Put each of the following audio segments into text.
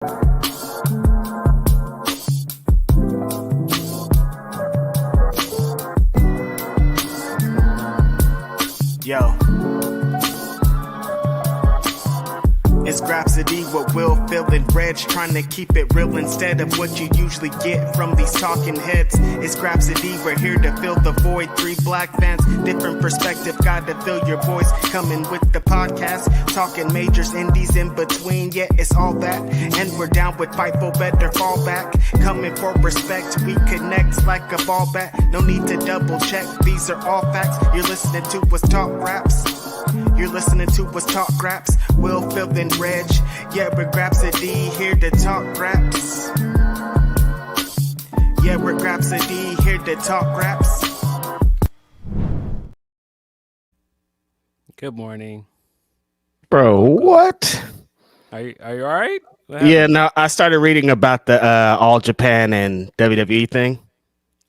Yo. It's Grapsody with Will, Phil, and Reg, trying to keep it real instead of what you usually get from these talking heads. It's Grapsody, we're here to fill the void. 3 black fans, different perspective, got to fill your voice. Coming with the podcast, talking majors, indies in between. Yeah, it's all that, and we're down with Fightful, better fall back. Coming for respect, we connect like a ball bat. No need to double check, these are all facts. You're listening to us talk raps. You're listening to us talk raps. Will, Phil, and Reg. Yeah, we're Grapsody, here to talk raps. Yeah, we're Grapsody, here to talk raps. Good morning. Bro, what? Are you all right? Yeah, no, I started reading about the All Japan and WWE thing.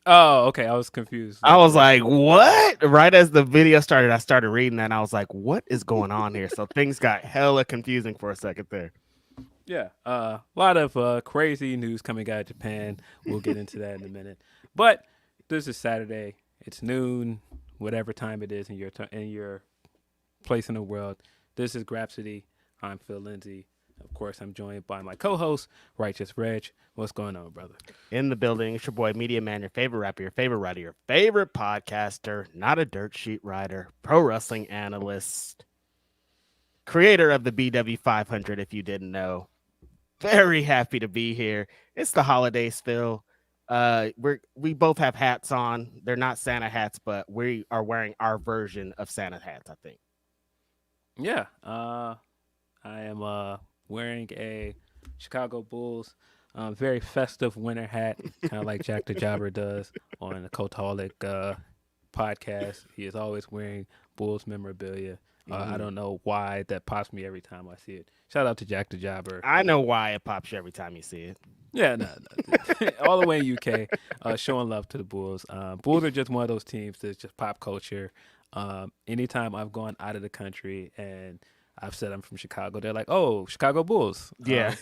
Oh, okay. I was confused. I was like, what? Right as the video started, I started reading that and I was like, what is going on here? So things got hella confusing for a second there. Yeah. A lot of crazy news coming out of Japan. We'll get into that in a minute. But this is Saturday. It's noon, whatever time it is in your place in the world. This is Grapsody. I'm Phil Lindsey. Of course, I'm joined by my co-host, Righteous Reg. What's going on, brother? In the building, it's your boy, Media Man, your favorite rapper, your favorite writer, your favorite podcaster, not a dirt sheet writer, pro wrestling analyst, creator of the BW 500, if you didn't know. Very happy to be here. It's the holidays, Phil. We both have hats on. They're not Santa hats, but we are wearing our version of Santa hats, I think. Yeah. I am wearing a Chicago Bulls very festive winter hat, kind of like Jack the Jobber does on the Cultaholic podcast. He is always wearing Bulls memorabilia. I don't know why that pops me every time I see it. Shout out to Jack the Jobber. I know why it pops you every time you see it. Yeah, no. All the way in UK, showing love to the Bulls. Bulls are just one of those teams that's just pop culture. Anytime I've gone out of the country and I've said I'm from Chicago, they're like, "Oh, Chicago Bulls." Yeah,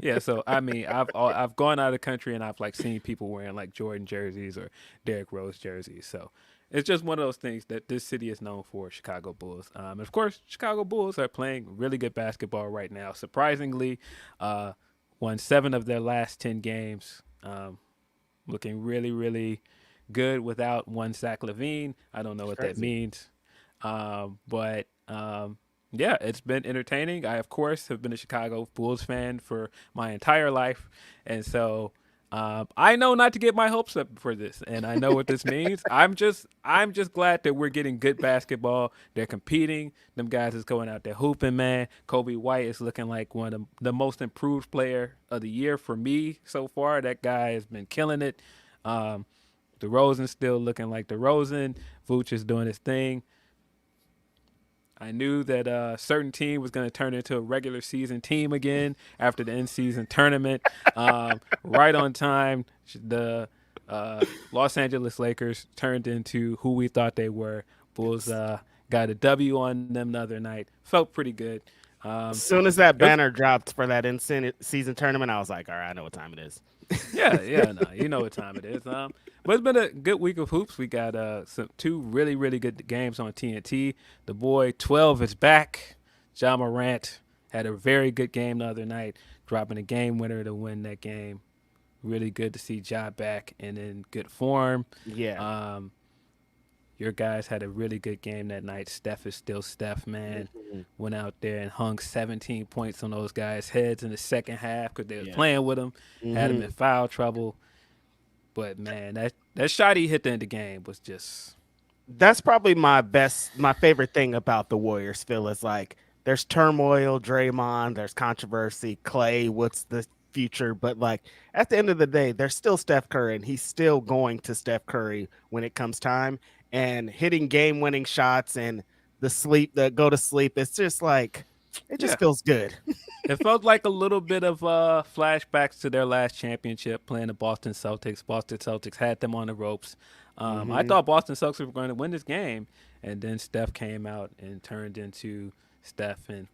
yeah. So I mean, I've gone out of the country and I've like seen people wearing like Jordan jerseys or Derrick Rose jerseys. So it's just one of those things that this city is known for, Chicago Bulls. And of course, Chicago Bulls are playing really good basketball right now. Surprisingly, won 7 of their last 10 games. Looking really, really good without one Zach LaVine. I don't know what that means, but. Yeah, it's been entertaining. I, of course, have been a Chicago Bulls fan for my entire life. And so I know not to get my hopes up for this. And I know what this means. I'm just glad that we're getting good basketball. They're competing. Them guys is going out there hooping, man. Kobe White is looking like one of the most improved player of the year for me so far. That guy has been killing it. DeRozan's still looking like DeRozan. Vooch is doing his thing. I knew that a certain team was going to turn into a regular season team again after the in-season tournament. Right on time, the Los Angeles Lakers turned into who we thought they were. Bulls got a W on them the other night. Felt pretty good. As soon as that banner dropped for that in-season tournament, I was like, all right, I know what time it is. Yeah, no, you know what time it is. But it's been a good week of hoops. We got 2 really, really good games on TNT. The boy 12 is back. Ja Morant had a very good game the other night, dropping a game winner to win that game. Really good to see Ja back and in good form. Yeah. Your guys had a really good game that night. Steph is still Steph, man. Mm-hmm. Went out there and hung 17 points on those guys' heads in the second half because they was playing with him. Mm-hmm. Had him in foul trouble. But, man, that shot he hit the end of the game was just... That's probably my favorite thing about the Warriors, Phil, is like there's turmoil, Draymond, there's controversy, Clay, what's the future? But, like, at the end of the day, there's still Steph Curry, and he's still going to Steph Curry when it comes time. And hitting game-winning shots and the go to sleep, it's just like it just feels good. It felt like a little bit of flashbacks to their last championship playing the Boston Celtics. Boston Celtics had them on the ropes. I thought Boston Celtics were going to win this game, and then Steph came out and turned into Steph and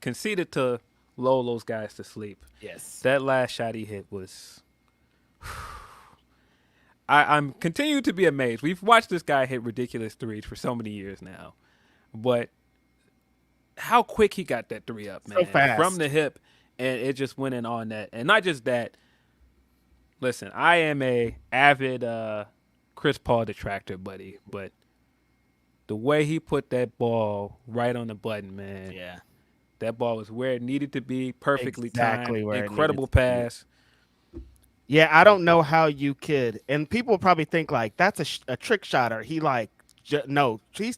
conceded to lull those guys to sleep. Yes. That last shot he hit was. I'm continuing to be amazed. We've watched this guy hit ridiculous threes for so many years now, but how quick he got that three up, man, So fast. from the hip, and it just went in on net. And not just that. Listen, I am a avid Chris Paul detractor, buddy, but the way he put that ball right on the button, man. Yeah. That ball was where it needed to be, perfectly Exactly timed, where it incredible needed to be. pass. Yeah, I don't know how you could, and people probably think like that's a trick shot, or he like no, he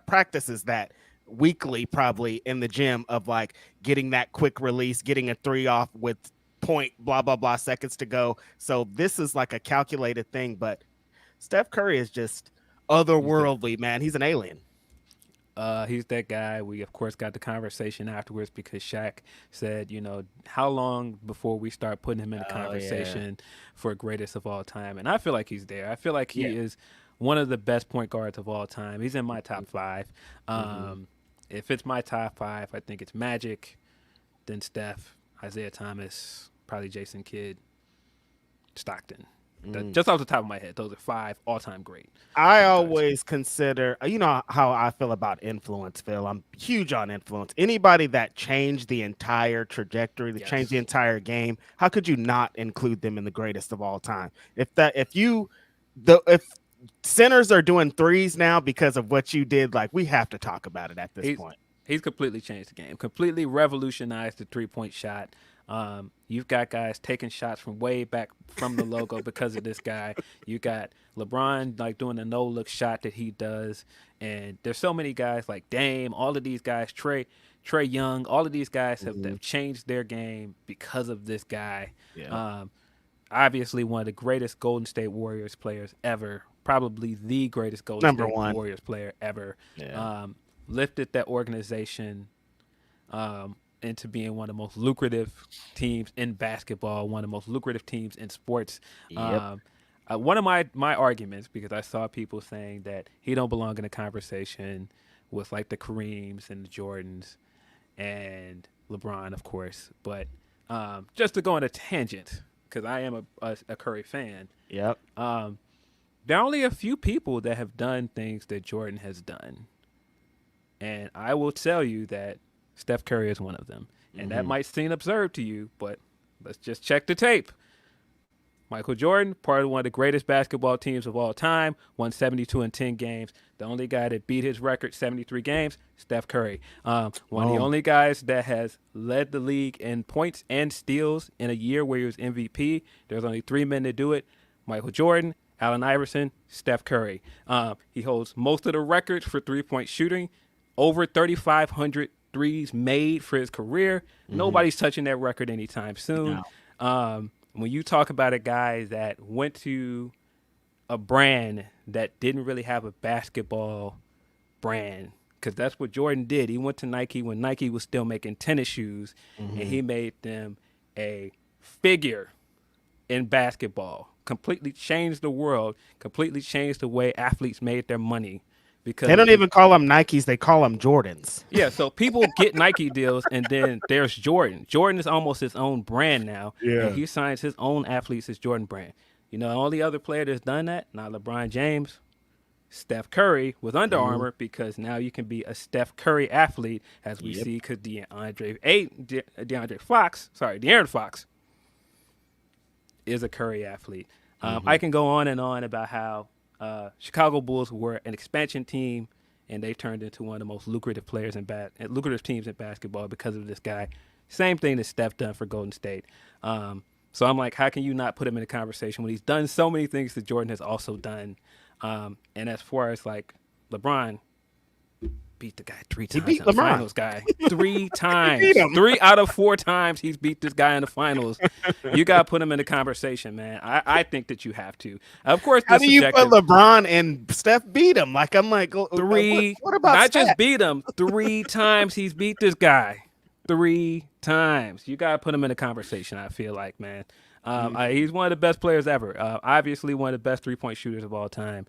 practices that weekly probably in the gym of like getting that quick release, getting a three off with point blah blah blah seconds to go. So this is like a calculated thing, but Steph Curry is just otherworldly, man. He's an alien. He's that guy. We, of course, got the conversation afterwards because Shaq said, you know, how long before we start putting him in the conversation for greatest of all time? And I feel like he's there. I feel like he is one of the best point guards of all time. He's in my top five. If it's my top five, I think it's Magic, then Steph, Isaiah Thomas, probably Jason Kidd, Stockton. Just off the top of my head, those are five all-time great. I always consider, you know how I feel about influence, Phil. I'm huge on influence. Anybody that changed the entire trajectory, that changed the entire game, how could you not include them in the greatest of all time? If centers are doing threes now because of what you did, like we have to talk about it at this point. He's completely changed the game, completely revolutionized the three-point shot. You've got guys taking shots from way back from the logo because of this guy. You got LeBron like doing a no-look shot that he does, and there's so many guys like Dame, all of these guys, Trey Young, all of these guys have changed their game because of this guy. Yeah. Obviously one of the greatest Golden State Warriors players ever, probably the greatest Golden State Warriors player ever. Yeah. Lifted that organization into being one of the most lucrative teams in basketball, one of the most lucrative teams in sports. Yep. One of my arguments, because I saw people saying that he don't belong in a conversation with like the Kareems and the Jordans and LeBron, of course. But just to go on a tangent, because I am a Curry fan. Yep. There are only a few people that have done things that Jordan has done. And I will tell you that Steph Curry is one of them. And that might seem absurd to you, but let's just check the tape. Michael Jordan, part of one of the greatest basketball teams of all time, won 72 in 10 games. The only guy that beat his record, 73 games, Steph Curry. One of the only guys that has led the league in points and steals in a year where he was MVP. There's only 3 men to do it. Michael Jordan, Allen Iverson, Steph Curry. He holds most of the records for three-point shooting. Over 3,500 threes made for his career. Nobody's touching that record anytime soon. No. When you talk about a guy that went to a brand that didn't really have a basketball brand, because that's what Jordan did. He went to Nike when Nike was still making tennis shoes, and he made them a figure in basketball. Completely changed the world, completely changed the way athletes made their money. Because they don't even call them Nikes, they call them Jordans. Yeah, so people get Nike deals, and then there's Jordan. Jordan is almost his own brand now, and he signs his own athletes as Jordan brand. You know, the only other player that's done that, not LeBron James, Steph Curry with Under Armour, because now you can be a Steph Curry athlete, as we see, because De'Aaron Fox is a Curry athlete. I can go on and on about how Chicago Bulls were an expansion team, and they turned into one of the most lucrative players lucrative teams in basketball because of this guy. Same thing that Steph done for Golden State. So I'm like, how can you not put him in a conversation when he's done so many things that Jordan has also done? And as far as like LeBron, beat the guy 3 times. He beat in the LeBron. Finals, guy. 3 times. 3 out of 4 times he's beat this guy in the finals. You got to put him in the conversation, man. I think that you have to. Of course, how do you put LeBron and Steph beat him? Like, I'm like, 3. What about not Steph? Just beat him. 3 times he's beat this guy. 3 times. You got to put him in a conversation, I feel like, man. He's one of the best players ever. Obviously, one of the best three-point shooters of all time.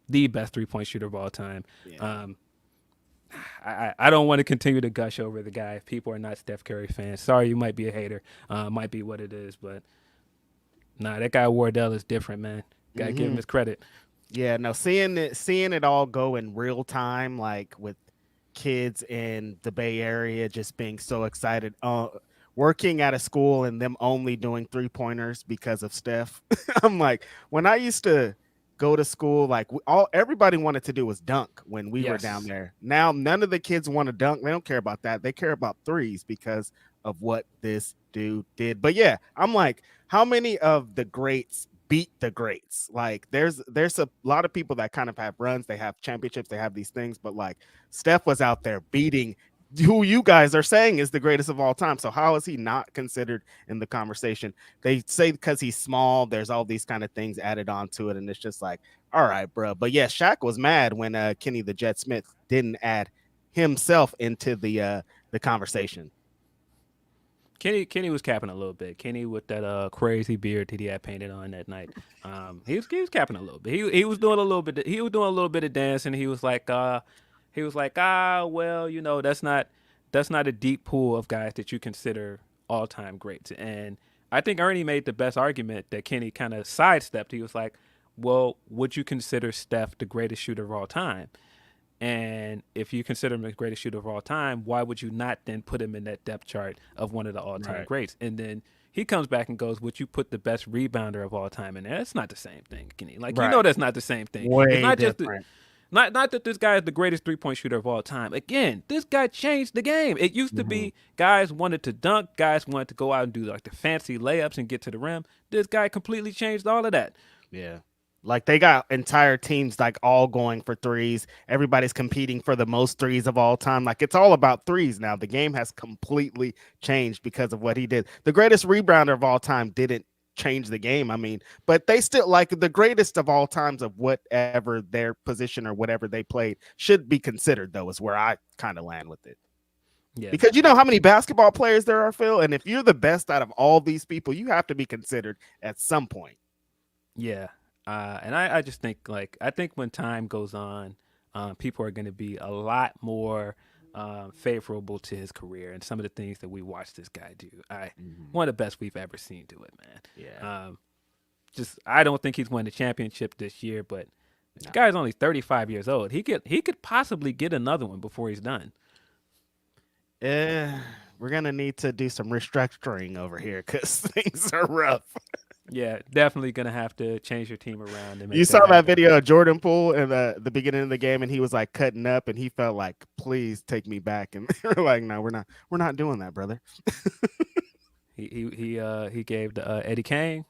The best three-point shooter of all time. Yeah. I don't want to continue to gush over the guy if people are not Steph Curry fans. Sorry, you might be a hater. Might be what it is, but nah, that guy Wardell is different, man. Gotta give him his credit. Yeah, no, seeing it all go in real time, like with kids in the Bay Area just being so excited. Working at a school and them only doing 3-pointers because of Steph. I'm like, when I used to go to school, like everybody wanted to do was dunk when we were down there. Now none of the kids want to dunk. They don't care about that. They care about threes because of what this dude did. But yeah, I'm like, how many of the greats beat the greats? Like there's a lot of people that kind of have runs, they have championships, they have these things, but like Steph was out there beating who you guys are saying is the greatest of all time. So how is he not considered in the conversation? They say because he's small, there's all these kind of things added onto it, and it's just like, all right, bro. But yeah, Shaq was mad when Kenny the Jet Smith didn't add himself into the conversation. Kenny was capping a little bit. Kenny with that crazy beard that he had painted on that night. He was capping a little bit. He was doing a little bit. He was doing a little bit of dancing. He was like, well, you know, that's not a deep pool of guys that you consider all time greats. And I think Ernie made the best argument that Kenny kind of sidestepped. He was like, well, would you consider Steph the greatest shooter of all time? And if you consider him the greatest shooter of all time, why would you not then put him in that depth chart of one of the all-time greats? And then he comes back and goes, would you put the best rebounder of all time in there? That's not the same thing, Kenny. Like, you know that's not the same thing. Way it's not different. Not that this guy is the greatest three-point shooter of all time. Again, this guy changed the game. It used to be guys wanted to dunk, guys wanted to go out and do like the fancy layups and get to the rim. This guy completely changed all of that. Yeah. Like they got entire teams like all going for threes. Everybody's competing for the most threes of all time. Like it's all about threes now. The game has completely changed because of what he did. The greatest rebounder of all time didn't change the game. I mean, but they still like the greatest of all times of whatever their position or whatever they played should be considered, though, is where I kind of land with it. Yeah, because you know how many basketball players there are, Phil, and if you're the best out of all these people, you have to be considered at some point. Yeah. And I just think I think when time goes on, people are going to be a lot more favorable to his career and some of the things that we watched this guy do. One of the best we've ever seen do it, man. Yeah. I don't think he's won the championship this year, but the guy's only 35 years old. He could possibly get another one before he's done. We're gonna need to do some restructuring over here because things are rough. Yeah, definitely gonna have to change your team around. And you saw that video of Jordan Poole in the beginning of the game, and he was like cutting up, and he felt like, "Please take me back." And they were like, "No, we're not doing that, brother." he gave the Eddie Kane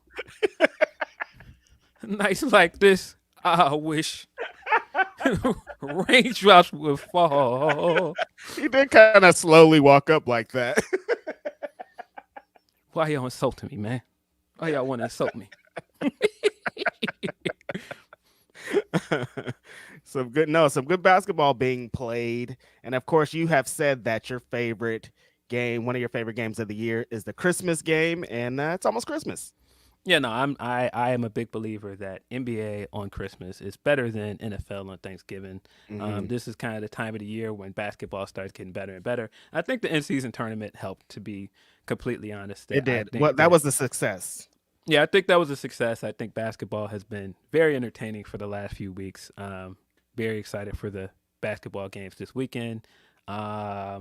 nights like this. I wish raindrops would fall. He did kind of slowly walk up like that. Why y'all insulting me, man? Why y'all want to insult me? Some good basketball being played. And of course, you have said that your favorite game, one of your favorite games of the year, is the Christmas game, and it's almost Christmas. Yeah, no, I am a big believer that NBA on Christmas is better than NFL on Thanksgiving. This is kind of the time of the year when basketball starts getting better and better. I think the in-season tournament helped, to be completely honest. It did. That was a success. Yeah, I think that was a success. I think basketball has been very entertaining for the last few weeks. Very excited for the basketball games this weekend. I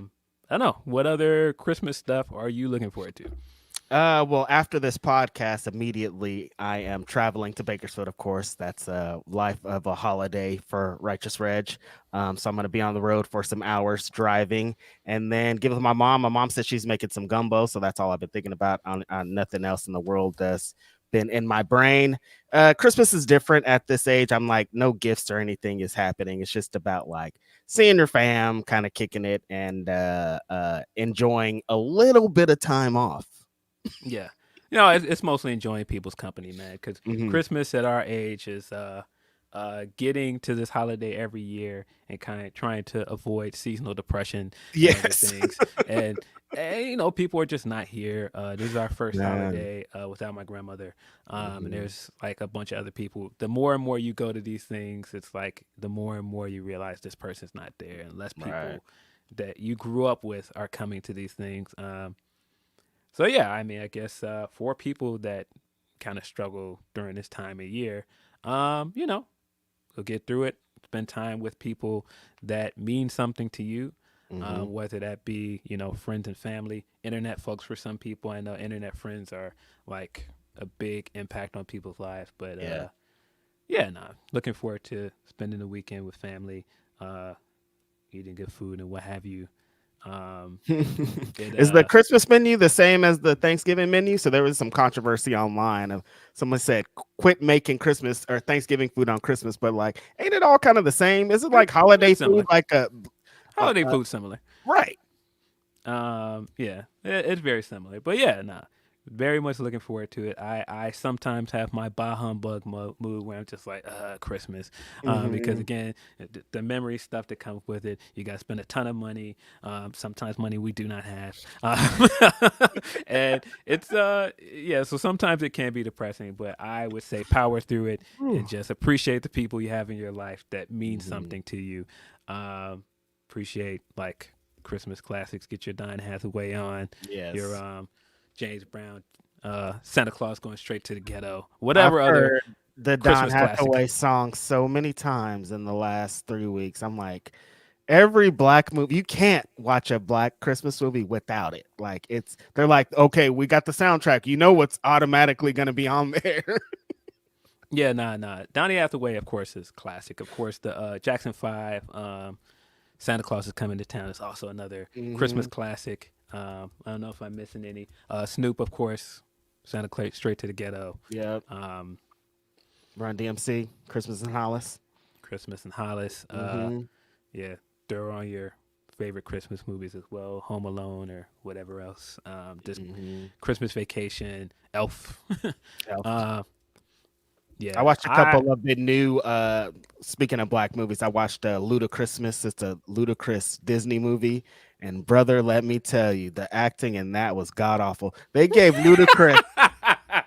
don't know. What other Christmas stuff are you looking forward to? Well, after this podcast, immediately I am traveling to Bakersfield, of course. That's life of a holiday for Righteous Reg. So I'm going to be on the road for some hours driving and then give it to my mom. My mom said she's making some gumbo, so that's all I've been thinking about. On nothing else in the world has been in my brain. Christmas is different at this age. I'm like, no gifts or anything is happening. It's just about like seeing your fam, kind of kicking it and enjoying a little bit of time off. Yeah, you know, it's mostly enjoying people's company, man. Because Christmas at our age is getting to this holiday every year and kind of trying to avoid seasonal depression and other Yes. things. And you know, people are just not here. This is our first holiday without my grandmother. And there's like a bunch of other people. The more and more you go to these things, it's like the more and more you realize this person's not there, and less people that you grew up with are coming to these things. So yeah, I mean, I guess for people that kind of struggle during this time of year, you know, we'll get through it. Spend time with people that mean something to you, whether that be, you know, friends and family, internet folks for some people. I know internet friends are like a big impact on people's lives, but looking forward to spending the weekend with family, eating good food and what have you. Is the Christmas menu the same as the Thanksgiving menu? So there was some controversy online of someone said quit making Christmas or Thanksgiving food on Christmas, but like ain't it all kind of the same? Is it like holiday food like a holiday food similar? Right. Yeah, it's very similar. But yeah, very much looking forward to it. I sometimes have my bah humbug mood where I'm just like, Christmas. Because again, the memory stuff that comes with it, you got to spend a ton of money, sometimes money we do not have. And it's, so sometimes it can be depressing, but I would say power through it and just appreciate the people you have in your life that mean something to you. Appreciate like Christmas classics, get your Don Hathaway on. Yes. Your, James Brown, Santa Claus going straight to the ghetto, whatever I've other heard the Christmas Don Hathaway classic song so many times in the last 3 weeks. I'm like, every black movie, you can't watch a black Christmas movie without it. Like they're like, okay, we got the soundtrack. You know what's automatically going to be on there. Yeah, Donny Hathaway, of course, is classic. Of course, the Jackson 5, Santa Claus is Coming to Town is also another Christmas classic. I don't know if I'm missing any. Snoop, of course, Santa Claus Straight to the Ghetto. Yep. Run DMC, Christmas in Hollis. Yeah, throw on your favorite Christmas movies as well, Home Alone or whatever else. Christmas Vacation, Elf. Yeah, I watched a couple of the new. Speaking of black movies, I watched Ludacrismas. It's a ludicrous Disney movie, and brother, let me tell you, the acting in that was god awful. They gave Ludacris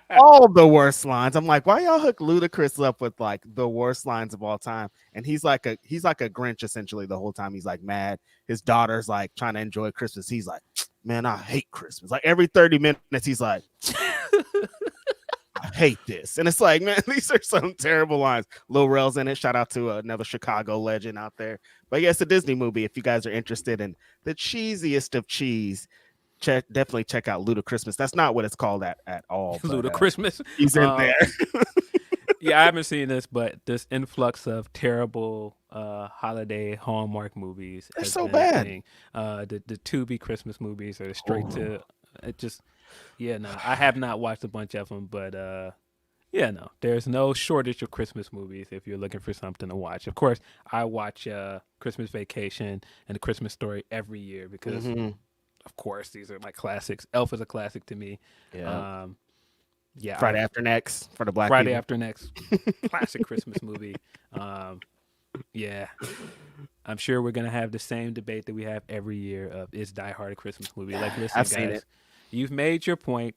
all the worst lines. I'm like, why y'all hook Ludacris up with like the worst lines of all time? And he's like a Grinch essentially the whole time. He's like mad. His daughter's like trying to enjoy Christmas. He's like, man, I hate Christmas. Like every 30 minutes, he's like. I hate this. And it's like, man, these are some terrible lines. Lil Rel's in it. Shout out to another Chicago legend out there. But yeah, it's a Disney movie. If you guys are interested in the cheesiest of cheese, definitely check out Ludacrismas. That's not what it's called at all. Ludacrismas. He's in there. Yeah, I haven't seen this, but this influx of terrible holiday Hallmark movies. They're so bad. The Tubi Christmas movies are straight to it just. Yeah, I have not watched a bunch of them, but there's no shortage of Christmas movies if you're looking for something to watch. Of course, I watch Christmas Vacation and The Christmas Story every year because, of course, these are my classics. Elf is a classic to me. Yeah. Yeah. Friday After Next for the black Friday people. After Next, classic Christmas movie. Yeah. I'm sure we're gonna have the same debate that we have every year of is Die Hard a Christmas movie? Like, listen, I've guys. seen it. You've made your point.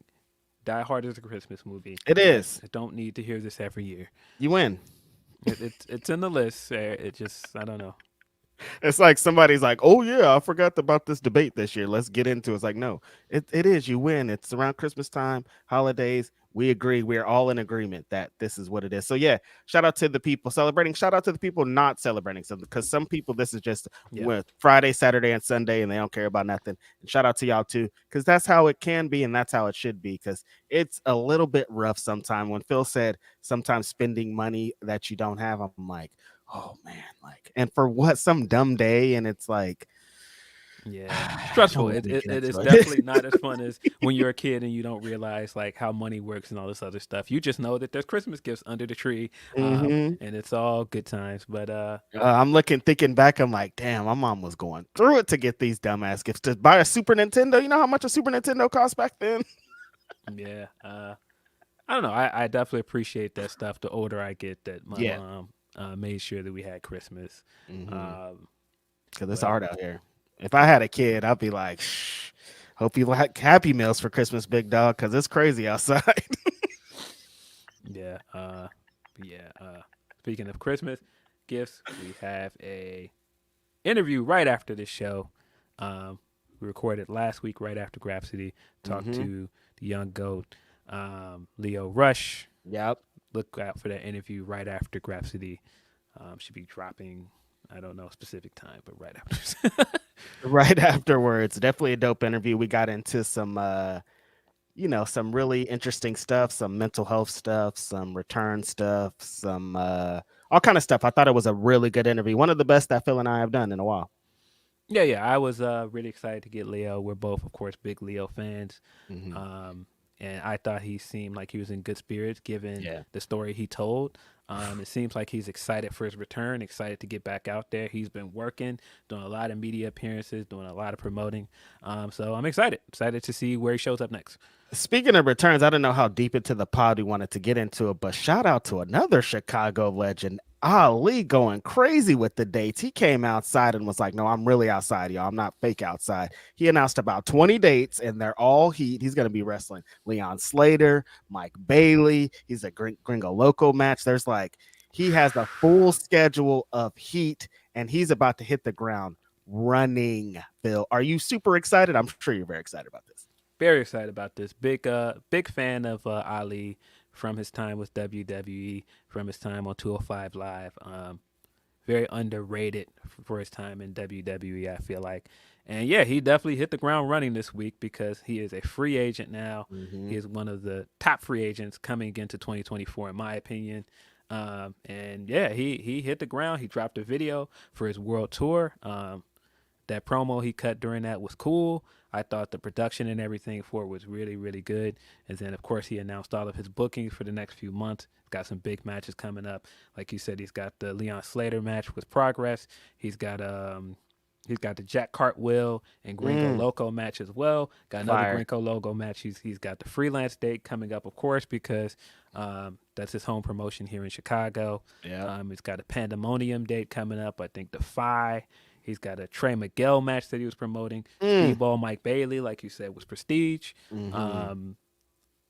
Die Hard is a Christmas movie. It is. I don't need to hear this every year. You win. It's in the list. It just, I don't know. It's like somebody's like, oh, yeah, I forgot about this debate this year. Let's get into it. It's like, no, it is. You win. It's around Christmas time, holidays. We agree. We're all in agreement that this is what it is. So, yeah, shout out to the people celebrating. Shout out to the people not celebrating something because some people, this is just Friday, Saturday, and Sunday, and they don't care about nothing. And shout out to y'all, too, because that's how it can be and that's how it should be because it's a little bit rough sometimes. When Phil said sometimes spending money that you don't have, I'm like, oh, man, like, and for what? Some dumb day, and it's like, yeah, stressful. It is definitely not as fun as when you're a kid and you don't realize like how money works and all this other stuff. You just know that there's Christmas gifts under the tree, and it's all good times. But I'm thinking back, I'm like, damn, my mom was going through it to get these dumbass gifts to buy a Super Nintendo. You know how much a Super Nintendo cost back then? Yeah, I don't know. I definitely appreciate that stuff. The older I get, that my mom made sure that we had Christmas. Because it's but- hard out here. If I had a kid, I'd be like, shh, hope you like Happy Meals for Christmas, big dog, because it's crazy outside. Yeah. Speaking of Christmas gifts, we have a interview right after this show. We recorded last week right after Grapsody. Talked to the young GOAT, Leo Rush. Yep. Look out for that interview right after Grapsody. Should be dropping, I don't know a specific time, but right after. Right afterwards. Definitely a dope interview. We got into some some really interesting stuff, some mental health stuff, some return stuff, some all kind of stuff. I thought it was a really good interview. One of the best that Phil and I have done in a while. Yeah. I was really excited to get Leo. We're both, of course, big Leo fans. And I thought he seemed like he was in good spirits given the story he told. It seems like he's excited for his return, excited to get back out there. He's been working, doing a lot of media appearances, doing a lot of promoting. So I'm excited to see where he shows up next. Speaking of returns, I don't know how deep into the pod we wanted to get into it, but shout out to another Chicago legend, Ali, going crazy with the dates. He came outside and was like, no, I'm really outside, y'all. I'm not fake outside. He announced about 20 dates, and they're all heat. He's going to be wrestling Leon Slater, Mike Bailey. He's a Gringo Loco match. He has a full schedule of heat, and he's about to hit the ground running. Bill, are you super excited? I'm sure you're very excited about this. Very excited about this. Big fan of Ali from his time with WWE, from his time on 205 Live. Very underrated for his time in WWE, I feel like. And yeah, he definitely hit the ground running this week because he is a free agent now. He is one of the top free agents coming into 2024, in my opinion. And yeah, he hit the ground. He dropped a video for his world tour. That promo he cut during that was cool. I thought the production and everything for it was really, really good. And then, of course, he announced all of his bookings for the next few months. He's got some big matches coming up. Like you said, he's got the Leon Slater match with Progress. He's got the Jack Cartwheel and Gringo Loco match as well. Got another Gringo Loco match. He's got the freelance date coming up, of course, because that's his home promotion here in Chicago. Yeah. He's got a Pandemonium date coming up. I think the Phi. He's got a Trey Miguel match that he was promoting. Speedball Mike Bailey, like you said, was Prestige.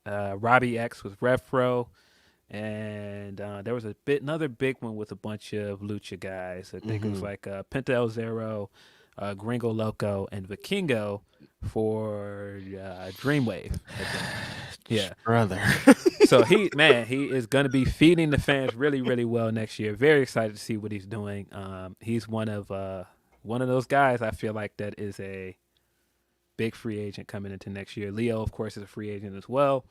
Robbie X was Rev Pro. And there was another big one with a bunch of Lucha guys. I think it was like Penta El Zero, Gringo Loco, and Vikingo for Dreamwave. Yeah. Brother. So he is going to be feeding the fans really, really well next year. Very excited to see what he's doing. He's one of those guys I feel like that is a big free agent coming into next year. Leo, of course, is a free agent as well.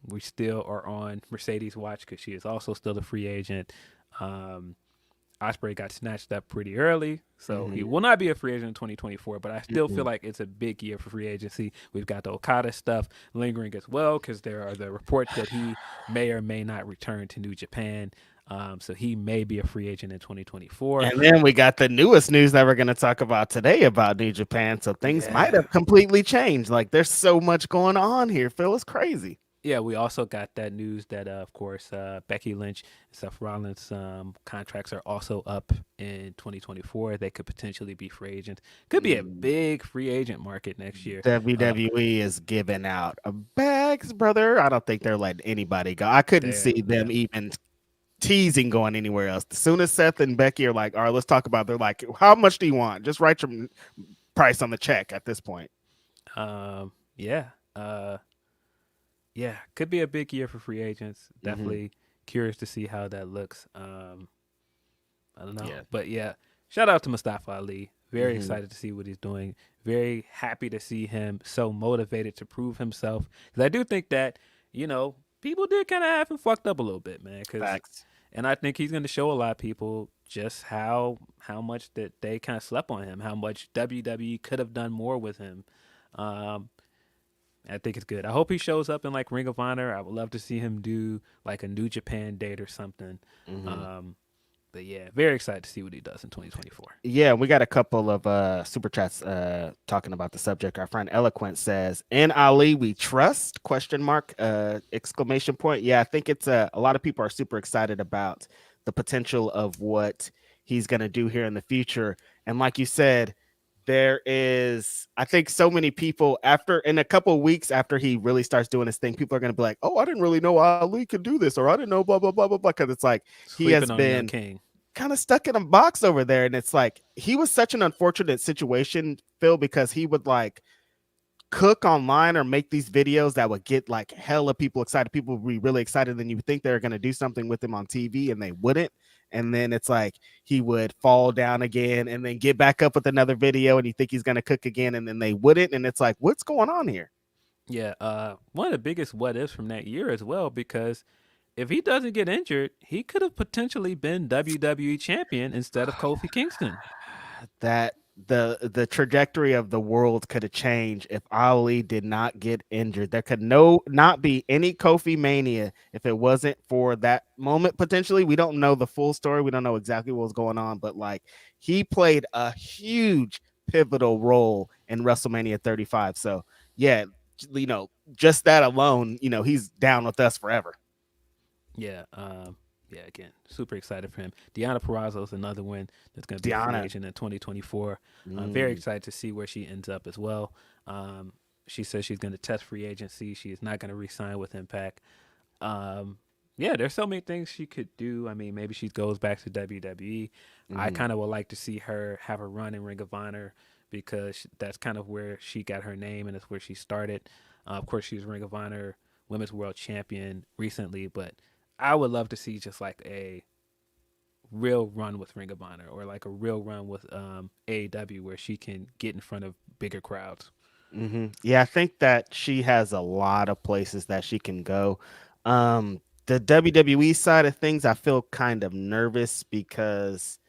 We still are on Mercedes' watch because she is also still a free agent. Ospreay got snatched up pretty early, so he will not be a free agent in 2024, but I still feel like it's a big year for free agency. We've got the Okada stuff lingering as well because there are the reports that he may or may not return to New Japan. So he may be a free agent in 2024. And then we got the newest news that we're going to talk about today about New Japan. So things might have completely changed. Like there's so much going on here, Phil. It's crazy. Yeah, we also got that news that, of course, Becky Lynch and Seth Rollins' contracts are also up in 2024. They could potentially be free agents. Could be a big free agent market next year. WWE is giving out bags, brother. I don't think they're letting anybody go. I couldn't see them even teasing going anywhere else. As soon as Seth and Becky are like, all right, let's talk about it, they're like, how much do you want? Just write your price on the check at this point. Yeah, could be a big year for free agents. Definitely curious to see how that looks. I don't know. But yeah, shout out to Mustafa Ali. Very excited to see what he's doing. Very happy to see him so motivated to prove himself. Because I do think that, people did kind of have him fucked up a little bit, man. Facts. And I think he's going to show a lot of people just how much that they kind of slept on him, how much WWE could have done more with him. I think it's good. I hope he shows up in like Ring of Honor. I would love to see him do like a New Japan date or something. But yeah, very excited to see what he does in 2024. Yeah, we got a couple of super chats talking about the subject. Our friend Eloquent says, "In Ali we trust?" ? Exclamation point. Yeah, I think it's a lot of people are super excited about the potential of what he's going to do here in the future. And like you said, there is, I think, so many people after, in a couple of weeks after he really starts doing his thing, people are going to be like, oh, I didn't really know Ali could do this, or I didn't know blah, blah, blah, blah, blah. Because it's like he Sleeping has on Young been King. kind of stuck in a box over there. And it's like he was such an unfortunate situation, Phil, because he would like cook online or make these videos that would get like hella people excited. People would be really excited. Then you would think they were going to do something with him on TV and they wouldn't. And then it's like he would fall down again and then get back up with another video and you think he's going to cook again and then they wouldn't. And it's like, what's going on here? Yeah, one of the biggest what ifs from that year as well, because if he doesn't get injured, he could have potentially been WWE champion instead of Kofi Kingston. That the trajectory of the world could have changed if Ali did not get injured. There could not be any Kofi Mania if it wasn't for that moment. Potentially, we don't know the full story. We don't know exactly what was going on, but like he played a huge pivotal role in WrestleMania 35. So yeah, just that alone, he's down with us forever. Yeah, yeah. Again, super excited for him. Deanna Purrazzo is another one that's going to be a free Deanna. agent in 2024. Very excited to see where she ends up as well. She says she's going to test free agency. She is not going to re-sign with Impact. Yeah, there's so many things she could do. I mean, maybe she goes back to WWE. I kind of would like to see her have a run in Ring of Honor because that's kind of where she got her name and that's where she started. Of course, she was Ring of Honor Women's World Champion recently, but I would love to see just like a real run with Ring of Honor or like a real run with AEW where she can get in front of bigger crowds. Yeah, I think that she has a lot of places that she can go. The WWE side of things, I feel kind of nervous because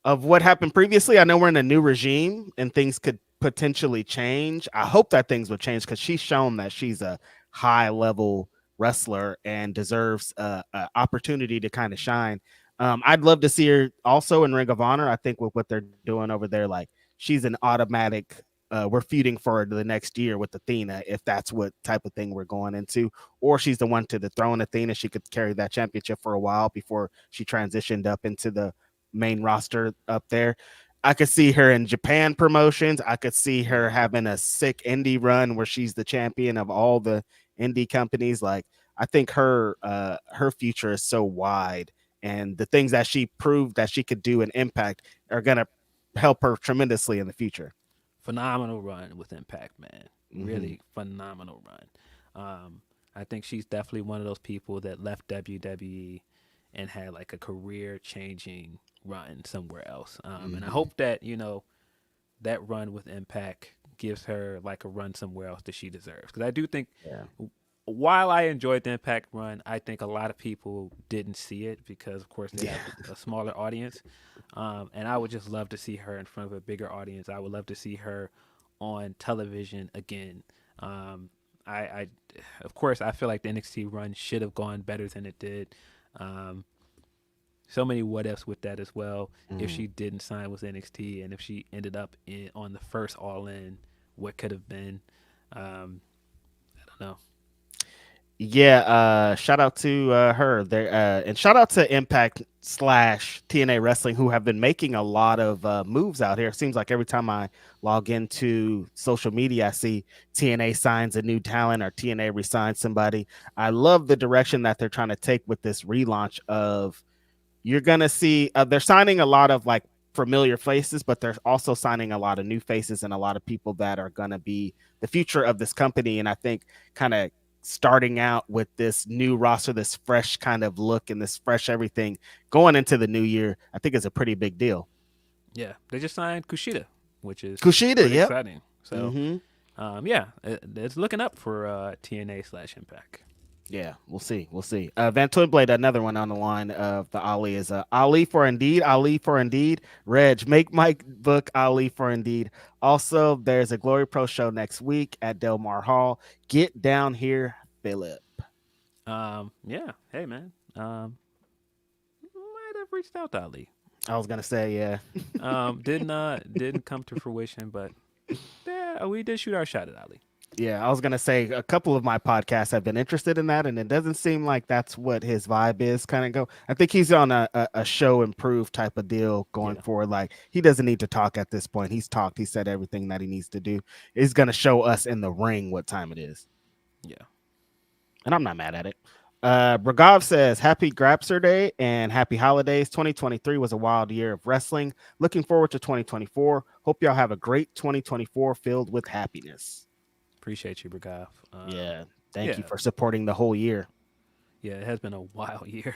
of what happened previously. I know we're in a new regime and things could potentially change. I hope that things will change because she's shown that she's a high level wrestler and deserves a opportunity to kind of shine. I'd love to see her also in Ring of Honor. I think with what they're doing over there, like she's an automatic. We're feuding for her the next year with Athena, if that's what type of thing we're going into, or she's the one to dethrone Athena. She could carry that championship for a while before she transitioned up into the main roster up there. I could see her in Japan promotions. I could see her having a sick indie run where she's the champion of all the indie companies. Like I think her future is so wide, and the things that she proved that she could do in Impact are gonna help her tremendously in the future. Phenomenal run with Impact, man. Really phenomenal run. I think she's definitely one of those people that left WWE and had like a career changing run somewhere else. And I hope that, that run with Impact gives her like a run somewhere else that she deserves. Because I do think while I enjoyed the Impact run, I think a lot of people didn't see it because, of course, they have a smaller audience. And I would just love to see her in front of a bigger audience. I would love to see her on television again. I of course, I feel like the NXT run should have gone better than it did. So many what ifs with that as well. If she didn't sign with NXT and if she ended up on the first All In, what could have been? I don't know. Yeah, shout out to her there, and shout out to Impact / TNA Wrestling, who have been making a lot of moves out here. It seems like every time I log into social media, I see TNA signs a new talent or TNA resigns somebody. I love the direction that they're trying to take with this relaunch of. You're gonna see they're signing a lot of like familiar faces, but they're also signing a lot of new faces and a lot of people that are gonna be the future of this company. And I think kind of starting out with this new roster, this fresh kind of look and this fresh everything going into the new year, I think is a pretty big deal. Yeah, they just signed Kushida, which is Kushida, pretty yep. exciting. So, yeah, it's looking up for TNA / Impact. Yeah, we'll see. We'll see. Van Twinblade, another one on the line of the Ali is Ali for Indeed. Ali for Indeed. Reg, make Mike book Ali for Indeed. Also, there's a Glory Pro show next week at Del Mar Hall. Get down here, Philip. Yeah. Hey, man. Might have reached out to Ali. I was gonna say, yeah. Didn't come to fruition, but yeah, we did shoot our shot at Ali. Yeah, I was gonna say a couple of my podcasts have been interested in that, and it doesn't seem like that's what his vibe is. Kind of go. I think he's on a show improve type of deal going Yeah. forward. Like he doesn't need to talk at this point. He's talked. He said everything that he needs to do. He's gonna show us in the ring what time it is, Yeah. and I'm not mad at it. Bragov says, "Happy Grapsor Day and happy holidays. 2023 was a wild year of wrestling. Looking forward to 2024. Hope y'all have a great 2024 filled with happiness." Appreciate you, Bragov. Yeah. Thank you Yeah. for supporting the whole year. Yeah, it has been a wild year.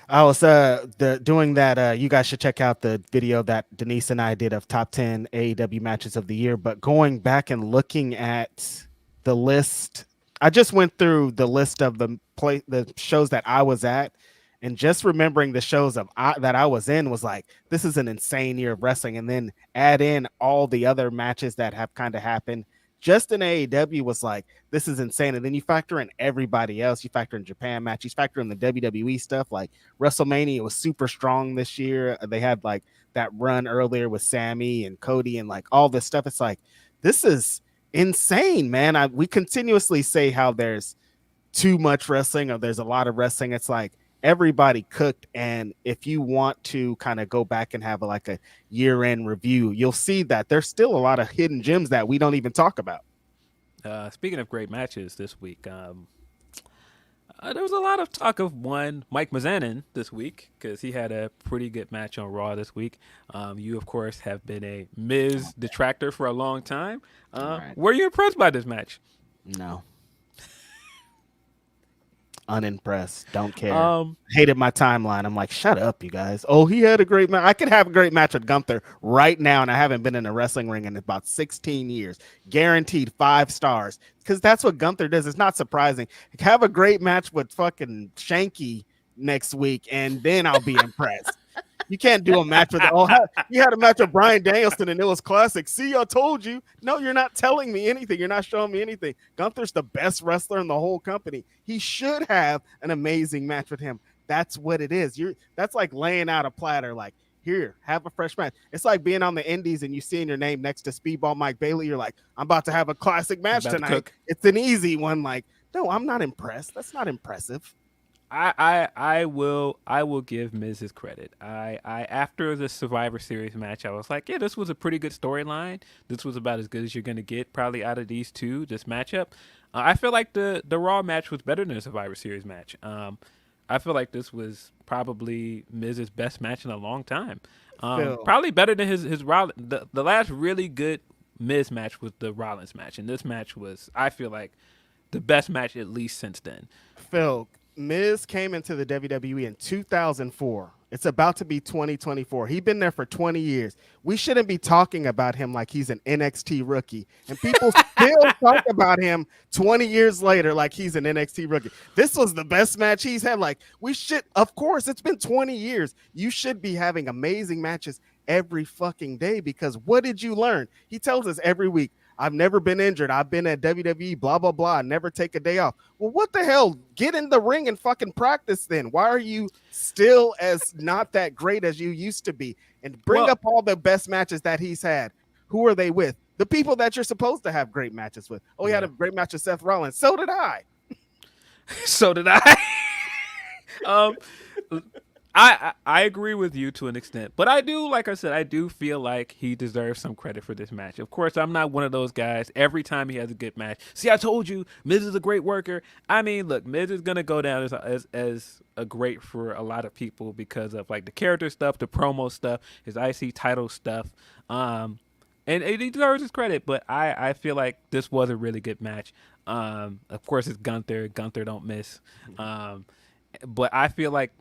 I was doing that. You guys should check out the video that Denise and I did of top 10 AEW matches of the year. But going back and looking at the list, I just went through the list of the shows that I was at, and just remembering the shows that I was in was like, this is an insane year of wrestling. And then add in all the other matches that have kind of happened just in AEW was like, this is insane. And then you factor in everybody else. You factor in Japan matches, you factor in the WWE stuff. Like WrestleMania was super strong this year. They had like that run earlier with Sammy and Cody and like all this stuff. It's like, this is insane, man. We continuously say how there's too much wrestling or there's a lot of wrestling. It's like everybody cooked. And if you want to kind of go back and have like a year-end review, you'll see that there's still a lot of hidden gems that we don't even talk about. Speaking of great matches this week, there was a lot of talk of one Mike Mizanin this week because he had a pretty good match on Raw this week. You, of course, have been a Miz detractor for a long time. Right. Were you impressed by this match? No. Unimpressed. Don't care. Hated my timeline. I'm like, shut up, you guys. Oh, he had a great match. I could have a great match with Gunther right now, and I haven't been in a wrestling ring in about 16 years. Guaranteed 5 stars. Because that's what Gunther does. It's not surprising. Have a great match with fucking Shanky next week, and then I'll be impressed. You can't do a match with you had a match with Bryan Danielson and it was classic. See, I told you. No, you're not telling me anything. You're not showing me anything. Gunther's the best wrestler in the whole company. He should have an amazing match with him. That's what it is. That's like laying out a platter like, here, have a fresh match. It's like being on the indies and you seeing your name next to Speedball Mike Bailey. You're like, I'm about to have a classic match tonight. It's an easy one. Like, no, I'm not impressed. That's not impressive. I will give Miz his credit. I after the Survivor Series match, I was like, yeah, this was a pretty good storyline. This was about as good as you're gonna get probably out of these two. This matchup, I feel like the Raw match was better than the Survivor Series match. I feel like this was probably Miz's best match in a long time. Probably better than his Rollins. The last really good Miz match was the Rollins match, and this match was, I feel like, the best match at least since then. Phil, Miz came into the WWE in 2004. It's about to be 2024. He's been there for 20 years. We shouldn't be talking about him like he's an NXT rookie. And people still talk about him 20 years later like he's an NXT rookie. This was the best match he's had. Like, of course, it's been 20 years. You should be having amazing matches every fucking day because what did you learn? He tells us every week, I've never been injured. I've been at WWE, blah, blah, blah. I never take a day off. Well, what the hell? Get in the ring and fucking practice then. Why are you still as not that great as you used to be? And bring up all the best matches that he's had. Who are they with? The people that you're supposed to have great matches with. Oh, he had a great match with Seth Rollins. So did I. So did I. I agree with you to an extent, but I do, like I said, I do feel like he deserves some credit for this match. Of course, I'm not one of those guys. Every time he has a good match, see, I told you, Miz is a great worker. I mean, look, Miz is gonna go down as a great for a lot of people because of like the character stuff, the promo stuff, his IC title stuff, and he deserves his credit. But I feel like this was a really good match. Of course, it's Gunther. Gunther don't miss. But I feel like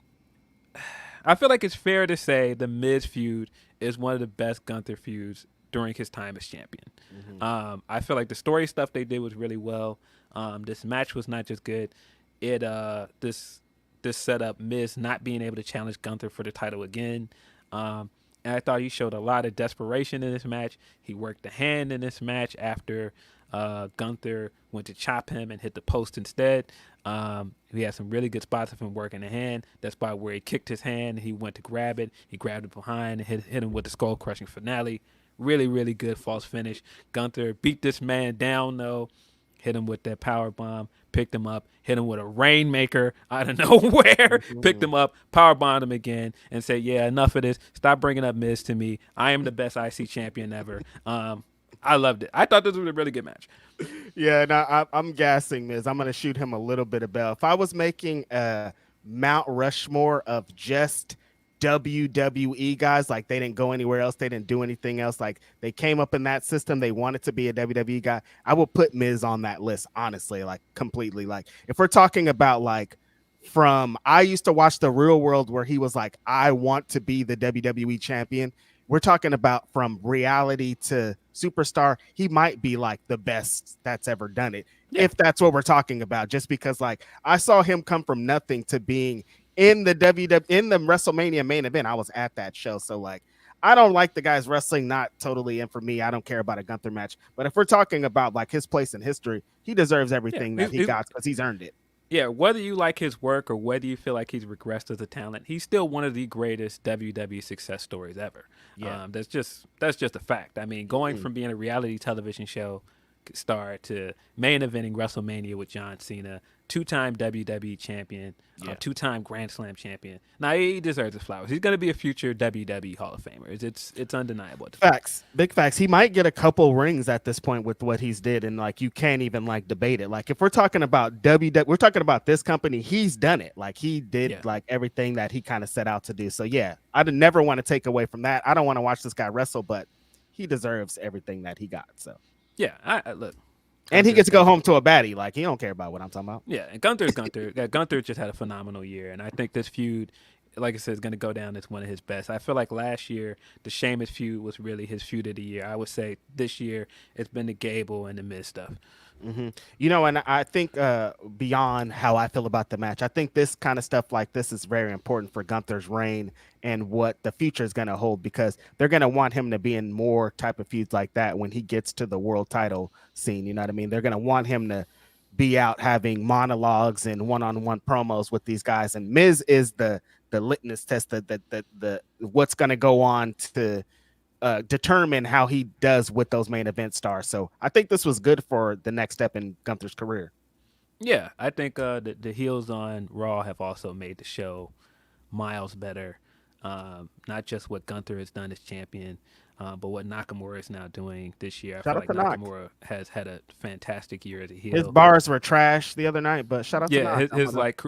it's fair to say the Miz feud is one of the best Gunther feuds during his time as champion. Mm-hmm. I feel like the story stuff they did was really well. This match was not just good. This set up Miz not being able to challenge Gunther for the title again. And I thought he showed a lot of desperation in this match. He worked the hand in this match after Gunther went to chop him and hit the post instead. He had some really good spots of him working the hand. That spot where he kicked his hand, he went to grab it. He grabbed it behind and hit him with the skull-crushing finale. Really, really good false finish. Gunther beat this man down though, hit him with that power bomb, picked him up, hit him with a rainmaker out of nowhere, picked him up, power bombed him again, and said, "Yeah, enough of this. Stop bringing up Miz to me. I am the best IC champion ever." I loved it. I thought this was a really good match. Yeah, no, I'm gassing Miz. I'm gonna shoot him a little bit of bell. If I was making a Mount Rushmore of just WWE guys, like they didn't go anywhere else, they didn't do anything else, like they came up in that system, they wanted to be a WWE guy, I will put Miz on that list, honestly, like completely. Like if we're talking about like from I used to watch the Real World where he was like, I want to be the WWE champion. We're talking about from reality to superstar. He might be like the best that's ever done it. Yeah. If that's what we're talking about, just because like I saw him come from nothing to being in the WrestleMania main event. I was at that show. So like, I don't like the guy's wrestling, not totally in for me. I don't care about a Gunther match, but if we're talking about like his place in history, he deserves everything that he got because he's earned it. Yeah, whether you like his work or whether you feel like he's regressed as a talent, he's still one of the greatest WWE success stories ever. Yeah, that's just a fact. I mean, going from being a reality television show star to main eventing WrestleMania with John Cena, two-time WWE champion, two-time Grand Slam champion. Now he deserves his flowers. He's going to be a future WWE Hall of Famer. It's undeniable. Facts, big facts. He might get a couple rings at this point with what he's did, and like you can't even like debate it. Like if we're talking about WWE, we're talking about this company. He's done it. Like he did like everything that he kind of set out to do. So yeah, I'd never want to take away from that. I don't want to watch this guy wrestle, but he deserves everything that he got. So. Yeah, I look. And he gets to go home to a baddie. Like, he don't care about what I'm talking about. Yeah, and Gunther's Gunther. Gunther just had a phenomenal year. And I think this feud, like I said, is going to go down as one of his best. I feel like last year, the Sheamus feud was really his feud of the year. I would say this year, it's been the Gable and the Miz stuff. Mm-hmm. You know, and I think beyond how I feel about the match, I think this kind of stuff like this is very important for Gunther's reign and what the future is going to hold, because they're going to want him to be in more type of feuds like that when he gets to the world title scene. You know what I mean? They're going to want him to be out having monologues and one-on-one promos with these guys. And Miz is the litmus test, the what's going to go on to determine how he does with those main event stars. So I think this was good for the next step in Gunther's career. Yeah, I think the heels on Raw have also made the show miles better. Not just what Gunther has done as champion, but what Nakamura is now doing this year. I feel like Nakamura has had a fantastic year as a heel. His bars were trash the other night, but shout out to Nak.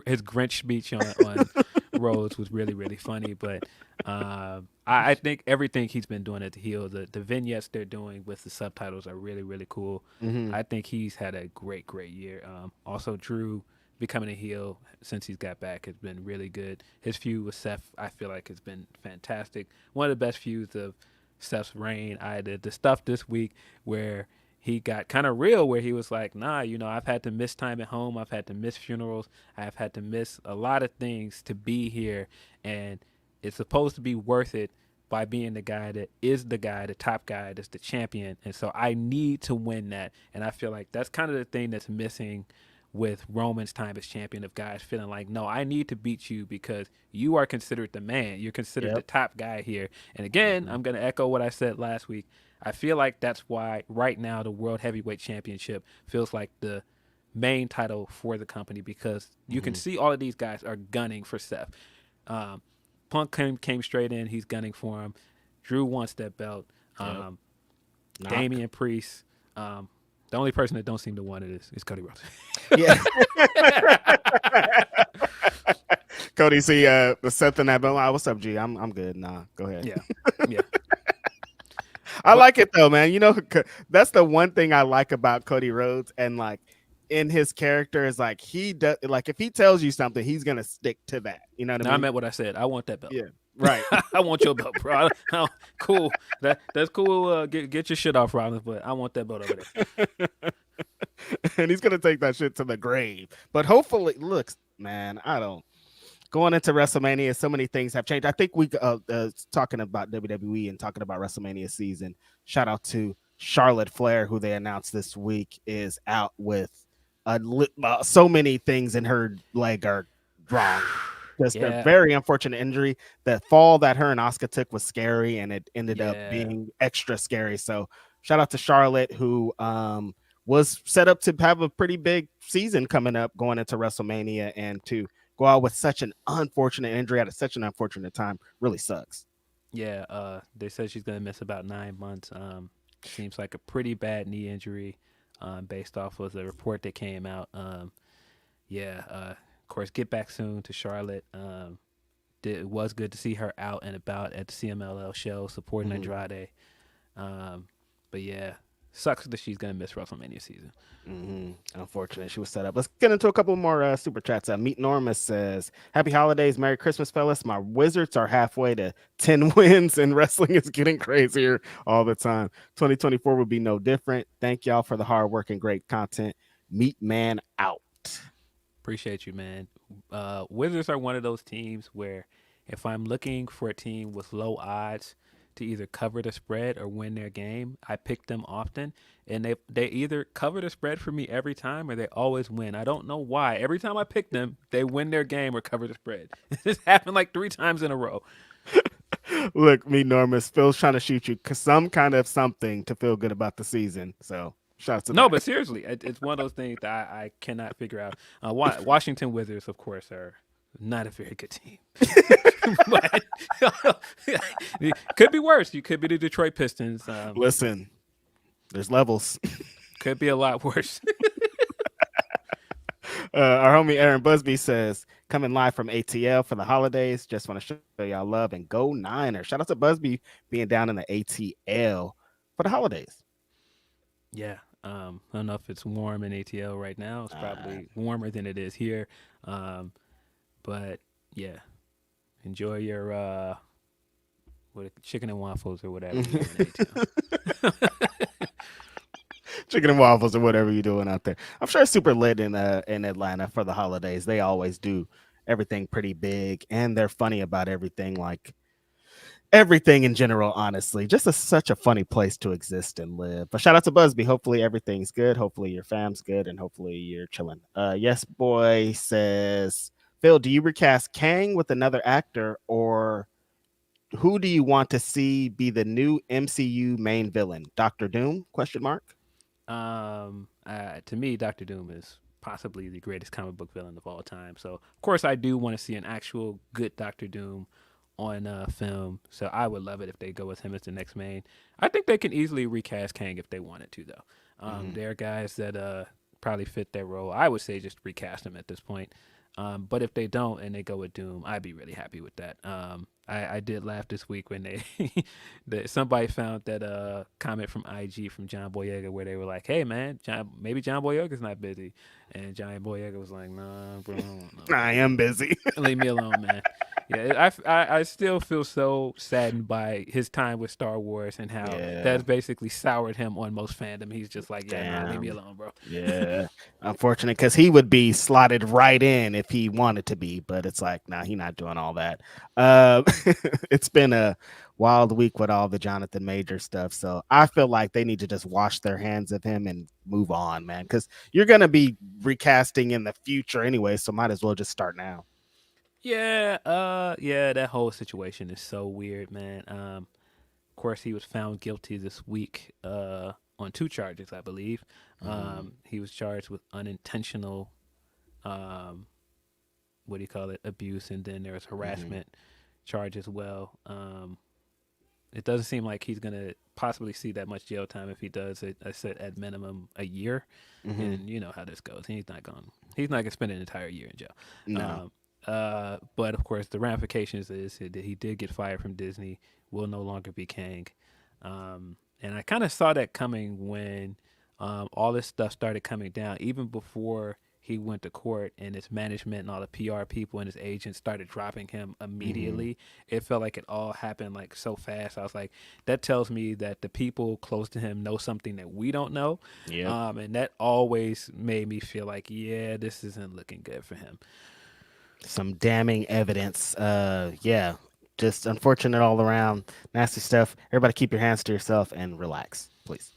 His Grinch speech on Rhodes was really, really funny. But I think everything he's been doing at the heel, the vignettes they're doing with the subtitles are really, really cool. Mm-hmm. I think he's had a great, great year. Also, Drew becoming a heel since he's got back has been really good. His feud with Seth, I feel like, has been fantastic. One of the best feuds of Seth's reign. I did the stuff this week where he got kind of real, where he was like, nah, I've had to miss time at home. I've had to miss funerals. I've had to miss a lot of things to be here. And it's supposed to be worth it by being the guy that is the guy, the top guy, that's the champion. And so I need to win that. And I feel like that's kind of the thing that's missing with Roman's time as champion, of guys feeling like, no, I need to beat you because you are considered the man. You're considered the top guy here. And again, I'm going to echo what I said last week. I feel like that's why right now the World Heavyweight Championship feels like the main title for the company, because you can see all of these guys are gunning for Seth. Punk came straight in. He's gunning for him. Drew wants that belt. Damian Priest. The only person that don't seem to want it is Cody Rhodes. Yeah. Cody, see Seth in that belt. What's up, G? I'm good. Nah, go ahead. Yeah. I like it though, man. That's the one thing I like about Cody Rhodes, and like in his character is like he does. Like if he tells you something, he's gonna stick to that. You know what I mean? I meant what I said. I want that belt. Yeah. Right. I want your belt, bro. Cool. That's cool. Get your shit off, Rollins, but I want that belt over there. And he's gonna take that shit to the grave. But hopefully, look, man, going into WrestleMania, so many things have changed. I think we talking about WWE and talking about WrestleMania season. Shout out to Charlotte Flair, who they announced this week is out with so many things in her leg are wrong. Just a very unfortunate injury. The fall that her and Asuka took was scary, and it ended up being extra scary. So shout out to Charlotte, who was set up to have a pretty big season coming up going into WrestleMania, and to go out with such an unfortunate injury at such an unfortunate time really sucks. Yeah, they said she's going to miss about 9 months. Seems like a pretty bad knee injury based off of the report that came out. Of course, get back soon to Charlotte. It was good to see her out and about at the CMLL show supporting Andrade. But yeah, sucks that she's going to miss WrestleMania season. Unfortunate. She was set up. Let's get into a couple more super chats. Meet Norma says, happy holidays, Merry Christmas, fellas. My Wizards are halfway to 10 wins, and wrestling is getting crazier all the time. 2024 will be no different. Thank y'all for the hard work and great content. Meat Man out. Appreciate you, man. Wizards are one of those teams where if I'm looking for a team with low odds to either cover the spread or win their game, I pick them often, and they either cover the spread for me every time or they always win. I don't know why. Every time I pick them, they win their game or cover the spread. This happened like 3 times in a row. Look, me, Normus, Phil's trying to shoot you some kind of something to feel good about the season. So shout out to that. But seriously, it's one of those things that I cannot figure out. Washington Wizards, of course, are not a very good team. But could be worse. You could be the Detroit Pistons. Listen, there's levels. Could be a lot worse. Our homie Aaron Busby says, coming live from ATL for the holidays. Just want to show y'all love and go Niners. Shout out to Busby being down in the ATL for the holidays. Yeah. I don't know if it's warm in ATL right now. It's probably warmer than it is here. But yeah, enjoy your chicken and waffles or whatever. Chicken and waffles or whatever you're doing out there. I'm sure it's super lit in Atlanta for the holidays. They always do everything pretty big, and they're funny about everything, like everything in general, honestly. Just such a funny place to exist and live. But shout out to Busby. Hopefully everything's good. Hopefully your fam's good, and hopefully you're chilling. Yes Boy says, Phil, do you recast Kang with another actor, or who do you want to see be the new MCU main villain? Dr. Doom? ? To me, Dr. Doom is possibly the greatest comic book villain of all time. So, of course, I do want to see an actual good Dr. Doom on film. So I would love it if they go with him as the next main. I think they can easily recast Kang if they wanted to, though. There are guys that probably fit that role. I would say just recast him at this point. But if they don't and they go with Doom, I'd be really happy with that. I did laugh this week when somebody found that comment from IG from John Boyega where they were like, "Hey man, maybe John Boyega's not busy," and John Boyega was like, "Nah, bro, no. I am busy. Leave me alone, man." Yeah, I still feel so saddened by his time with Star Wars and how that's basically soured him on most fandom. He's just like, nah, leave me alone, bro. Yeah, unfortunate, because he would be slotted right in if he wanted to be, but it's like, nah, he's not doing all that. It's been a wild week with all the Jonathan Major stuff, so I feel like they need to just wash their hands of him and move on, man, because you're gonna be recasting in the future anyway, so might as well just start now. Yeah, that whole situation is so weird, man. Of course, he was found guilty this week on 2 charges, I believe. He was charged with unintentional, abuse, and then there was harassment charge as well. It doesn't seem like he's going to possibly see that much jail time. If he does, I said at minimum a year. And you know how this goes. He's not going to spend an entire year in jail. No. But of course, the ramifications is that he did get fired from Disney, will no longer be Kang. And I kind of saw that coming when all this stuff started coming down, even before he went to court and his management and all the PR people and his agents started dropping him immediately. It felt like it all happened like so fast. I was like, that tells me that the people close to him know something that we don't know. And that always made me feel like, this isn't looking good for him. Some damning evidence. Just unfortunate all around. Nasty stuff. Everybody keep your hands to yourself and relax, please.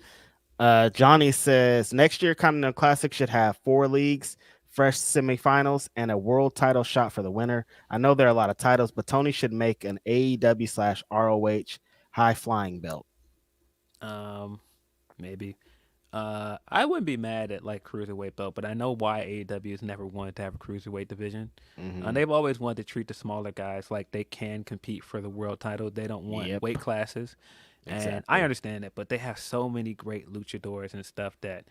Johnny says, next year Continental Classic should have 4 leagues. fresh semifinals, and a world title shot for the winner. I know there are a lot of titles, but Tony should make an AEW/ROH high flying belt. Maybe. I wouldn't be mad at like cruiserweight belt, but I know why AEW has never wanted to have a cruiserweight division. They've always wanted to treat the smaller guys like they can compete for the world title. They don't want Yep. weight classes, and I understand it. But they have so many great luchadors and stuff that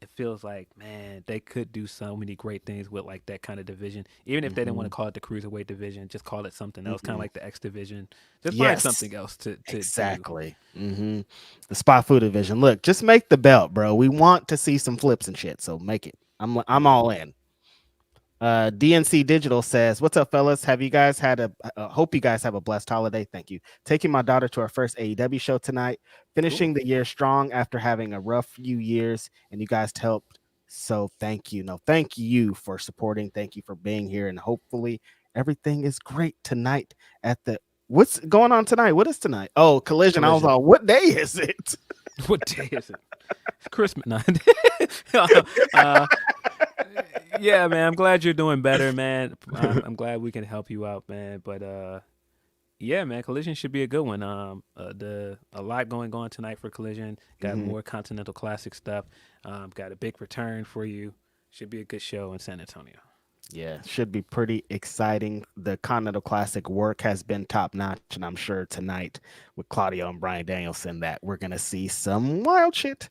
it feels like, man, they could do so many great things with like that kind of division. Even if they didn't want to call it the cruiserweight division, just call it something else, kind of like the X division. Just find Yes, something else to do. exactly. The spot food division. Look, just make the belt, bro. We want to see some flips and shit, so make it. I'm all in. DNC Digital says, "What's up, fellas? Have you guys had a? Hope you guys have a blessed holiday. Thank you. Taking my daughter to our first AEW show tonight. Finishing the year strong after having a rough few years, and you guys helped. So thank you. No, thank you for supporting. Thank you for being here, and hopefully everything is great tonight at the. What's going on tonight? What is tonight? Oh, Collision. I was all, what day is it? What day is it? It's Christmas night. Yeah, man. I'm glad you're doing better, man. I'm glad we can help you out, man. But yeah, man, Collision should be a good one. A lot going on tonight for Collision. Got more Continental Classic stuff. Got a big return for you. Should be a good show in San Antonio. Yeah, should be pretty exciting. The Continental Classic work has been top notch, and I'm sure tonight with Claudio and Brian Danielson that we're gonna see some wild shit.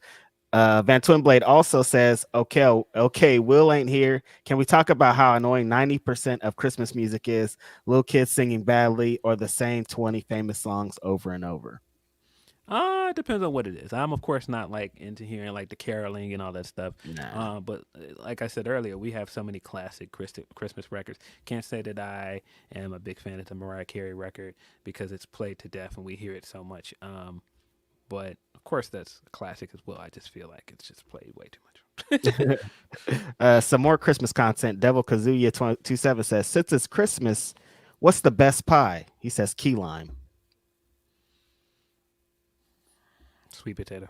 Van Twinblade also says, okay, Will ain't here. Can we talk about how annoying 90% of Christmas music is? Little kids singing badly or the same 20 famous songs over and over? It depends on what it is. I'm of course not like into hearing like the caroling and all that stuff. Nah. But like I said earlier, we have so many classic Christmas records. Can't say that I am a big fan of the Mariah Carey record because it's played to death and we hear it so much. But of course that's a classic as well. I just feel like it's just played way too much. Some more Christmas content. Devil Kazuya 27 says, since it's Christmas, what's the best pie? He says key lime. Sweet potato.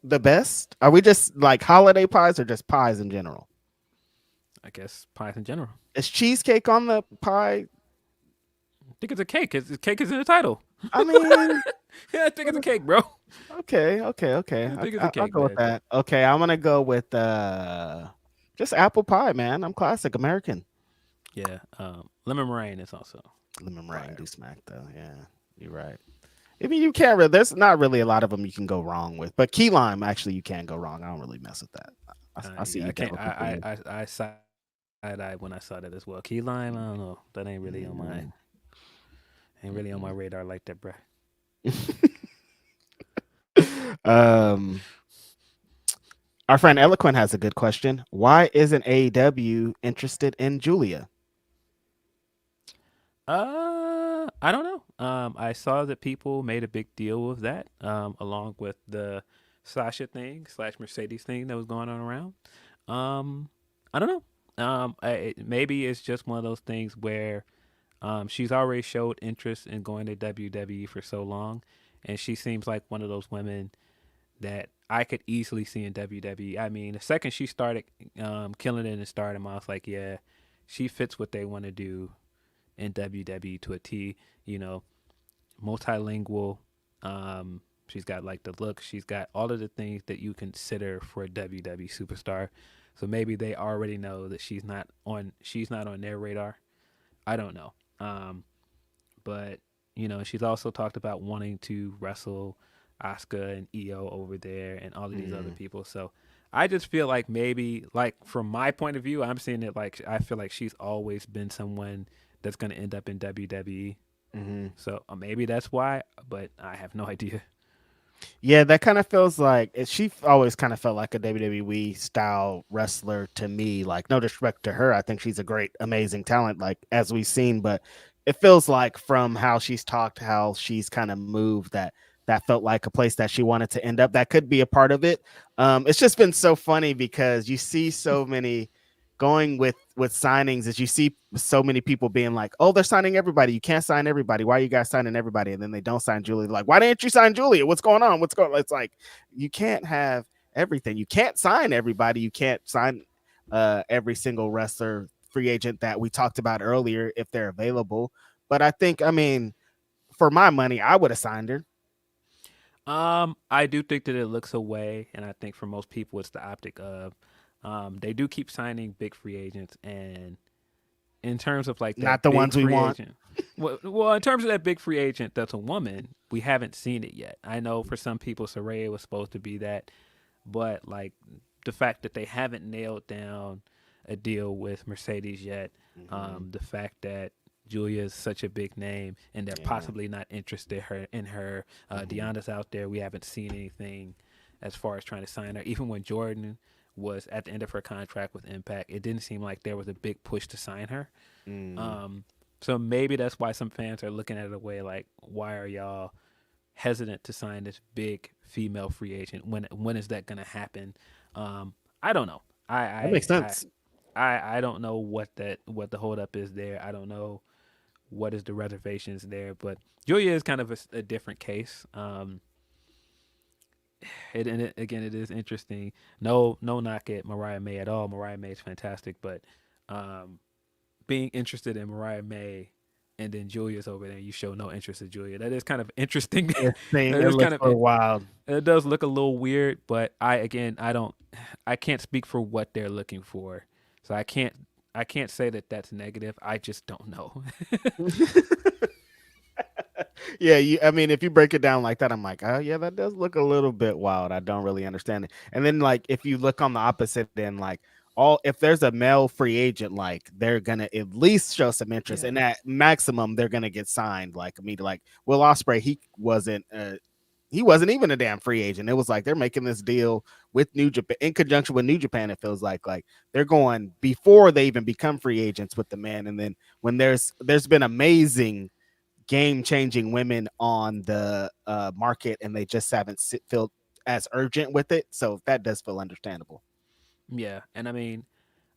The best? Are we just like holiday pies or just pies in general? I guess pies in general. Is cheesecake on the pie? I think it's a cake. Cake is in the title. I mean, yeah, I think it's a cake, bro. Okay. I think it's a cake, I'll go with that. Okay, I'm gonna go with just apple pie, man. I'm classic American. Yeah, lemon meringue is also. Lemon meringue do smack though. Yeah, you're right. I mean, you can't really. There's not really a lot of them you can go wrong with, but key lime actually you can't go wrong. I don't really mess with that. I see. I can't. I side-eyed when I saw that as well. Key lime. I don't know. That ain't really on my. Ain't really on my radar like that, bruh. Our friend Eloquent has a good question. Why isn't AEW interested in Julia? I don't know. I saw that people made a big deal of that, along with the Sasha thing / Mercedes thing that was going on around. I don't know. Maybe it's just one of those things where she's already showed interest in going to WWE for so long, and she seems like one of those women that I could easily see in WWE. I mean, the second she started killing it and Stardom, I was like, yeah, she fits what they want to do in WWE to a T. You know, multilingual. She's got like the look. She's got all of the things that you consider for a WWE superstar. So maybe they already know that she's not on their radar. I don't know. But you know, she's also talked about wanting to wrestle Asuka and Io over there and all of these other people. So I just feel like maybe, like from my point of view, I'm seeing it like I feel like she's always been someone that's going to end up in WWE. So maybe that's why, but I have no idea. Yeah, that kind of feels like she always kind of felt like a WWE style wrestler to me. Like, no disrespect to her, I think she's a great, amazing talent, like as we've seen. But it feels like from how she's talked, how she's kind of moved, that felt like a place that she wanted to end up. That could be a part of it. It's just been so funny because you see so many going with signings is you see so many people being like, oh, they're signing everybody. You can't sign everybody. Why are you guys signing everybody? And then they don't sign Julia. They're like, why didn't you sign Julia? What's going on? What's going on? It's like, you can't have everything. You can't sign everybody. You can't sign every single wrestler free agent that we talked about earlier if they're available. But I think, I mean, for my money, I would have signed her. I do think that it looks away, and I think for most people, it's the optic of they do keep signing big free agents, and in terms of like that Not the big ones we free want. agent, well, in terms of that big free agent that's a woman, we haven't seen it yet. I know for some people, Saraya was supposed to be that, but like the fact that they haven't nailed down a deal with Mercedes yet, the fact that Julia is such a big name and they're possibly not interested in her. Deonna's out there. We haven't seen anything as far as trying to sign her. Even when Jordan was at the end of her contract with Impact, it didn't seem like there was a big push to sign her. So maybe that's why some fans are looking at it a way like, why are y'all hesitant to sign this big female free agent? When is that going to happen? I don't know. That makes sense. I don't know what the holdup is there. I don't know what is the reservations there, but Julia is kind of a different case. Again, it is interesting. No knock at Mariah May at all. Mariah May is fantastic, but being interested in Mariah May and then Julia's over there, you show no interest in Julia. That is kind of interesting. That is kind of wild. It does look a little weird, but I can't speak for what they're looking for, so I can't say that that's negative. I just don't know. Yeah, I mean, if you break it down like that, I'm like, oh yeah, that does look a little bit wild. I don't really understand it. And then like if you look on the opposite end, like if there's a male free agent, like they're gonna at least show some interest, and at maximum they're gonna get signed. Like immediately, like Will Ospreay, he wasn't even a damn free agent. It was like they're making this deal with New Japan in conjunction with New Japan. It feels like they're going before they even become free agents with the man. And then when there's been amazing game-changing women on the market, and they just haven't felt as urgent with it. So that does feel understandable. Yeah, and I mean,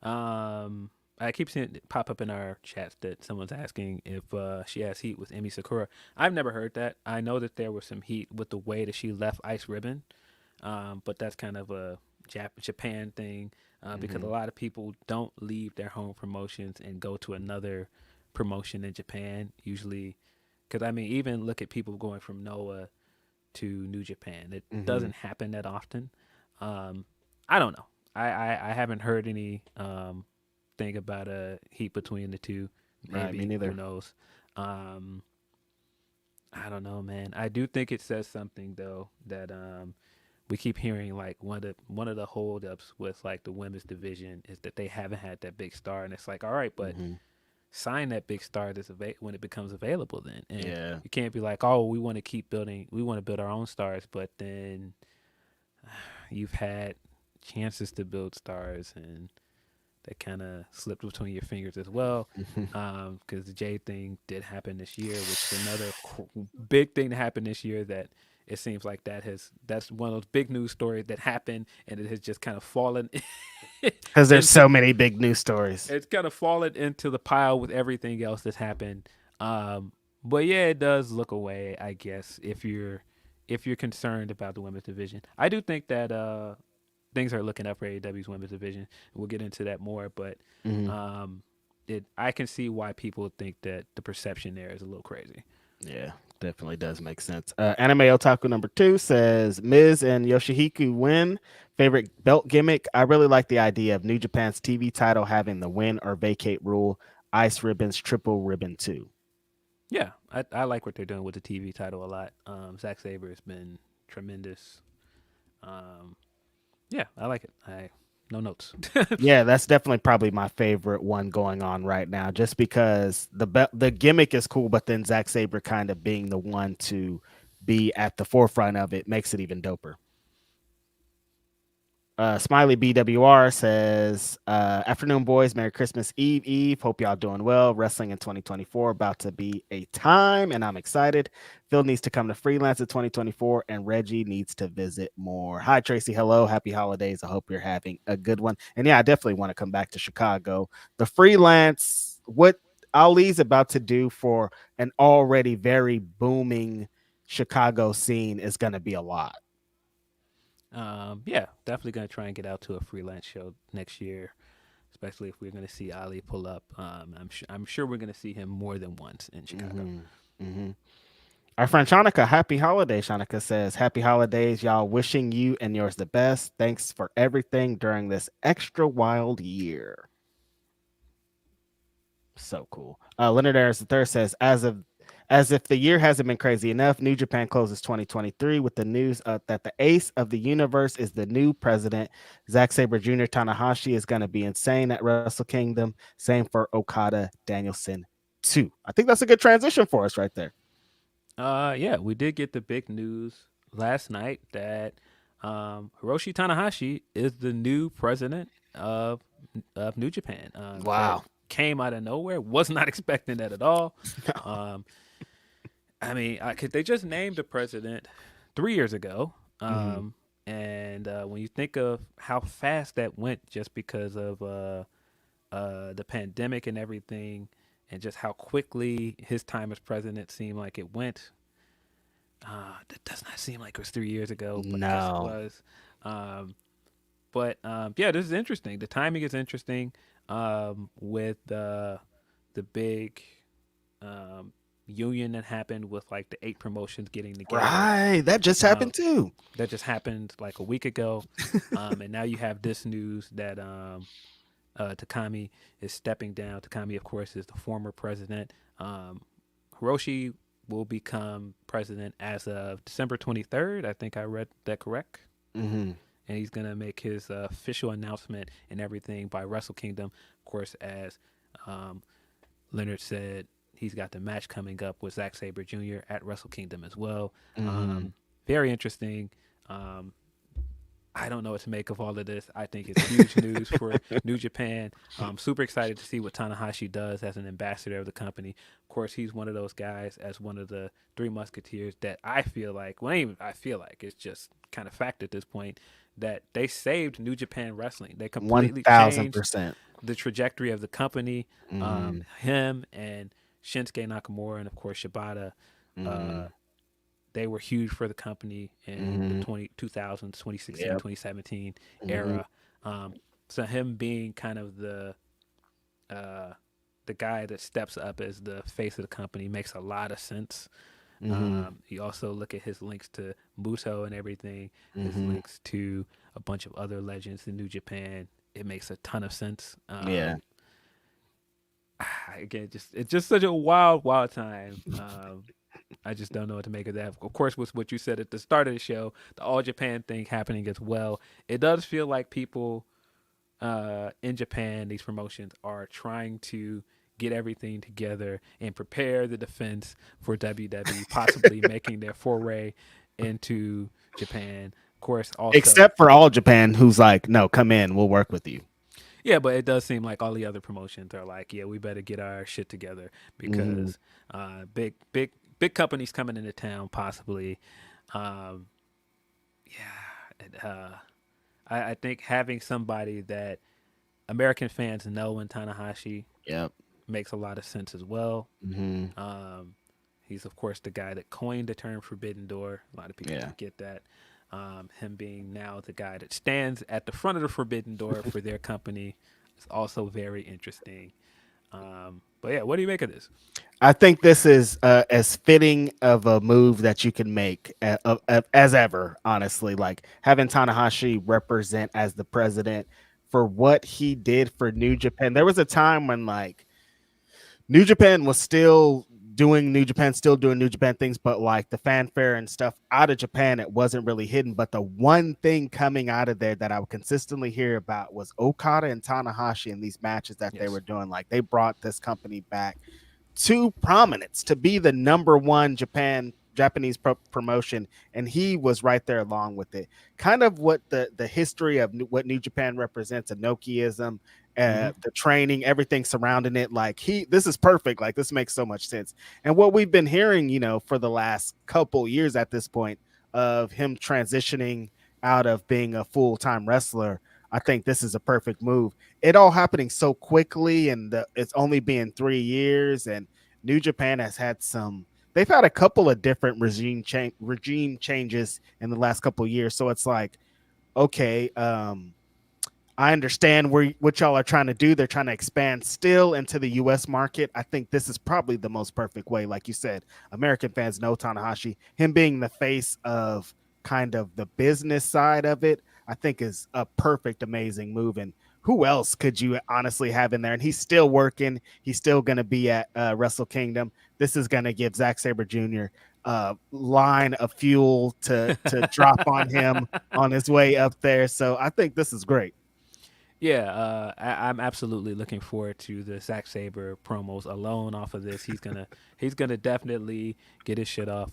I keep seeing it pop up in our chats that someone's asking if she has heat with Emi Sakura. I've never heard that. I know that there was some heat with the way that she left Ice Ribbon, but that's kind of a Japan thing because a lot of people don't leave their home promotions and go to another promotion in Japan usually. Because, I mean, even look at people going from Noah to New Japan. It doesn't happen that often. I don't know. I haven't heard any thing about a heat between the two. Maybe, right, me neither. Who knows? I don't know, man. I do think it says something, though, that we keep hearing, like, one of the holdups with, like, the women's division is that they haven't had that big star. And it's like, all right, but sign that big star when it becomes available then. And you can't be like, oh, we want to build our own stars, but then you've had chances to build stars and that kind of slipped between your fingers as well. Because the Jade thing did happen this year, which is another big thing to happen this year that it seems like that's one of those big news stories that happened and it has just kind of fallen because there's so many big news stories. It's kind of fallen into the pile with everything else that's happened. But yeah, it does look away, I guess, if you're concerned about the women's division. I do think that things are looking up for AEW's women's division. We'll get into that more, but I can see why people think that the perception there is a little crazy. Yeah, definitely does make sense. Anime Otaku number 2 says Miz and Yoshihiko win. Favorite belt gimmick? I really like the idea of New Japan's TV title having the win or vacate rule. Ice Ribbon's triple ribbon too. Yeah, I like what they're doing with the TV title a lot. Zack Sabre has been tremendous. Yeah, I like it. No notes. Yeah, that's definitely probably my favorite one going on right now, just because the gimmick is cool, but then Zack Sabre kind of being the one to be at the forefront of it makes it even doper. Smiley BWR says, afternoon, boys. Merry Christmas Eve. Hope y'all doing well. Wrestling in 2024 about to be a time, and I'm excited. Phil needs to come to freelance in 2024, and Reggie needs to visit more. Hi, Tracy. Hello. Happy holidays. I hope you're having a good one. And yeah, I definitely want to come back to Chicago. The freelance, what Ali's about to do for an already very booming Chicago scene is going to be a lot. Yeah, definitely gonna try and get out to a freelance show next year, especially if we're gonna see Ali pull up. I'm sure we're gonna see him more than once in Chicago. Our friend Shanika, happy holidays. Shanika says, happy holidays, y'all. Wishing you and yours the best. Thanks for everything during this extra wild year. So cool. Leonard Ayers III says, as if the year hasn't been crazy enough, New Japan closes 2023 with the news that the ace of the universe is the new president. Zack Sabre Jr. Tanahashi is going to be insane at Wrestle Kingdom. Same for Okada Danielson too. I think that's a good transition for us right there. Yeah, we did get the big news last night that Hiroshi Tanahashi is the new president of New Japan. Wow. Came out of nowhere. Was not expecting that at all. I mean, they just named the president 3 years ago. And when you think of how fast that went just because of the pandemic and everything, and just how quickly his time as president seemed like it went, that does not seem like it was 3 years ago, but I guess it was. Yeah, this is interesting. The timing is interesting with the big union that happened with like the 8 promotions getting together. Right, that just happened too. That just happened like a week ago, and now you have this news that Takami is stepping down. Takami, of course, is the former president. Hiroshi will become president as of December 23rd. I think I read that correct. Mm-hmm. And he's going to make his official announcement and everything by Wrestle Kingdom. Of course, as Leonard said, he's got the match coming up with Zack Sabre Jr. at Wrestle Kingdom as well. Very interesting. I don't know what to make of all of this. I think it's huge news for New Japan. I'm super excited to see what Tanahashi does as an ambassador of the company. Of course, he's one of those guys as one of the 3 Musketeers that I feel like, well, even I feel like it's just kind of fact at this point, that they saved New Japan Wrestling. They completely 1000%. changed the trajectory of the company. Him and Shinsuke Nakamura and, of course, Shibata, they were huge for the company in the 2000s, 2016, 2017 era. So him being kind of the guy that steps up as the face of the company makes a lot of sense. You also look at his links to Muto and everything, his links to a bunch of other legends in New Japan. It makes a ton of sense. Again, it's just such a wild time. I just don't know what to make of that. Of course, with what you said at the start of the show, the All Japan thing happening as well. It does feel like people in Japan, these promotions, are trying to get everything together and prepare the defense for WWE possibly making their foray into Japan. Of course, also except for All Japan, who's like, no, come in, we'll work with you. Yeah, but it does seem like all the other promotions are like, yeah, we better get our shit together because big companies coming into town possibly. I think having somebody that American fans know in Tanahashi makes a lot of sense as well. He's, of course, the guy that coined the term Forbidden Door. A lot of people get that. Him being now the guy that stands at the front of the Forbidden Door for their company is also very interesting. But yeah, what do you make of this? I think this is as fitting of a move that you can make as ever, honestly. Like having Tanahashi represent as the president for what he did for New Japan. There was a time when like New Japan was still doing New Japan things, but like the fanfare and stuff out of Japan, it wasn't really hidden. But the one thing coming out of there that I would consistently hear about was Okada and Tanahashi and these matches that they were doing. Like they brought this company back to prominence to be the number one Japan promotion, and he was right there along with it. Kind of what the history of what New Japan represents, Inokiism, the training, everything surrounding it. Like this is perfect. Like this makes so much sense. And what we've been hearing, for the last couple years at this point of him transitioning out of being a full-time wrestler, I think this is a perfect move. It all happening so quickly, and it's only been 3 years, and New Japan has had they've had a couple of different regime changes in the last couple of years. So it's like, okay, I understand what y'all are trying to do. They're trying to expand still into the U.S. market. I think this is probably the most perfect way. Like you said, American fans know Tanahashi. Him being the face of kind of the business side of it, I think is a perfect, amazing move. And who else could you honestly have in there? And he's still working. He's still going to be at Wrestle Kingdom. This is going to give Zack Sabre Jr. a line of fuel to drop on him on his way up there. So I think this is great. Yeah, I'm absolutely looking forward to the Zack Sabre promos alone off of this. He's gonna definitely get his shit off.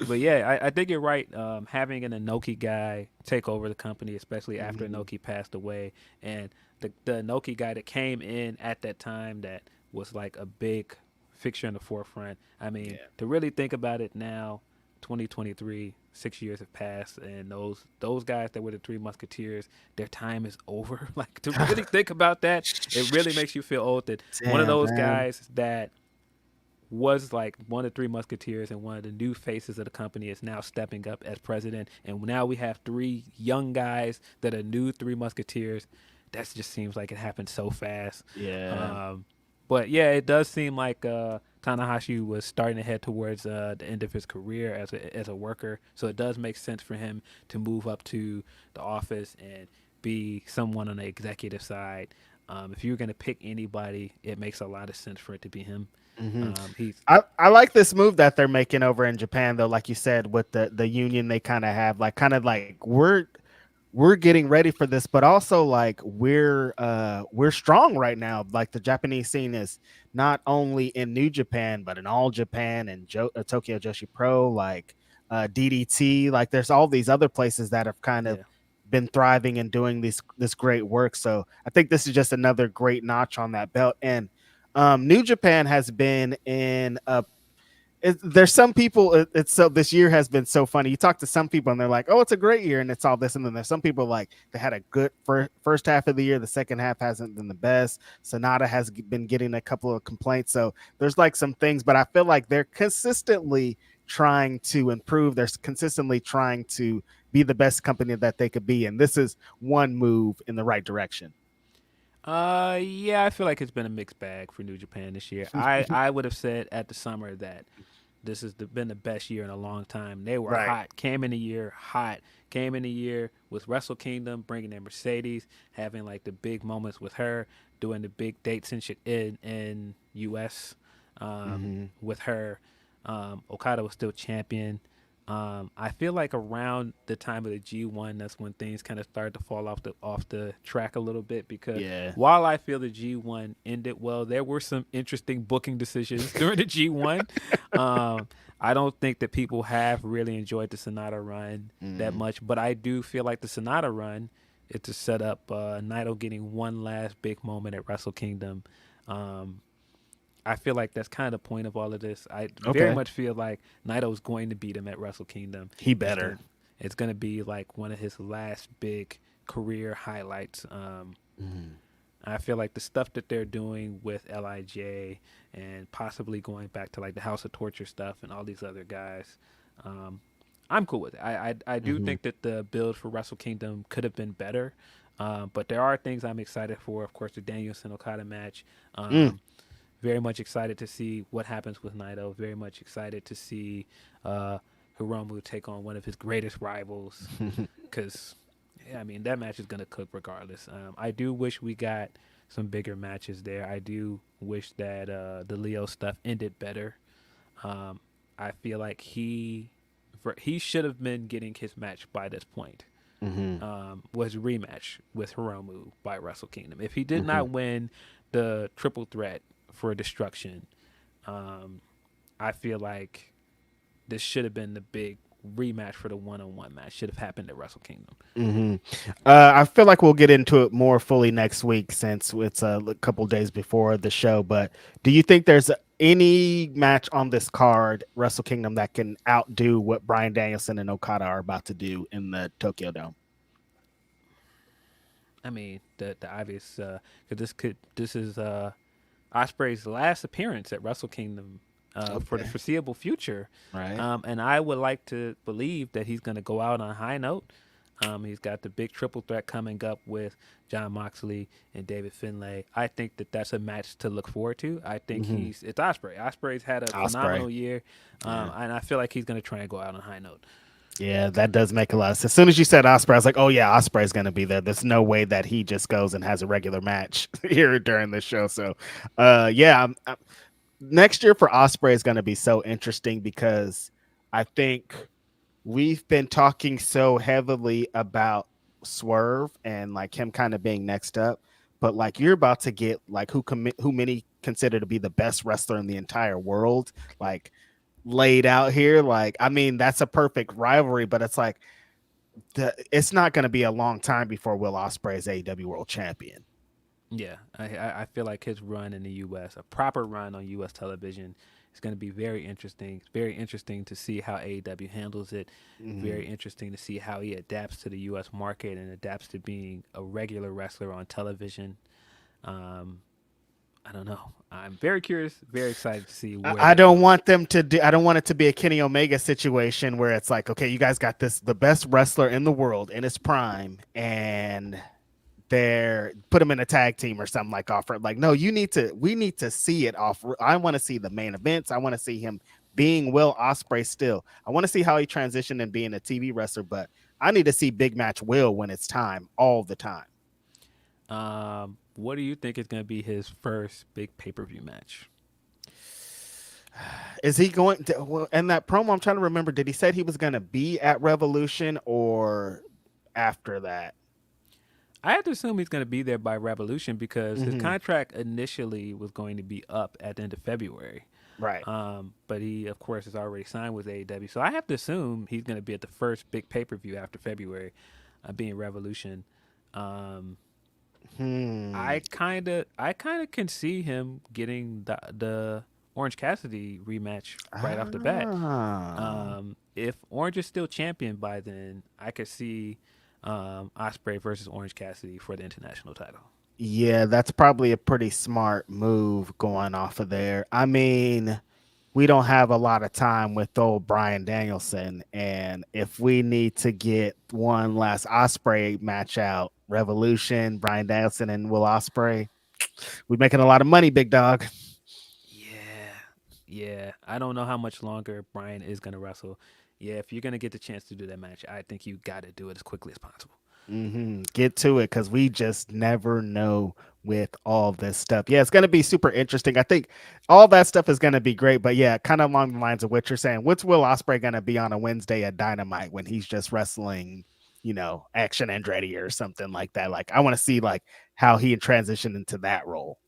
But yeah, I think you're right. Having an Inoki guy take over the company, especially after Inoki passed away, and the Inoki guy that came in at that time that was like a big fixture in the forefront. I mean, to really think about it now, 2023, 6 years have passed, and those guys that were the Three Musketeers, their time is over. Like, to really think about that, it really makes you feel old that one of those guys that was like one of the Three Musketeers and one of the new faces of the company is now stepping up as president, and now we have 3 young guys that are new Three Musketeers. That just seems like it happened so fast. But yeah, it does seem like Tanahashi was starting to head towards the end of his career as a worker. So it does make sense for him to move up to the office and be someone on the executive side. If you're going to pick anybody, it makes a lot of sense for it to be him. I like this move that they're making over in Japan, though. Like you said, with the union they kind of have, like we're getting ready for this, but also like we're strong right now. Like the Japanese scene is not only in New Japan, but in All Japan and Tokyo Joshi Pro, like DDT. Like there's all these other places that have kind of been thriving and doing this great work. So I think this is just another great notch on that belt. And New Japan has been in a there's some people it's so this year has been so funny. You talk to some people and they're like, oh, it's a great year and it's all this, and then there's some people like they had a good first half of the year, the second half hasn't been the best. Sonata has been getting a couple of complaints, so there's like some things, but I feel like they're consistently trying to improve. They're consistently trying to be the best company that they could be, and this is one move in the right direction. Yeah, I feel like it's been a mixed bag for New Japan this year. I would have said at the summer that this has been the best year in a long time. They were hot, came in the year hot, came in the year with Wrestle Kingdom, bringing in Mercedes, having like the big moments with her, doing the big dates in US with her. Okada was still champion. I feel like around the time of the G1, that's when things kind of started to fall off the track a little bit, because while I feel the G1 ended well, there were some interesting booking decisions during the G1. I don't think that people have really enjoyed the Sonata run that much, but I do feel like the Sonata run is to set up Naito getting one last big moment at Wrestle Kingdom. I feel like that's kind of the point of all of this. I very much feel like Naito's going to beat him at Wrestle Kingdom. He better. It's going to be like one of his last big career highlights. I feel like the stuff that they're doing with LIJ and possibly going back to like the House of Torture stuff and all these other guys, I'm cool with it. I do think that the build for Wrestle Kingdom could have been better, but there are things I'm excited for. Of course, the Danielson Okada match. Very much excited to see what happens with Naito. Very much excited to see Hiromu take on one of his greatest rivals. Because, I mean, that match is going to cook regardless. I do wish we got some bigger matches there. I do wish that the Leo stuff ended better. I feel like he should have been getting his match by this point. Was a rematch with Hiromu by Wrestle Kingdom. If he did not win the triple threat for destruction, I feel like this should have been the big rematch for the one-on-one match. Should have happened at Wrestle Kingdom. I feel like we'll get into it more fully next week since it's a couple days before the show. But do you think there's any match on this card, Wrestle Kingdom, that can outdo what Bryan Danielson and Okada are about to do in the Tokyo Dome? I mean, the obvious, because this is Ospreay's last appearance at Wrestle Kingdom for the foreseeable future. Right. And I would like to believe that he's going to go out on a high note. He's got the big triple threat coming up with Jon Moxley and David Finlay. I think that that's a match to look forward to. I think it's Ospreay. Ospreay's had a phenomenal year, and I feel like he's going to try and go out on a high note. Yeah, that does make a lot of sense. As soon as you said Ospreay, I was like, oh, yeah, Ospreay's going to be there. There's no way that he just goes and has a regular match here during the show. So, next year for Ospreay is going to be so interesting because I think we've been talking so heavily about Swerve and like him kind of being next up. But like you're about to get like who many consider to be the best wrestler in the entire world, like laid out here. Like, I mean, that's a perfect rivalry, but it's like it's not going to be a long time before Will Ospreay is AEW World Champion. Yeah, I feel like his run in the U.S., a proper run on U.S. television, is going to be very interesting. It's very interesting to see how AEW handles it. Very interesting to see how he adapts to the U.S. market and adapts to being a regular wrestler on television. I don't know. I'm very curious, very excited to see where I don't want them to do. I don't want it to be a Kenny Omega situation where it's like, okay, you guys got the best wrestler in the world in his prime, and they're put him in a tag team or something like offer. Like, no, we need to see it off. I want to see the main events. I want to see him being Will Ospreay still. I want to see how he transitioned and being a TV wrestler, but I need to see big match Will when it's time all the time. What do you think is going to be his first big pay-per-view match? Is he going to, well, in that promo, I'm trying to remember, did he say he was going to be at Revolution or after that? I have to assume he's going to be there by Revolution because his contract initially was going to be up at the end of February. Right. But he, of course, is already signed with AEW. So I have to assume he's going to be at the first big pay-per-view after February, being Revolution. I kind of can see him getting the Orange Cassidy rematch right off the bat. If Orange is still champion by then, I could see Ospreay versus Orange Cassidy for the international title. Yeah, that's probably a pretty smart move going off of there. I mean, we don't have a lot of time with old Bryan Danielson, and if we need to get one last Ospreay match out, Revolution, Bryan Danielson and Will Ospreay, we're making a lot of money, big dog. Yeah. I don't know how much longer Bryan is going to wrestle. Yeah, if you're going to get the chance to do that match, I think you got to do it as quickly as possible. Get to it, because we just never know with all this stuff. Yeah, it's going to be super interesting. I think all that stuff is going to be great, but yeah, kind of along the lines of what you're saying. What's Will Ospreay going to be on a Wednesday at Dynamite when he's just wrestling, Action Andretti or something like that? Like, I want to see like how he transitioned into that role.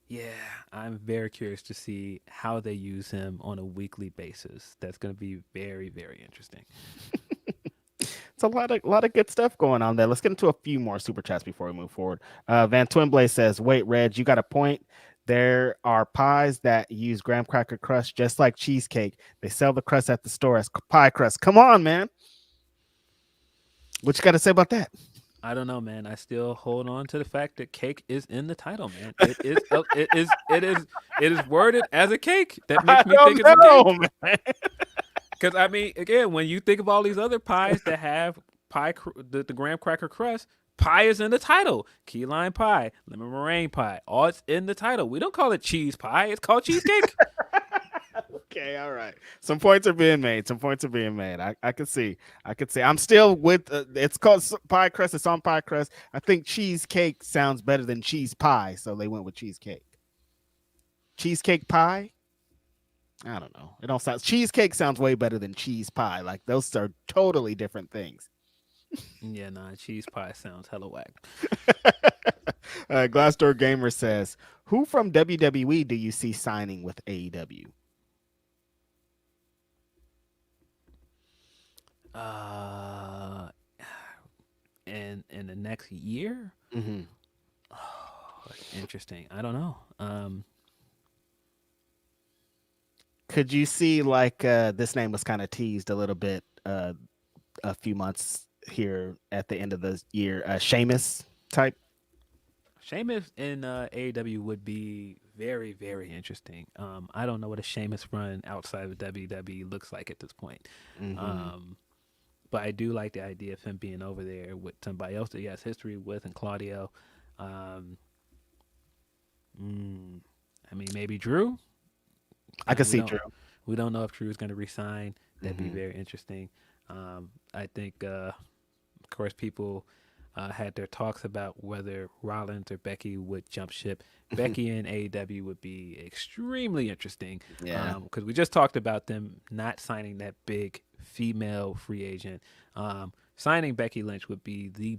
Yeah, I'm very curious to see how they use him on a weekly basis. That's going to be very, very interesting. It's a lot of good stuff going on there. Let's get into a few more super chats before we move forward. Van Twinblade says, wait, Reg, you got a point. There are pies that use graham cracker crust just like cheesecake. They sell the crust at the store as pie crust. Come on, man. What you got to say about that? I don't know, man. I still hold on to the fact that cake is in the title, man. It is worded as a cake. That makes me think it's a cake. Because, I mean, again, when you think of all these other pies that have the graham cracker crust, pie is in the title. Key lime pie, lemon meringue pie, all it's in the title. We don't call it cheese pie. It's called cheesecake. Okay, all right. Some points are being made. I can see. I'm still with, it's called pie crust. It's on pie crust. I think cheesecake sounds better than cheese pie, so they went with cheesecake. Cheesecake pie? I don't know. It don't sound. Cheesecake sounds way better than cheese pie. Like, those are totally different things. Yeah, cheese pie sounds hella whack. Glassdoor Gamer says, who from WWE do you see signing with AEW? Uh, in the next year. Mm-hmm. Interesting. I don't know. Could you see like this name was kind of teased a little bit a few months here at the end of the year? Sheamus type. Sheamus in AEW would be very, very interesting. I don't know what a Sheamus run outside of WWE looks like at this point. Mm-hmm. But I do like the idea of him being over there with somebody else that he has history with, and Claudio. Um, I mean, maybe Drew. I could We see don't Drew. we don't know if Drew's going to resign. That'd be Mm-hmm. very interesting. I think, of course, people had their talks about whether Rollins or Becky would jump ship. Becky and AEW would be extremely interesting. Yeah. Because we just talked about them not signing that big female free agent. Signing Becky Lynch would be the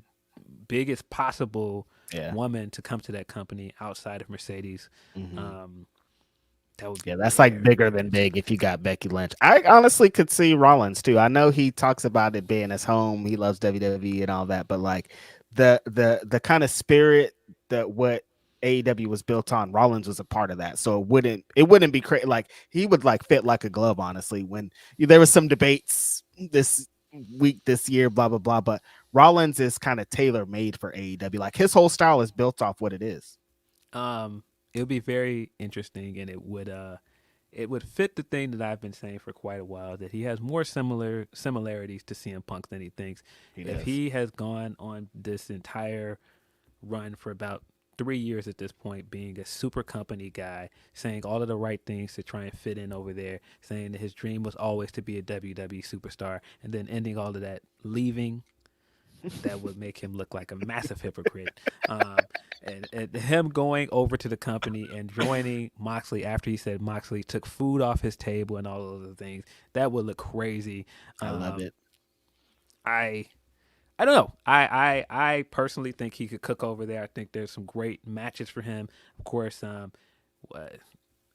biggest possible Yeah. woman to come to that company outside of Mercedes. Mm-hmm. That would be Yeah, that's like very, bigger very than big if interesting. you got Becky Lynch. I honestly could see Rollins too. I know he talks about it being his home. He loves WWE and all that, but like the kind of spirit that what AEW was built on, Rollins was a part of that. So it wouldn't be crazy. Like he would like fit like a glove, honestly. When there was some debates this week, this year, blah blah blah, but Rollins is kind of tailor made for AEW. Like his whole style is built off what it is. Um, it would be very interesting, and it would fit the thing that I've been saying for quite a while, that he has more similarities to CM Punk than he thinks. He If does. he has gone on this entire run for about 3 years at this point, being a super company guy, saying all of the right things to try and fit in over there, saying that his dream was always to be a WWE superstar, and then ending all of that, leaving, that would make him look like a massive hypocrite. Um, and him going over to the company and joining Moxley after he said Moxley took food off his table and all those other things, that would look crazy. I love Um, it. I I don't know. I personally think he could cook over there. I think there's some great matches for him. Of course, uh,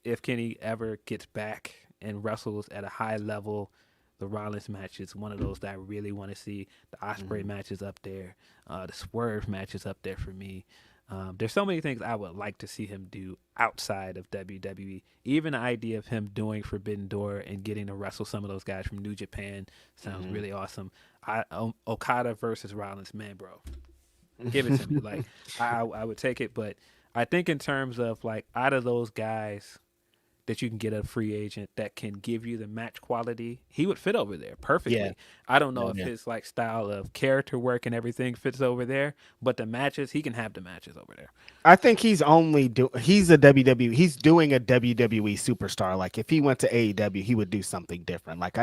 if Kenny ever gets back and wrestles at a high level, the Rollins match is one of those that I really want to see. The Osprey match is up there. The Swerve match is up there for me. There's so many things I would like to see him do outside of WWE. Even the idea of him doing Forbidden Door and getting to wrestle some of those guys from New Japan sounds really awesome. Okada versus Rollins, man, bro, give it to me. Like I would take it, but I think in terms of like out of those guys that you can get a free agent that can give you the match quality, he would fit over there perfectly. Yeah. I don't know Yeah, if yeah. his like style of character work and everything fits over there, but the matches, he can have the matches over there. I think he's he's a WWE, he's doing a WWE superstar. Like if he went to AEW, he would do something different. Like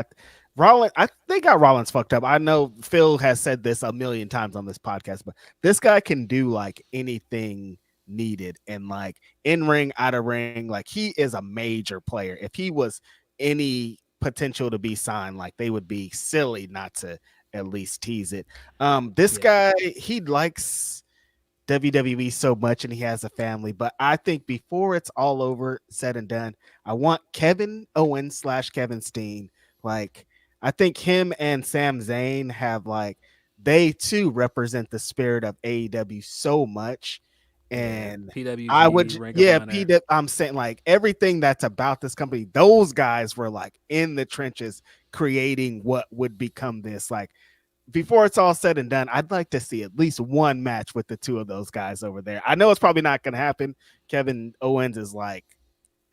they got Rollins fucked up. I know Phil has said this a million times on this podcast, but this guy can do like anything needed, and like in ring, out of ring, like he is a major player. If he was any potential to be signed, like they would be silly not to at least tease it. This Yeah. guy, he likes WWE so much and he has a family. But I think before it's all over, said and done, I want Kevin Owens / Kevin Steen. Like, I think him and Sam Zayn have like, they too represent the spirit of AEW so much. Yeah. And I PWG, would, Ring of yeah, Honor. I'm saying like everything that's about this company, those guys were like in the trenches creating what would become this. Like, before it's all said and done, I'd like to see at least one match with the two of those guys over there. I know it's probably not going to happen. Kevin Owens is like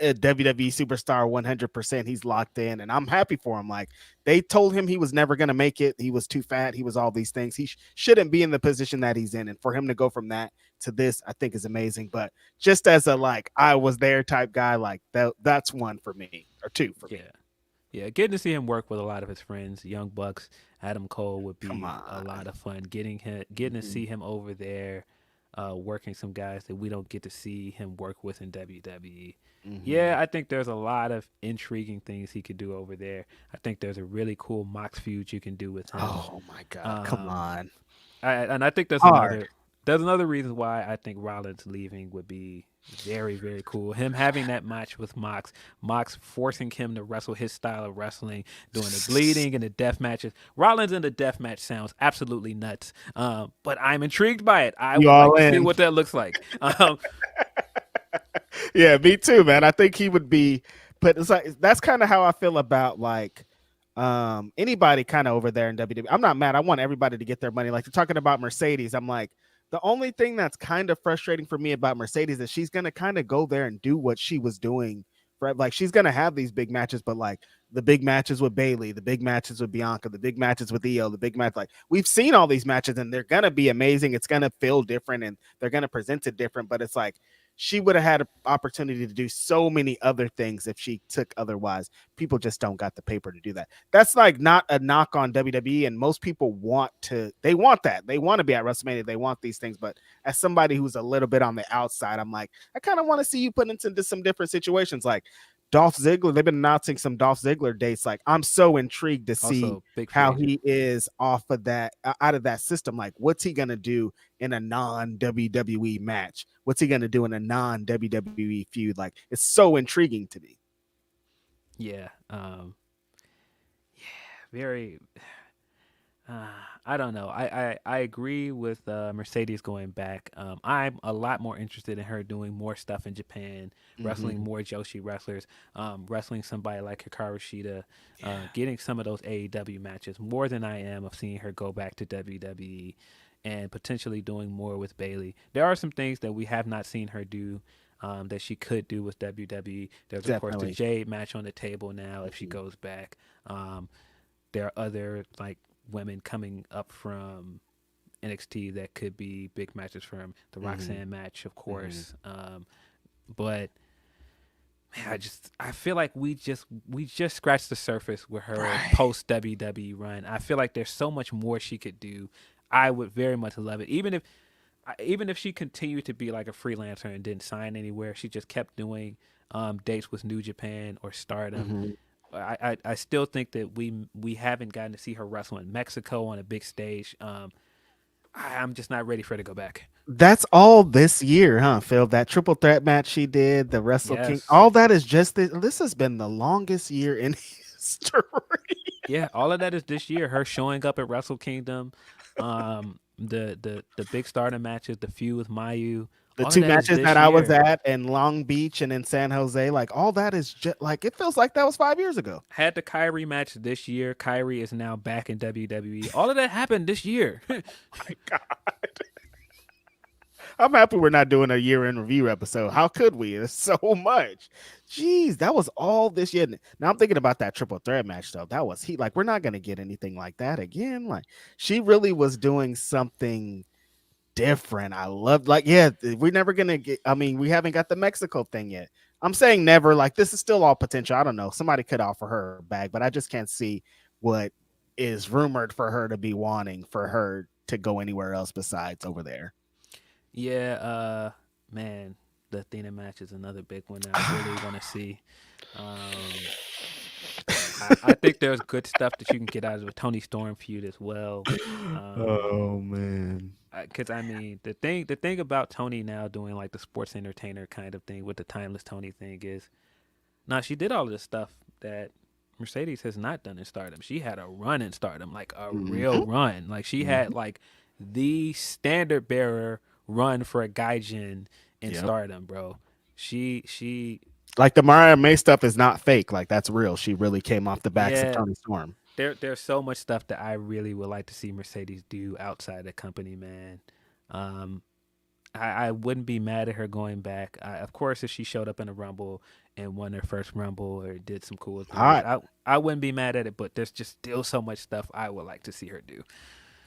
a WWE superstar 100%. He's locked in, and I'm happy for him. Like they told him he was never going to make it. He was too fat. He was all these things. He shouldn't be in the position that he's in. And for him to go from that to this, I think is amazing. But just as a like I was there type guy, like that's one for me or two for me. Yeah. Yeah, getting to see him work with a lot of his friends, Young Bucks, Adam Cole would Come be a on. lot of fun. Getting to see him over there, working some guys that we don't get to see him work with in WWE. Yeah, I think there's a lot of intriguing things he could do over there. I think there's a really cool Mox feud you can do with him. Oh my God. Come Um, on. and I think there's Hard. There's another reason why I think Rollins leaving would be very, very cool. Him having that match with Mox forcing him to wrestle his style of wrestling, doing the bleeding and the death matches. Rollins in the death match sounds absolutely nuts, but I'm intrigued by it. I You would like all to see in? what that looks like. Yeah, me too, man. I think he would be, but it's like that's kind of how I feel about like anybody kind of over there in WWE. I'm not mad. I want everybody to get their money. Like, they're talking about Mercedes. I'm like, the only thing that's kind of frustrating for me about Mercedes is she's gonna kind of go there and do what she was doing. Right, like she's gonna have these big matches, but like the big matches with Bailey, the big matches with Bianca, the big matches with Io, the big match, like we've seen all these matches and they're gonna be amazing. It's gonna feel different and they're gonna present it different, but it's like she would have had an opportunity to do so many other things if she took otherwise. People just don't got the paper to do that. That's like not a knock on WWE, and most people want that. They want to be at WrestleMania. They want these things, but as somebody who's a little bit on the outside, I'm like, I kind of want to see you put into some different situations. Like Dolph Ziggler, they've been announcing some Dolph Ziggler dates. Like, I'm so intrigued to see Also, big free how agent. he is off of that, out of that system. Like, what's he gonna do in a non-WWE match? What's he gonna do in a non-WWE feud? Like, it's so intriguing to me. Yeah, very. I don't know. I agree with Mercedes going back. I'm a lot more interested in her doing more stuff in Japan, wrestling more Joshi wrestlers, wrestling somebody like Hikaru Shida, getting some of those AEW matches more than I am of seeing her go back to WWE and potentially doing more with Bailey. There are some things that we have not seen her do. That she could do with WWE. There's of course the Definitely. Jade match on the table now if she goes back. There are other like women coming up from NXT that could be big matches for him. The Roxanne match, of course. But man, I feel like we just scratched the surface with her post WWE run. I feel like there's so much more she could do. I would very much love it, even if she continued to be like a freelancer and didn't sign anywhere. She just kept doing dates with New Japan or Stardom. I still think that we haven't gotten to see her wrestle in Mexico on a big stage. I'm just not ready for her to go back. That's all this year, huh, Phil? That triple threat match she did, the Wrestle King, Yes. all that is just this has been the longest year in history. Yeah, all of that is this year. Her showing up at Wrestle Kingdom, the big Stardom matches, the feud with Mayu. The All of two that is matches this that I was year. at in Long Beach and in San Jose, like all that is just like it feels like that was 5 years ago. Had the Kyrie match this year. Kyrie is now back in WWE. All of that happened this year. My God. I'm happy we're not doing a year in review episode. How could we? It's so much. Jeez, that was all this year. Now I'm thinking about that triple threat match though. That was heat. Like, we're not gonna get anything like that again. Like, she really was doing something different. I love, like, yeah, we're never gonna get. I mean, we haven't got the Mexico thing yet. I'm saying never. Like, this is still all potential. I don't know. Somebody could offer her a bag, but I just can't see what is rumored for her to be wanting for her to go anywhere else besides over there. Yeah, man, the Athena match is another big one that I really want to see. I think there's good stuff that you can get out of a Tony Storm feud as well. Oh man. Because I mean, the thing about Tony now doing like the sports entertainer kind of thing with the timeless Tony thing is, now she did all of this stuff that Mercedes has not done in Stardom. She had a run in Stardom, like a real run. Like she had like the standard bearer run for a gaijin in Stardom, bro. She Like, the Mariah May stuff is not fake. Like, that's real. She really came off the backs of yeah. Tony Storm. There's so much stuff that I really would like to see Mercedes do outside the company, man. I wouldn't be mad at her going back. Of course, if she showed up in a Rumble and won her first Rumble or did some cool things, I wouldn't be mad at it. But there's just still so much stuff I would like to see her do.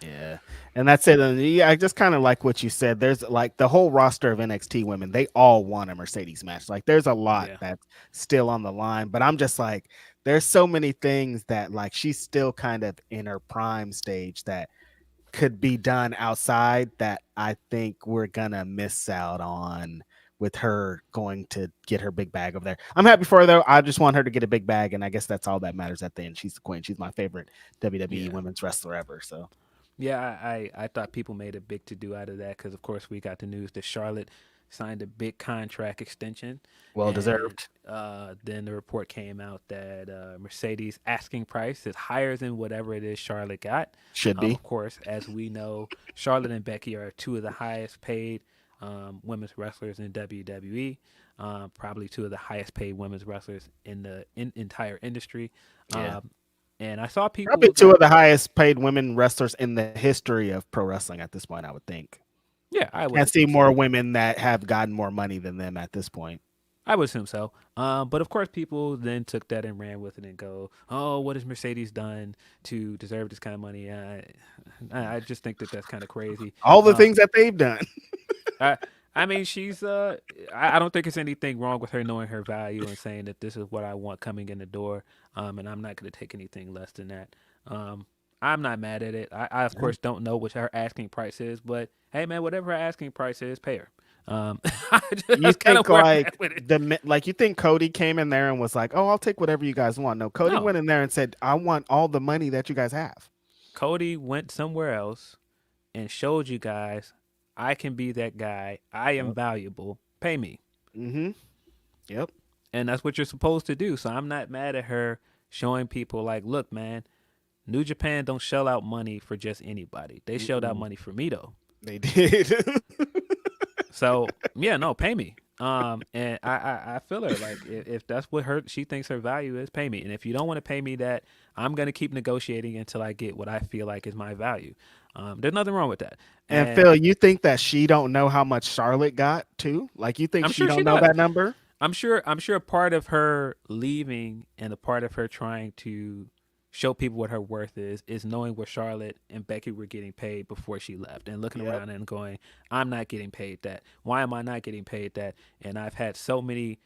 Yeah, and that's it. And yeah, I just kind of like what you said. There's like the whole roster of NXT women. They all want a Mercedes match. Like, there's a lot that's still on the line. But I'm just like, there's so many things that, like, she's still kind of in her prime stage that could be done outside that I think we're gonna miss out on with her going to get her big bag over there. I'm happy for her though. I just want her to get a big bag, and I guess that's all that matters at the end. She's the queen. She's my favorite WWE women's wrestler ever. So Yeah, I thought people made a big to do out of that because, of course, we got the news that Charlotte signed a big contract extension, Well and deserved. then the report came out that Mercedes' asking price is higher than whatever it is Charlotte got. Should be. Of course, as we know, Charlotte and Becky are two of the highest paid women's wrestlers in WWE. Probably two of the highest paid women's wrestlers in the entire industry. Yeah. Um, and I saw Probably people two that, of the highest paid women wrestlers in the history of pro wrestling at this point, I would think. yeah, I would Can't see assume more so. women that have gotten more money than them at this point. I would assume so. But of course, people then took that and ran with it and go, "Oh, what has Mercedes done to deserve this kind of money?" I just think that that's kind of crazy. All the Uh, things that they've done. I mean, she's. I don't think there's anything wrong with her knowing her value and saying that this is what I want coming in the door. And I'm not going to take anything less than that. Um, I'm not mad at it. I of course don't know what her asking price is, but hey, man, whatever her asking price is, pay her. You That's kind of think where I'm like at with it. you think Cody came in there and was like, "Oh, I'll take whatever you guys want." No, Cody No, went in there and said, "I want all the money that you guys have." Cody went somewhere else and showed you guys I can be that guy. I am Yep. valuable. Pay me. Mm-hmm. Yep. And that's what you're supposed to do. So I'm not mad at her showing people like, look, man, New Japan don't shell out money for just anybody. They shelled out Mm-mm. money for me though. They did. So yeah, no, pay me. And I feel her like if that's what she thinks her value is, pay me. And if you don't want to pay me that, I'm gonna keep negotiating until I get what I feel like is my value. There's nothing wrong with that. And And Phil, you think that she don't know how much Charlotte got too? Like you think I'm she sure she don't know does. that number? I'm sure part of her leaving and a part of her trying to show people what her worth is knowing what Charlotte and Becky were getting paid before she left and looking Yep. around and going, I'm not getting paid that. Why am I not getting paid that? And I've had so many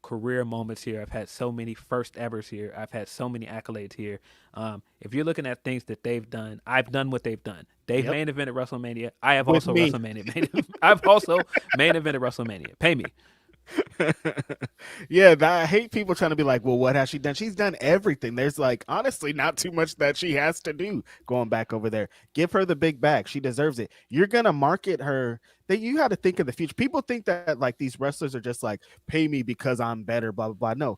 career moments here. I've had so many first evers here. I've had so many accolades here. If you're looking at things that they've done, I've done what they've done. They've Yep. main evented WrestleMania. I have With also me. WrestleMania. I've also main evented WrestleMania. Pay me. Yeah, I hate people trying to be like, well, what has she done? She's done everything. There's like honestly not too much that she has to do going back over there. Give her the big bag. She deserves it. You're gonna market her. That you got to think of the future. People think that like these wrestlers are just like pay me because I'm better, blah blah blah. No,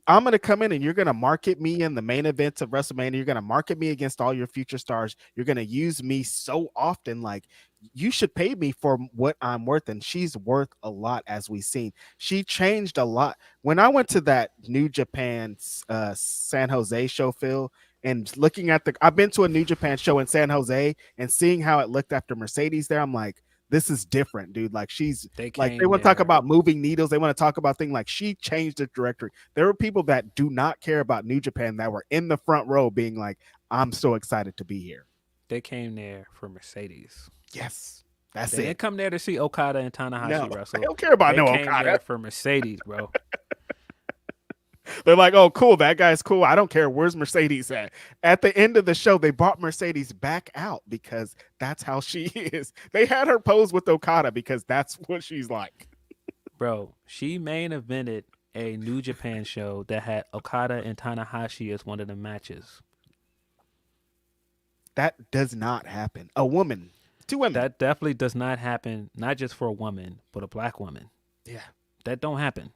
I'm going to come in and you're going to market me in the main events of WrestleMania. You're going to market me against all your future stars. You're going to use me so often. Like you should pay me for what I'm worth. And she's worth a lot, as we've seen. She changed a lot. When I went to that New Japan San Jose show, Phil, and looking at I've been to a New Japan show in San Jose and seeing how it looked after Mercedes there, I'm like, this is different, dude. Like she's They like they came want to talk there. about moving needles. They want to talk about things like she changed the directory. There were people that do not care about New Japan that were in the front row being like, I'm so excited to be here. They came there for Mercedes. Yes, that's They it. didn't come there to see Okada and No, Tanahashi I wrestle. don't care about They no came Okada. there for Mercedes, bro. They're like, oh, cool. That guy's cool. I don't care. Where's Mercedes at? At the end of the show, they brought Mercedes back out because that's how she is. They had her pose with Okada because that's what she's like. Bro, she main evented a New Japan show that had Okada and Tanahashi as one of the matches. That does not happen. A woman, two women. That definitely does not happen, not just for a woman, but a black woman. Yeah. That don't happen.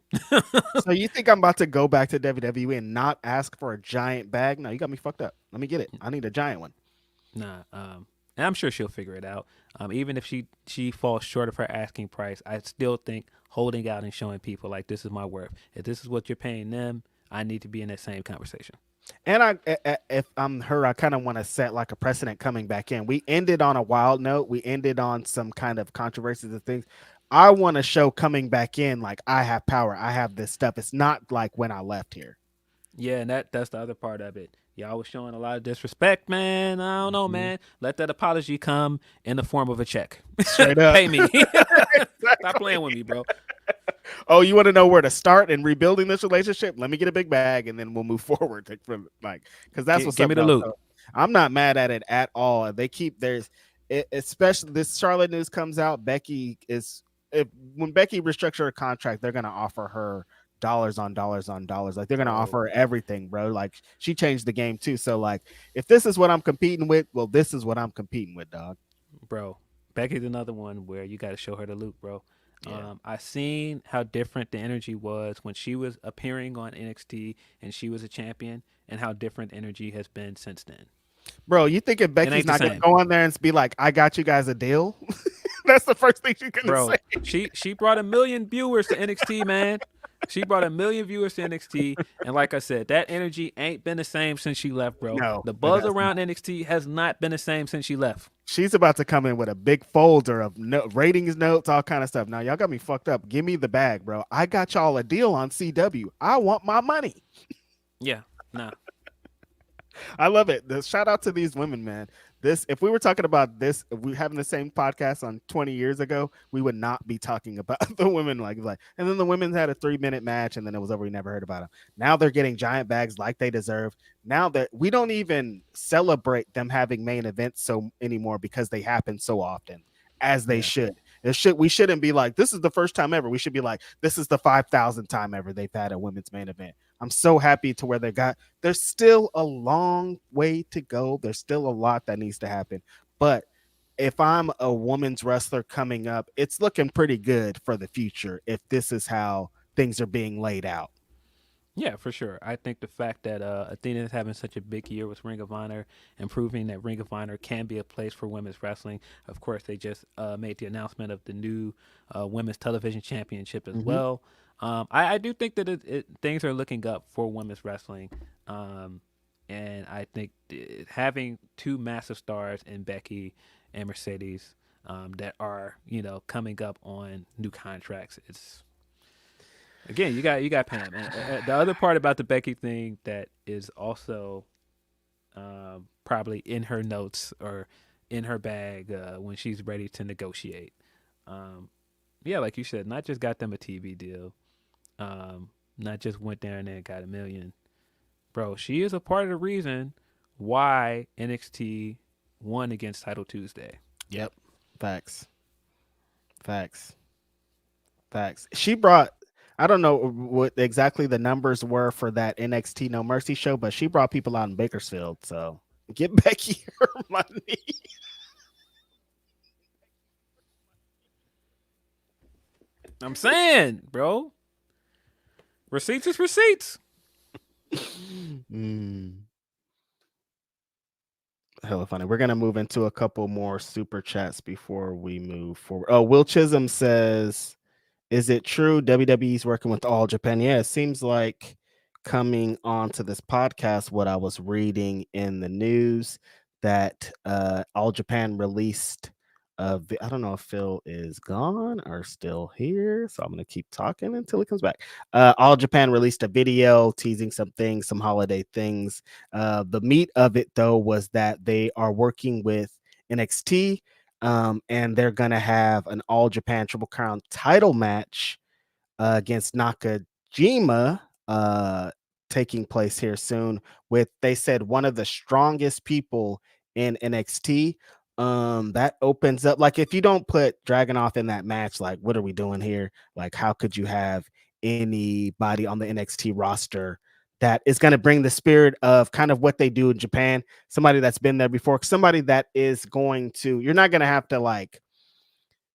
So you think I'm about to go back to WWE and not ask for a giant bag? No, you got me fucked up. Let me get it. I need a giant one. Nah, and I'm sure she'll figure it out. Even if she falls short of her asking price, I still think holding out and showing people like this is my worth. If this is what you're paying them, I need to be in that same conversation. And if I'm her, I kind of want to set like a precedent coming back in. We ended on a wild note. We ended on some kind of controversies and things. I want to show coming back in like I have power. I have this stuff. It's not like when I left here. Yeah, and that's the other part of it. Y'all was showing a lot of disrespect, man. I don't know, man. Let that apology come in the form of a check. Straight up. Pay me. Stop playing with me, bro. Oh, you want to know where to start in rebuilding this relationship? Let me get a big bag and then we'll move forward. Because that's what's Give up. me the Though. loot. So I'm not mad at it at all. They keep especially this Charlotte news comes out. When Becky restructured her contract, they're going to offer her dollars on dollars on dollars. Like they're gonna Bro. offer her everything, bro. Like she changed the game too. So like if this is what I'm competing with, well, this is what I'm competing with, dog. Bro, Becky's another one where you got to show her the loop, bro. Yeah. I seen how different the energy was when she was appearing on NXT and she was a champion, and how different energy has been since then. Bro, you think if Becky's ain't the not gonna same. go on there and be like, I got you guys a deal? That's the first thing she's gonna Bro, say. she brought 1,000,000 viewers to NXT, man. She brought 1,000,000 viewers to NXT, and like I said, that energy ain't been the same since she left, bro. No, The it buzz hasn't. around NXT has not been the same since she left. She's about to come in with a big folder of ratings notes, all kind of stuff. Now y'all got me fucked up. Give me the bag, bro. I got y'all a deal on CW. I want my money. Yeah, nah. I love it. Shout out to these women, man. This, if we were talking about this, if we having the same podcast on 20 years ago, we would not be talking about the women like. And then the women had a 3-minute match, and then it was over. We never heard about them. Now they're getting giant bags like they deserve. Now that we don't even celebrate them having main events so anymore because they happen so often as they should. We shouldn't be like, this is the first time ever. We should be like, this is the 5,000th time ever they've had a women's main event. I'm so happy to where there's still a long way to go. There's still a lot that needs to happen. But if I'm a women's wrestler coming up, it's looking pretty good for the future if this is how things are being laid out. Yeah, for sure. I think the fact that Athena is having such a big year with Ring of Honor and proving that Ring of Honor can be a place for women's wrestling. Of course, they just made the announcement of the new women's television championship as well. I do think that things are looking up for women's wrestling. And I think having two massive stars in Becky and Mercedes that are, coming up on new contracts, again, you got Pam. And the other part about the Becky thing that is also probably in her notes or in her bag when she's ready to negotiate. Yeah, like you said, not just got them a TV deal, not just went down there and got 1,000,000. Bro, she is a part of the reason why NXT won against Title Tuesday. Yep. Facts. She brought, I don't know what exactly the numbers were for that NXT No Mercy show, but she brought people out in Bakersfield. So get Becky her money. I'm saying, bro. Receipts is receipts. Hella funny. We're gonna move into a couple more super chats before we move forward. Oh, Will Chisholm says, is it true WWE's working with All Japan? Yeah, it seems like coming onto this podcast, what I was reading in the news that All Japan released I don't know if Phil is gone or still here, so I'm gonna keep talking until he comes back. All Japan released a video teasing some things, some holiday things. The meat of it though was that they are working with NXT. And they're gonna have an All Japan Triple Crown title match against Nakajima taking place here soon. With, they said, one of the strongest people in NXT. That opens up, like, if you don't put Dragunov in that match, like, what are we doing here? Like, how could you have anybody on the NXT roster that is going to bring the spirit of kind of what they do in Japan? Somebody that's been there before, somebody that is going to, you're not going to have to like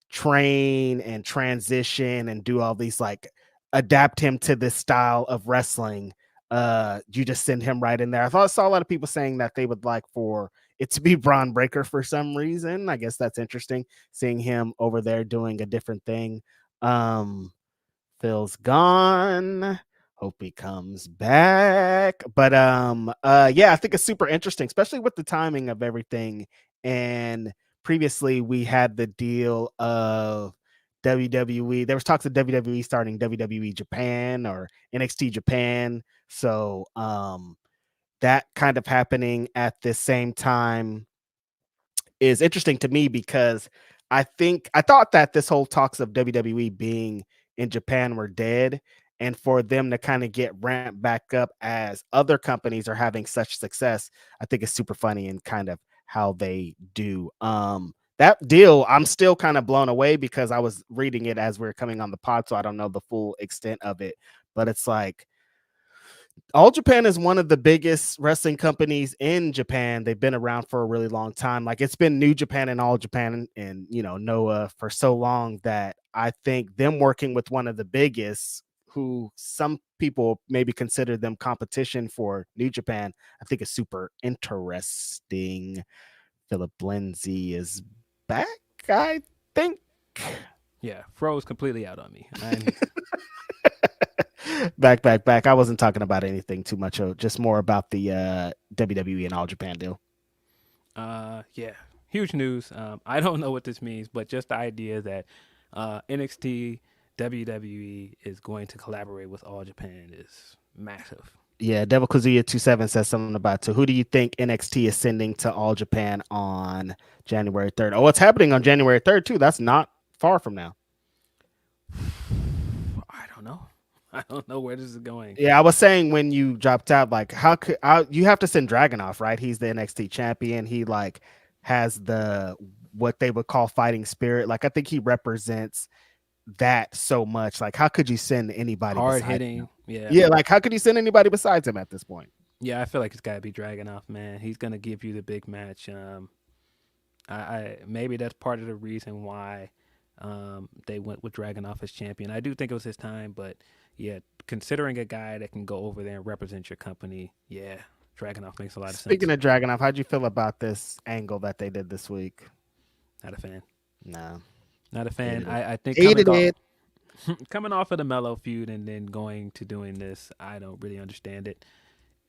train and transition and do all these, like, adapt him to this style of wrestling. You just send him right in there. I saw a lot of people saying that they would like for it to be Braun Breaker for some reason. I guess that's interesting, seeing him over there doing a different thing. Phil's gone. Hope he comes back. But yeah, I think it's super interesting, especially with the timing of everything. And previously we had the deal of WWE. There was talks of WWE starting WWE Japan or NXT Japan. So that kind of happening at the same time is interesting to me, because I thought that this whole talks of WWE being in Japan were dead, and for them to kind of get ramped back up as other companies are having such success, I think it's super funny and kind of how they do. That deal, I'm still kind of blown away because I was reading it as we are coming on the pod, so I don't know the full extent of it. but it's like All Japan is one of the biggest wrestling companies in Japan. They've been around for a really long time. Like it's been New Japan and All Japan and Noah for so long that I think them working with one of the biggest, who some people maybe consider them competition for New Japan, I think is super interesting. Philip Lindsey is back, I think. Yeah, froze completely out on me. Back. I wasn't talking about anything too much, just more about the WWE and All Japan deal. Yeah, huge news. I don't know what this means, but just the idea that NXT WWE is going to collaborate with All Japan is massive. Yeah, Devil Kazuya 27 says something about, so who do you think NXT is sending to All Japan on January 3rd? Oh, it's happening on January 3rd too. That's not far from now. I don't know. I don't know where this is going. Yeah, I was saying when you dropped out, like how could you have to send Dragunov, right? He's the NXT champion. He like has the what they would call fighting spirit. Like I think he represents that so much. Like how could you send anybody hard besides hitting? him? Yeah, Like how could you send anybody besides him at this point? yeah. I feel like it's got to be Dragunov, man. He's gonna give you the big match. I maybe that's part of the reason why they went with Dragunov as champion. I do think it was his time, but yeah, considering a guy that can go over there and represent your company, yeah, Dragunov makes a lot of sense. Speaking of Dragunov, how'd you feel about this angle that they did this week? Not a fan. No, Not a fan. I think coming off of the Mello feud and then going to doing this, I don't really understand it.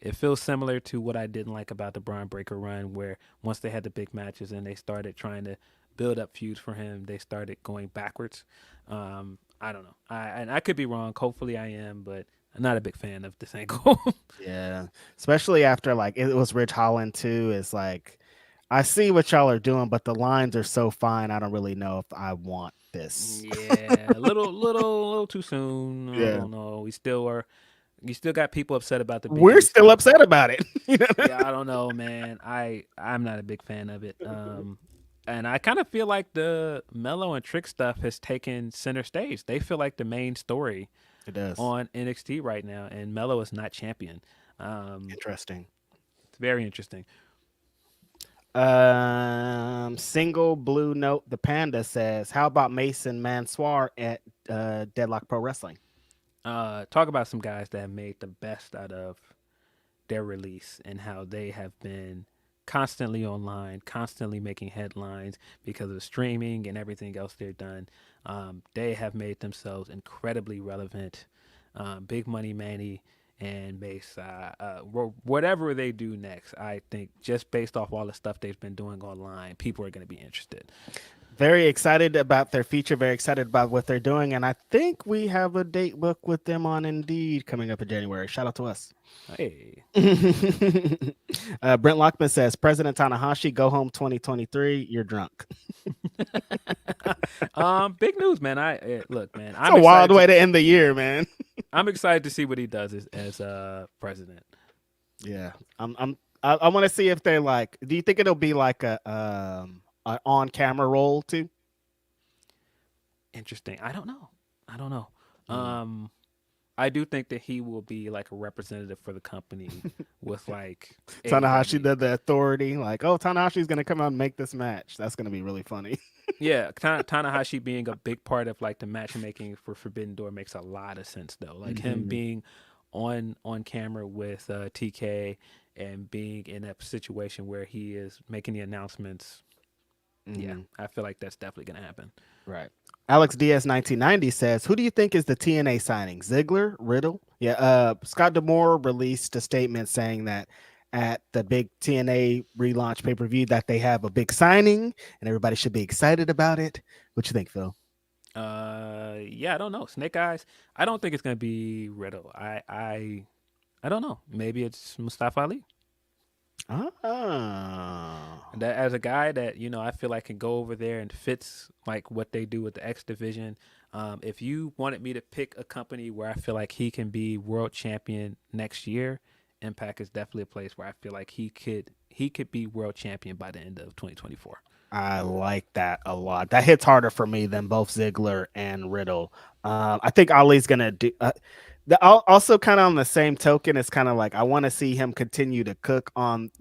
It feels similar to what I didn't like about the Braun Breaker run, where once they had the big matches and they started trying to build up feuds for him, they started going backwards. I don't know. I could be wrong. Hopefully I am, but I'm not a big fan of this angle. Yeah, especially after like it was Rich Holland too. It's like I see what y'all are doing, but the lines are so fine. I don't really know if I want this. Yeah, a little too soon. Yeah. I don't know. We still got people upset about the. We're still upset about it. Yeah, I don't know, man. I'm not a big fan of it. And I kind of feel like the Mello and Trick stuff has taken center stage. They feel like the main story. It does. On NXT right now, and Mello is not champion. Interesting. It's very interesting. Single Blue Note the Panda says, how about Mason Mansoor at Deadlock Pro Wrestling? Talk about some guys that have made the best out of their release and how they have been constantly online, constantly making headlines because of the streaming and everything else they've done. They have made themselves incredibly relevant. Big Money Manny and Mace, whatever they do next, I think just based off all the stuff they've been doing online, people are going to be interested. Very excited about their feature, very excited about what they're doing, and I think we have a date book with them on Indeed coming up in January. Shout out to us. Hey. Brent Lockman says, President Tanahashi, go home 2023. You're drunk. Big news, man. Look, man. It's a wild way to end the year, man. I'm excited to see what he does as president. Yeah, I want to see if they're like. Do you think it'll be like a on-camera role too? Interesting. I don't know. I do think that he will be like a representative for the company with like Tanahashi did the authority, like, oh, Tanahashi's gonna come out and make this match. That's gonna be really funny. Yeah, Tanahashi being a big part of like the matchmaking for Forbidden Door makes a lot of sense though. Like him being on camera with TK and being in that situation where he is making the announcements. Yeah, I feel like that's definitely gonna happen. Right. Alex Diaz 1990 says, who do you think is the TNA signing? Ziggler, Riddle? Yeah. Scott D'Amore released a statement saying that at the big TNA relaunch pay-per-view that they have a big signing and everybody should be excited about it. What you think, Phil? Yeah, I don't know. Snake Eyes. I don't think it's gonna be Riddle. I don't know. Maybe it's Mustafa Ali. That as a guy that I feel like can go over there and fits like what they do with the X division. If you wanted me to pick a company where I feel like he can be world champion next year, Impact is definitely a place where I feel like he could be world champion by the end of 2024. I like that a lot. That hits harder for me than both Ziggler and Riddle. I think Ali's gonna do. Also kind of on the same token, it's kind of like I want to see him continue to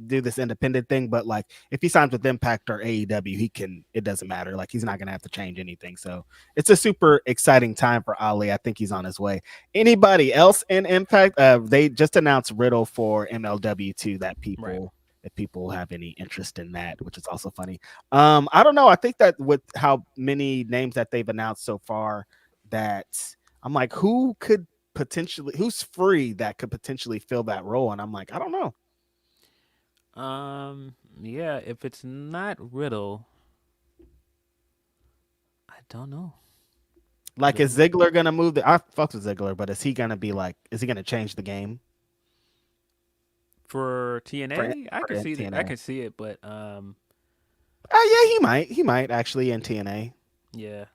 do this independent thing, but like if he signs with Impact or AEW, it doesn't matter. Like he's not gonna have to change anything. So it's a super exciting time for Ali. I think he's on his way. Anybody else in Impact? They just announced Riddle for MLW too. Right. If people have any interest in that, which is also funny. I don't know. I think that with how many names that they've announced so far, that I'm like, who's free that could potentially fill that role? And I'm like, I don't know. Yeah, if it's not Riddle, I don't know. Like, is Ziggler gonna move? I fucks with Ziggler, but is he gonna change the game For TNA? I can see TNA? that. I can see it, but Yeah, he might actually in TNA. yeah,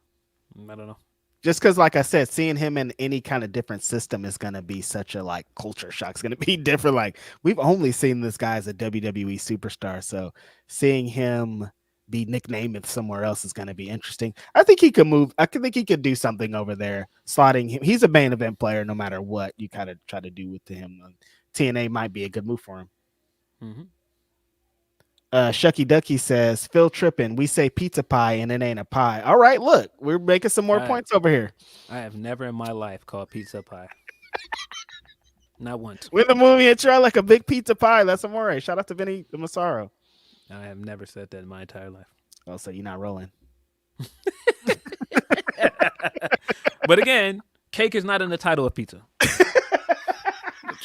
I don't know. Just because, like I said, seeing him in any kind of different system is gonna be such a like culture shock. It's gonna be different. Like we've only seen this guy as a WWE superstar, so seeing him be nicknamed somewhere else is gonna be interesting. I think he could move. Think he could do something over there, slotting him. He's a main event player, no matter what you kind of try to do with him. TNA might be a good move for him. Mm-hmm. Shucky Ducky says, Phil tripping. We say pizza pie and it ain't a pie. All right, look, we're making some more points over here. I have never in my life called pizza pie. Not once. When the movie hits you like a big pizza pie, that's amore. Shout out to Vinny the Massaro. I have never said that in my entire life. Oh, so you're not rolling. But again, cake is not in the title of pizza.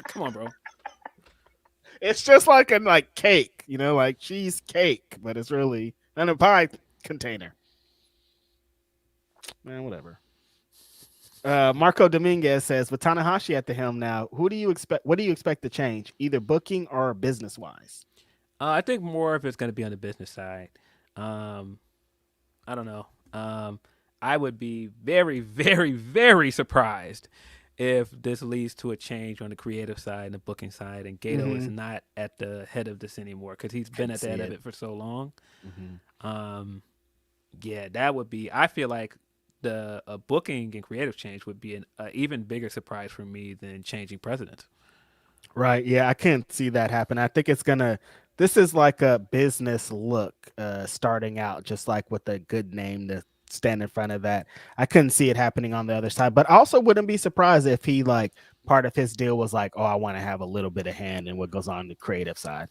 Come on, bro. It's just like a cake, like cheesecake, but it's really in a pie container. Man, whatever. Marco Dominguez says, with Tanahashi at the helm now, what do you expect to change, either booking or business wise? I think more of it's going to be on the business side. I don't know. I would be very, very, very surprised if this leads to a change on the creative side and the booking side, and Gato is not at the head of this anymore because he's been at the head of it for so long. Yeah, that would be. I feel like the booking and creative change would be an even bigger surprise for me than changing presidents. Right. Yeah, I can't see that happen. I think this is like a business look starting out, just like with a good name to stand in front of that. I couldn't see it happening on the other side, but I also wouldn't be surprised if he part of his deal was like, oh, I want to have a little bit of hand in what goes on the creative side.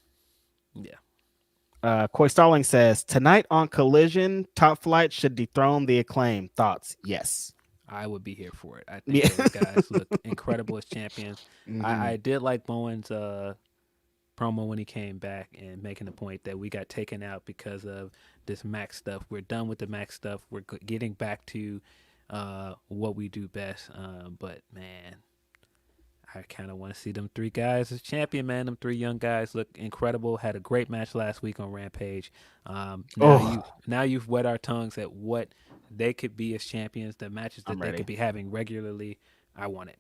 Yeah. Coy Starling says, tonight on Collision, Top Flight should dethrone the Acclaim. Thoughts? Yes. I would be here for it. I think those guys look incredible as champions. I did like Bowen's promo when he came back and making the point that we got taken out because of this Max stuff. We're done with the Max stuff. We're getting back to what we do best. But man, I kind of want to see them three guys as champion, man. Them three young guys look incredible. Had a great match last week on Rampage. Now you've wet our tongues at what they could be as champions, the matches that they could be having regularly. I want it.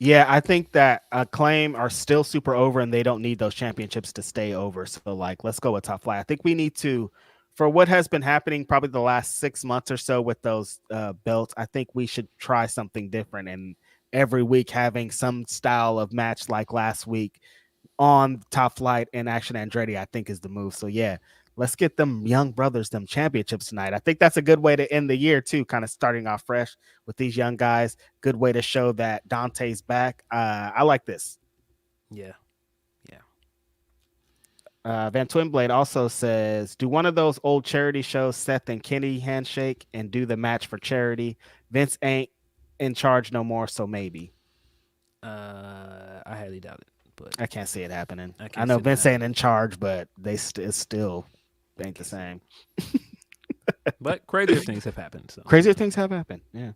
Yeah, I think that Acclaim are still super over and they don't need those championships to stay over. So let's go with Top Flight. I think we need to, for what has been happening probably the last 6 months or so with those belts, I think we should try something different. And every week having some style of match like last week on Top Flight and Action Andretti, I think is the move. So yeah, let's get them young brothers them championships tonight. I think that's a good way to end the year too, kind of starting off fresh with these young guys. Good way to show that Dante's back. I like this. Yeah. Van Twinblade also says, do one of those old charity shows, Seth and Kenny handshake and do the match for charity. Vince ain't in charge no more, so maybe. I highly doubt it, but I can't see it happening. I know Vince ain't in charge, but it's still ain't the same. But crazier things have happened. So. Crazier things have happened. Yeah.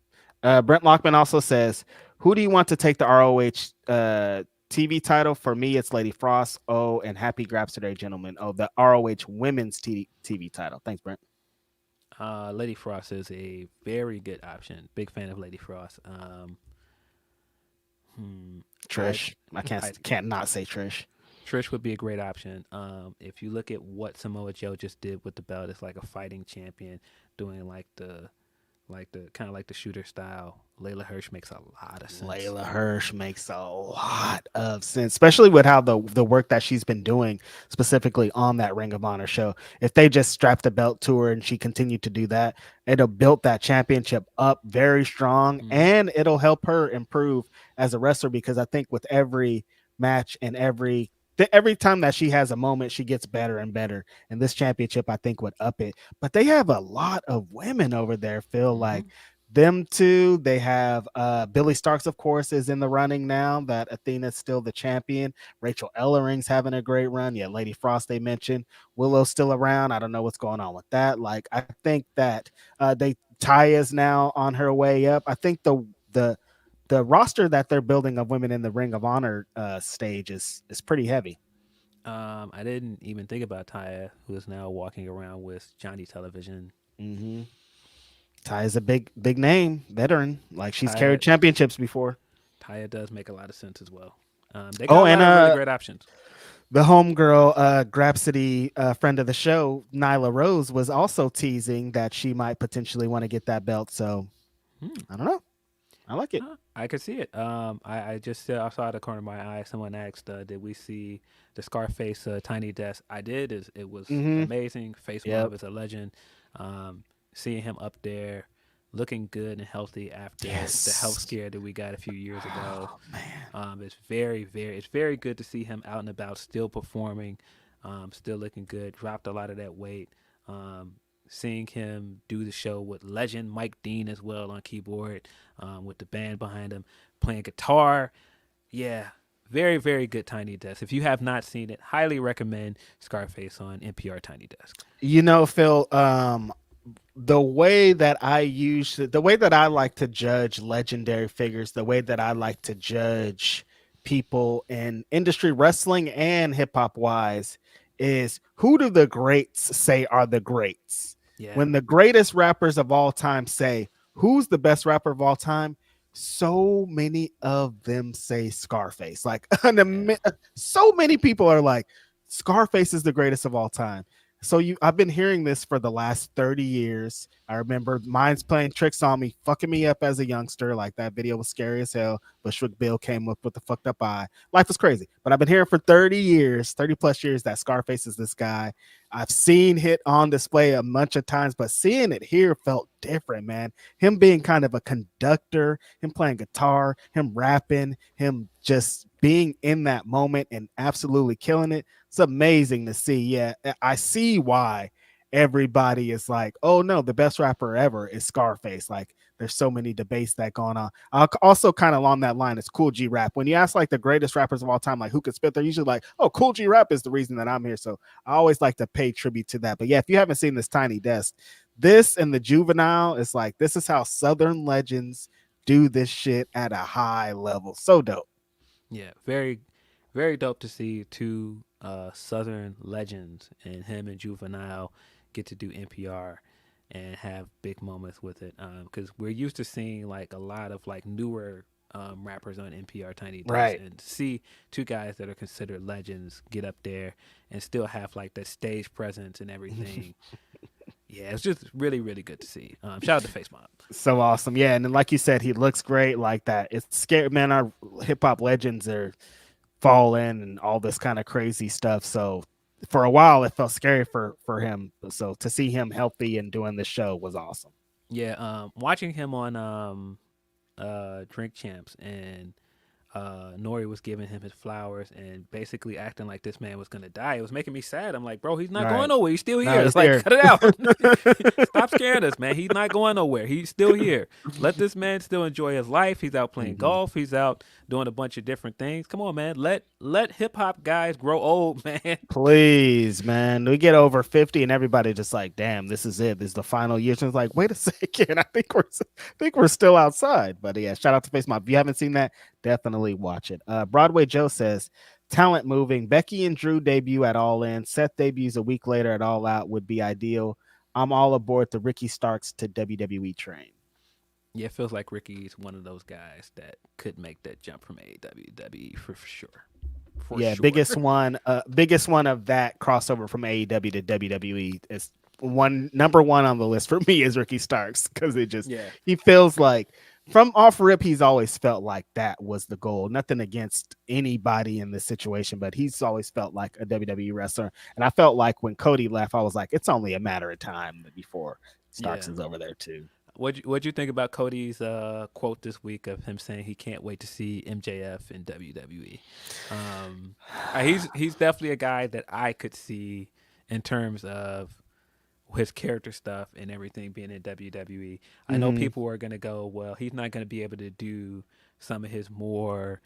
Brent Lockman also says, who do you want to take the ROH TV title? For me, it's Lady Frost. Oh, and happy Grapsody, gentlemen. Oh, the ROH women's TV title. Thanks, Brent. Lady Frost is a very good option. Big fan of Lady Frost. Trish. I can't not say Trish. Trish would be a great option. If you look at what Samoa Joe just did with the belt, it's like a fighting champion doing like the like the kind of like the shooter style. Layla Hirsch makes a lot of sense. Layla Hirsch makes a lot of sense, especially with how the work that she's been doing specifically on that Ring of Honor show. If they just strapped the belt to her and she continued to do that, it'll build that championship up very strong, and it'll help her improve as a wrestler, because I think with every match and every time that she has a moment, she gets better and better. And this championship, I think, would up it. But they have a lot of women over there, Phil. Like them two, they have Billy Starks, of course, is in the running now that Athena's still the champion. Rachel Ellering's having a great run. Yeah, Lady Frost they mentioned. Willow's still around. I don't know what's going on with that. Like, I think that Taya's now on her way up. I think the roster that they're building of women in the Ring of Honor stage is pretty heavy. I didn't even think about Taya, who is now walking around with Johnny Television. Taya's a big name, veteran. Like, she's Taya, carried championships before. Taya does make a lot of sense as well. They got a lot of really great options. The homegirl, Grapsody, friend of the show, Nyla Rose, was also teasing that she might potentially want to get that belt. So I don't know. I like it. I could see it. I just I saw out of the corner of my eye. Someone asked, "Did we see the Scarface Tiny Desk?" I did. It was amazing. Face Mob is a legend. Seeing him up there, looking good and healthy after the health scare that we got a few years ago. It's very good to see him out and about, still performing, still looking good. Dropped a lot of that weight. Seeing him do the show with legend Mike Dean as well on keyboard, with the band behind him playing guitar. Yeah, very good Tiny Desk. If you have not seen it, highly recommend Scarface on NPR Tiny Desk. You know, Phil, the way that I like to judge legendary figures, the way that I like to judge people in industry wrestling and hip hop wise, is who do the greats say are the greats? Yeah. When the greatest rappers of all time say, who's the best rapper of all time? So many of them say Scarface. Like, so many people are like, Scarface is the greatest of all time. So I've been hearing this for the last 30 years. I remember Mine's playing tricks on me, fucking me up as a youngster. Like, that video was scary as hell. Bushwick Bill came up with the fucked up eye. Life was crazy. But I've been hearing for 30 plus years that Scarface is this guy. I've seen it on display a bunch of times, but seeing it here felt different, man. Him being kind of a conductor, him playing guitar, him rapping, him just being in that moment and absolutely killing it. It's amazing to see. Yeah, I see why everybody is like, oh no, the best rapper ever is Scarface. Like, there's so many debates that going on. Also, kind of along that line, is Cool G Rap. When you ask like the greatest rappers of all time, like who could spit, they're usually like, oh, Cool G Rap is the reason that I'm here. So I always like to pay tribute to that. But yeah, if you haven't seen this Tiny Desk, this and the Juvenile is like, this is how Southern legends do this shit at a high level. So dope. Yeah, very dope to see two Southern legends, and him and Juvenile get to do NPR and have big moments with it, because we're used to seeing like a lot of like newer rappers on NPR Tiny Desk, right? And to see two guys that are considered legends get up there and still have like that stage presence and everything. Yeah, it's just really good to see. Shout out to Face Mob. So awesome. Yeah, and then like you said, he looks great like that. It's scary, man. Our hip hop legends are falling and all this kind of crazy stuff. So for a while it felt scary for him. So to see him healthy and doing the show was awesome. Yeah, watching him on Drink Champs, and Nori was giving him his flowers and basically acting like this man was gonna die. It was making me sad. I'm like, bro, he's not going nowhere. He's still here. It's like, cut it out. Stop scaring us, man. He's not going nowhere. He's still here. Let this man still enjoy his life. He's out playing golf. He's out doing a bunch of different things. Come on, man. Let hip hop guys grow old, man. Please, man. We get over 50 and everybody just like, damn, this is it. This is the final year. So it's like, wait a second. I think we're still outside. But yeah, shout out to Face Mob. If you haven't seen that, definitely watch it. Broadway Joe says, talent moving. Becky and Drew debut at All In. Seth debuts a week later at All Out would be ideal. I'm all aboard the Ricky Starks to WWE train. Yeah, it feels like Ricky's one of those guys that could make that jump from AEW to WWE for sure. Biggest one of that crossover from AEW to WWE is number one on the list for me is Ricky Starks, because Yeah. he feels like from off rip, he's always felt like that was the goal. Nothing against anybody in this situation, but he's always felt like a WWE wrestler. And I felt like when Cody left, I was like, it's only a matter of time before Starks is over there too. What'd you think about Cody's quote this week of him saying he can't wait to see MJF in WWE? He's definitely a guy that I could see in terms of his character stuff and everything being in WWE. I know people are going to go, well, he's not going to be able to do some of his more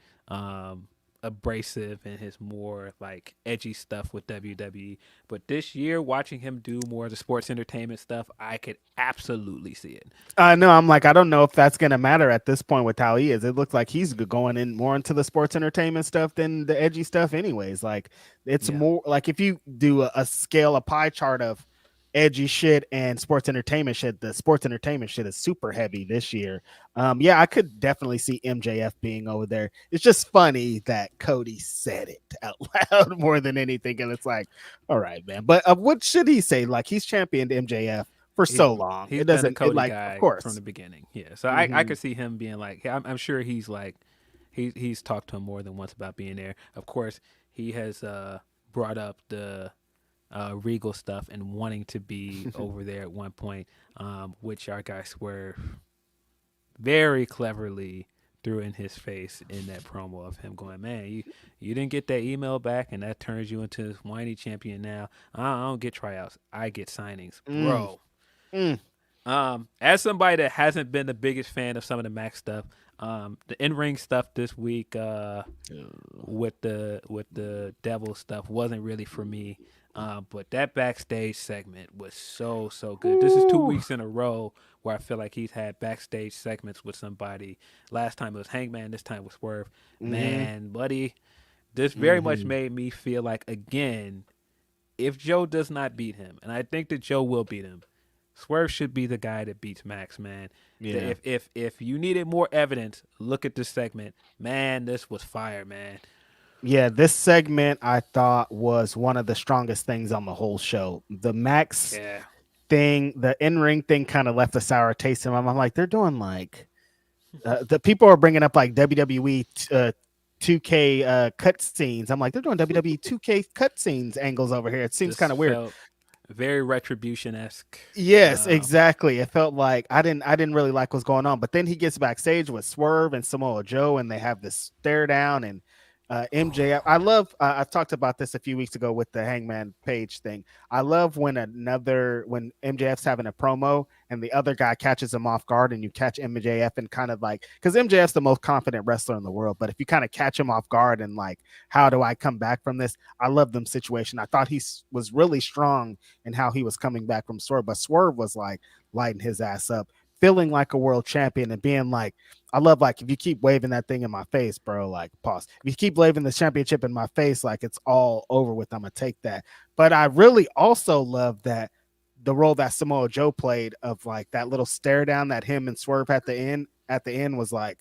abrasive and his more like edgy stuff with WWE. But this year, watching him do more of the sports entertainment stuff, I could absolutely see it. No, I'm like, I don't know if that's going to matter at this point with how he is. It looks like he's going in more into the sports entertainment stuff than the edgy stuff anyways. Like, it's more like if you do a scale, a pie chart of edgy shit and sports entertainment shit, the sports entertainment shit is super heavy this year. I could definitely see MJF being over there. It's just funny that Cody said it out loud more than anything, and it's like, all right, man. But what should he say? Like, he's championed MJF for so long. It doesn't Cody like, guy of course, from the beginning. Yeah, so I could see him being like, I'm sure he's like, he's talked to him more than once about being there. Of course, he has brought up the Regal stuff and wanting to be over there at one point, which our guy Swerve very cleverly threw in his face in that promo of him going, man, you didn't get that email back, and that turns you into this whiny champion now. I don't get tryouts, I get signings, bro. As somebody that hasn't been the biggest fan of some of the Max stuff, the in-ring stuff this week with the devil stuff wasn't really for me. But that backstage segment was so good. This is 2 weeks in a row where I feel like he's had backstage segments with somebody. Last time it was Hangman, this time it was Swerve. Man, buddy, this very much made me feel like, again, if Joe does not beat him, and I think that Joe will beat him, Swerve should be the guy that beats Max, man. Yeah. If you needed more evidence, look at this segment. Man, this was fire, man. Yeah, this segment I thought was one of the strongest things on the whole show. The Max thing, the in-ring thing kind of left a sour taste in my mouth. I'm like, they're doing like the people are bringing up like WWE 2K cut scenes. I'm like, they're doing WWE 2K cut scenes angles over here. It seems kind of weird. Very Retribution-esque. Yes, exactly. It felt like I didn't really like what's going on. But then he gets backstage with Swerve and Samoa Joe, and they have this stare down, and MJF. I love. I talked about this a few weeks ago with the Hangman Page thing. I love when MJF's having a promo and the other guy catches him off guard, and you catch MJF and kind of like, because MJF's the most confident wrestler in the world, but if you kind of catch him off guard and like, how do I come back from this? I love them situation. I thought he was really strong in how he was coming back from Swerve, but Swerve was like lighting his ass up, feeling like a world champion and being like, I love, like, if you keep waving that thing in my face, bro, like, pause. If you keep waving the championship in my face, like, it's all over with, I'm going to take that. But I really also love that the role that Samoa Joe played of, like, that little stare down that him and Swerve at the end was like,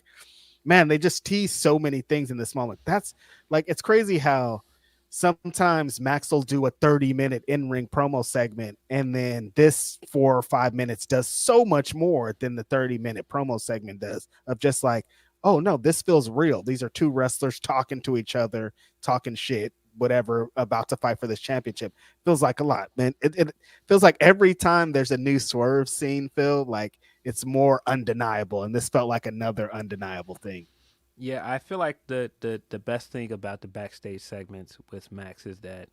man, they just teased so many things in this moment. That's, like, it's crazy how sometimes Max will do a 30-minute in-ring promo segment, and then this 4 or 5 minutes does so much more than the 30-minute promo segment does, of just like, oh no, this feels real. These are two wrestlers talking to each other, talking shit, whatever, about to fight for this championship. Feels like a lot, man. It feels like every time there's a new Swerve scene, Phil, like, it's more undeniable, and this felt like another undeniable thing. Yeah, I feel like the best thing about the backstage segments with Max is that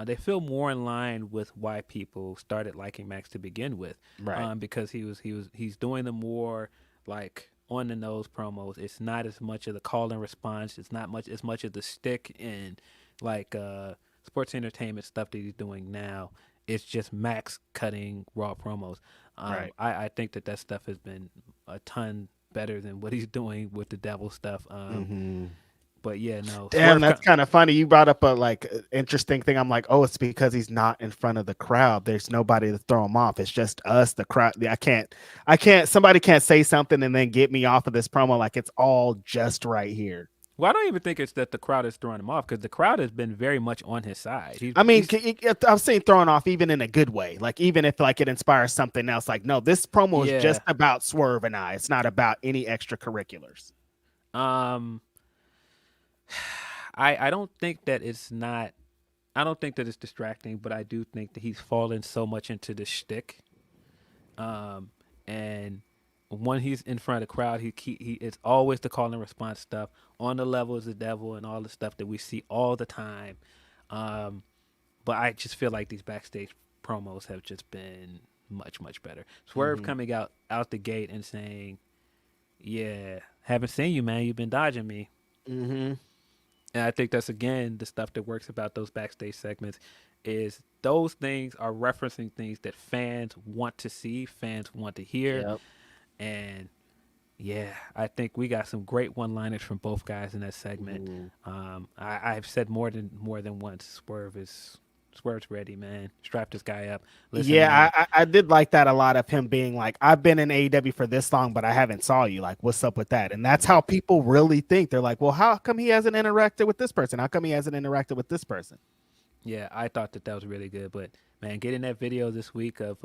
they feel more in line with why people started liking Max to begin with, right? Because he's doing the more like on the nose promos. It's not as much of the call and response. It's not as much of the stick and like sports entertainment stuff that he's doing now. It's just Max cutting raw promos. Right. I think that stuff has been a ton better than what he's doing with the devil stuff. But yeah, no. Damn, that's kind of funny. You brought up a like interesting thing. I'm like, oh, it's because he's not in front of the crowd. There's nobody to throw him off. It's just us, the crowd. I can't. Somebody can't say something and then get me off of this promo. Like, it's all just right here. Well, I don't even think it's that the crowd is throwing him off because the crowd has been very much on his side. I'm saying throwing off even in a good way. Like even if like it inspires something else. Like no, this promo is just about Swerve and I. It's not about any extracurriculars. I don't think that it's not. I don't think that it's distracting, but I do think that he's fallen so much into the shtick. And when he's in front of the crowd, he it's always the call and response stuff on the level is the devil and all the stuff that we see all the time. But I just feel like these backstage promos have just been much better. Swerve coming out the gate and saying, "Yeah, haven't seen you, man. You've been dodging me." Mm-hmm. And I think that's, again, the stuff that works about those backstage segments is those things are referencing things that fans want to see, fans want to hear. Yep. And, yeah, I think we got some great one-liners from both guys in that segment. I've said more than once, Swerve's ready, man. Strap this guy up. Listen, I did like that a lot of him being like, I've been in AEW for this long, but I haven't saw you. Like, what's up with that? And that's how people really think. They're like, well, how come he hasn't interacted with this person? How come he hasn't interacted with this person? Yeah, I thought that was really good. But, man, getting that video this week of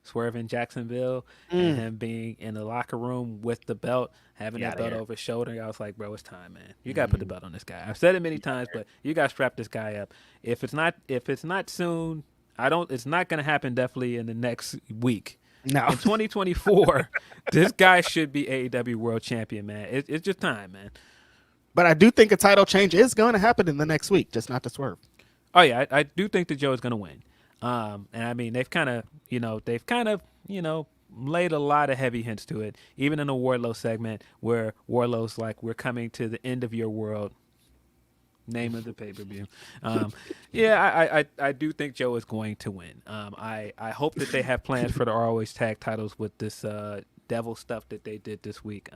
Swerve in Jacksonville and him being in the locker room with the belt, having that belt over his shoulder, I was like, bro, it's time, man. You got to put the belt on this guy. I've said it many times, but you got to strap this guy up. If it's not soon, it's not going to happen definitely in the next week. No. In 2024, this guy should be AEW World Champion, man. It's just time, man. But I do think a title change is going to happen in the next week, just not to Swerve. Oh, yeah, I do think that Joe is going to win. And I mean, they've kind of laid a lot of heavy hints to it, even in the Wardlow segment where Wardlow's like, we're coming to the end of your world. Name of the pay-per-view. I do think Joe is going to win. I hope that they have plans for the ROH tag titles with this devil stuff that they did this week.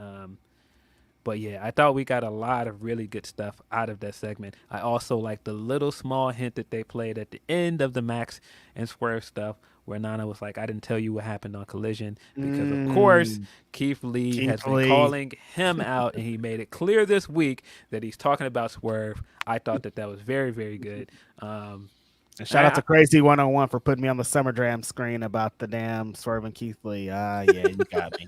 But yeah, I thought we got a lot of really good stuff out of that segment. I also like the little small hint that they played at the end of the Max and Swerve stuff where Nana was like, I didn't tell you what happened on Collision because, of course, Keith Lee has been calling him out, and he made it clear this week that he's talking about Swerve. I thought that was very, very good. And shout out to Crazy 101 for putting me on the Summer Jam screen about the damn Swerve and Keith Lee. Yeah, you got me.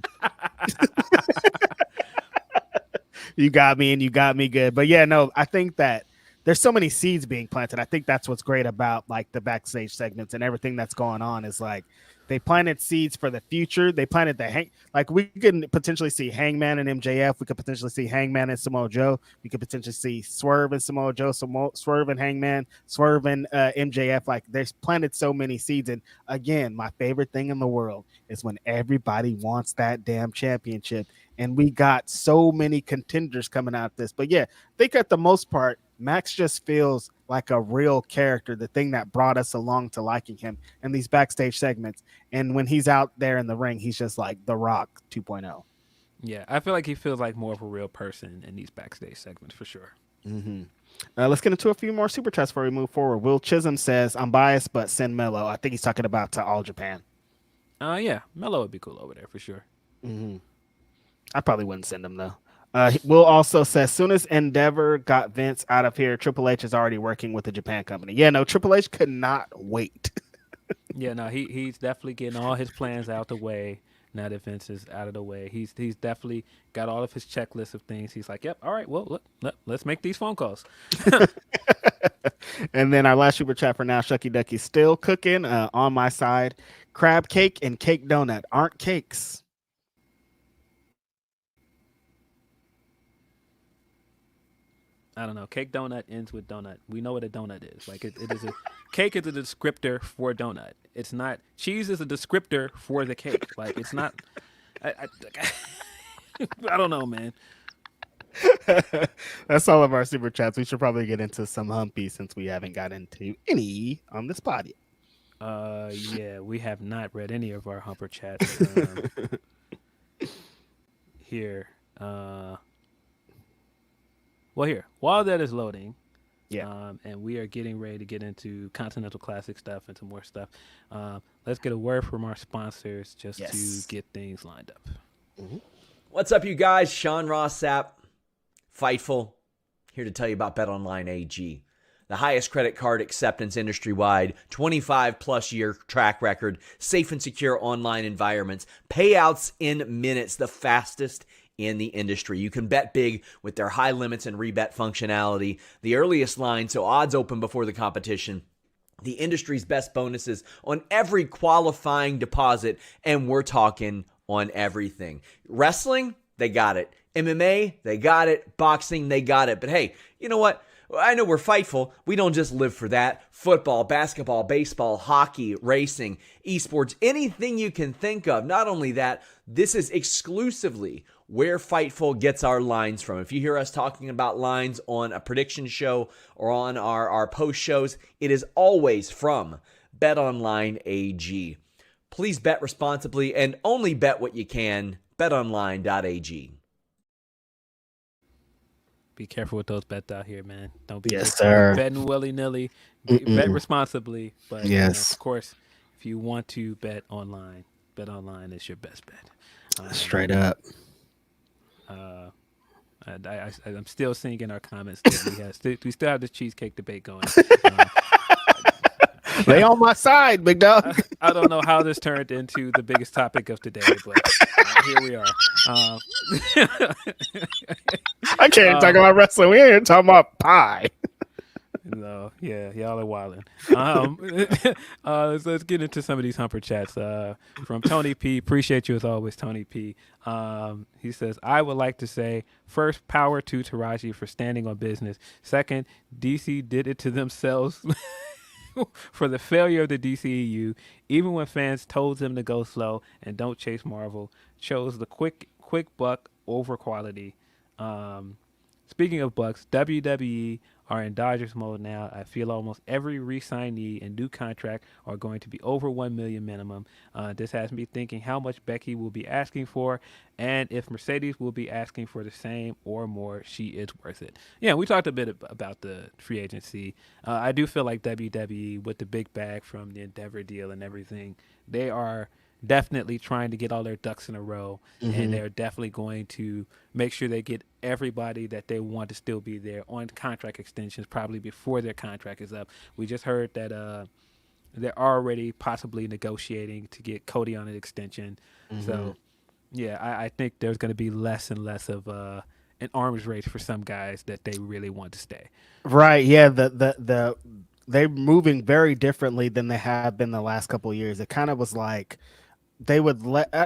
You got me, and you got me good. But yeah, no, I think that there's so many seeds being planted. I think that's what's great about like the backstage segments and everything that's going on is like they planted seeds for the future. They planted like we could potentially see Hangman and MJF. We could potentially see Hangman and Samoa Joe. We could potentially see Swerve and Samoa Joe, Swerve and Hangman, Swerve and MJF. Like there's planted so many seeds. And again, my favorite thing in the world is when everybody wants that damn championship. And we got so many contenders coming out of this. But yeah, I think at the most part, Max just feels like a real character, the thing that brought us along to liking him in these backstage segments. And when he's out there in the ring, he's just like The Rock 2.0. Yeah, I feel like he feels like more of a real person in these backstage segments for sure. Mm-hmm. Let's get into a few more super chats before we move forward. Will Chisholm says, I'm biased, but send Mello. I think he's talking about to All Japan. Yeah, Mello would be cool over there for sure. Mm-hmm. I probably wouldn't send him, though. Will also says, as soon as Endeavor got Vince out of here, Triple H is already working with the Japan company. Yeah, no, Triple H could not wait. Yeah, no, he's definitely getting all his plans out the way now that Vince is out of the way. He's definitely got all of his checklists of things. He's like, yep, all right, well, let's make these phone calls. And then our last super chat for now, Shucky Ducky still cooking on my side. Crab cake and cake donut aren't cakes. I don't know. Cake donut ends with donut. We know what a donut is. Like it is a cake is a descriptor for donut. It's not cheese is a descriptor for the cake. Like it's not. I don't know, man. That's all of our super chats. We should probably get into some Humpy since we haven't got into any on this pod yet. Yeah, we have not read any of our Humper chats here. Well, here, while that is loading, and we are getting ready to get into Continental Classic stuff and some more stuff, let's get a word from our sponsors just to get things lined up. Mm-hmm. What's up, you guys? Sean Ross Sapp, Fightful, here to tell you about BetOnline AG. The highest credit card acceptance industry-wide, 25-plus year track record, safe and secure online environments, payouts in minutes, the fastest in the industry. You can bet big with their high limits and rebet functionality, the earliest line, so odds open before the competition, the industry's best bonuses on every qualifying deposit, and we're talking on everything. Wrestling, they got it. MMA, they got it. Boxing, they got it. But hey, you know what? I know we're Fightful. We don't just live for that. Football, basketball, baseball, hockey, racing, esports, anything you can think of. Not only that, this is exclusively where Fightful gets our lines from. If you hear us talking about lines on a prediction show or on our post shows, it is always from BetOnline AG. Please bet responsibly and only bet what you can. BetOnline.ag. Be careful with those bets out here, man. Don't be betting willy-nilly. Bet responsibly. But yes, of course, if you want to bet online, BetOnline is your best bet. Straight up. I'm still seeing in our comments that we still have the cheesecake debate going. They on my side, big dog. I don't know how this turned into the biggest topic of today, but here we are. I can't talk about wrestling. We ain't talking about pie. No, yeah, y'all are wilding. So let's get into some of these Humper chats. From Tony P. Appreciate you as always, Tony P. He says, I would like to say, first, power to Taraji for standing on business. Second, DC did it to themselves for the failure of the DCEU. Even when fans told them to go slow and don't chase Marvel, chose the quick buck over quality. Speaking of bucks, WWE are in Dodgers mode now. I feel almost every re-signee and new contract are going to be over $1 million minimum. This has me thinking how much Becky will be asking for, and if Mercedes will be asking for the same or more, she is worth it. Yeah, we talked a bit about the free agency. I do feel like WWE, with the big bag from the Endeavor deal and everything, they are definitely trying to get all their ducks in a row, and they're definitely going to make sure they get everybody that they want to still be there on contract extensions probably before their contract is up. We just heard that they're already possibly negotiating to get Cody on an extension. So yeah, I think there's going to be less and less of an arms race for some guys that they really want to stay. Right. Yeah. They're moving very differently than they have been the last couple of years. It kind of was like they would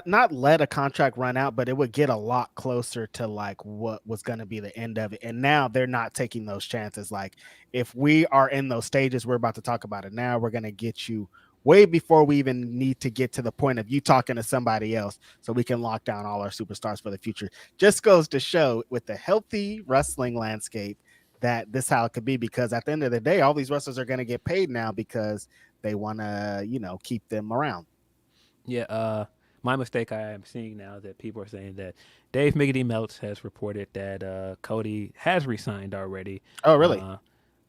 not let a contract run out, but it would get a lot closer to like what was going to be the end of it. And now they're not taking those chances. Like if we are in those stages, we're about to talk about it now, we're going to get you way before we even need to get to the point of you talking to somebody else so we can lock down all our superstars for the future. Just goes to show with the healthy wrestling landscape that this how it could be, because at the end of the day, all these wrestlers are going to get paid now because they want to, keep them around. Yeah, my mistake, I am seeing now that people are saying that Dave Miggity Meltz has reported that Cody has re-signed already. Oh, really?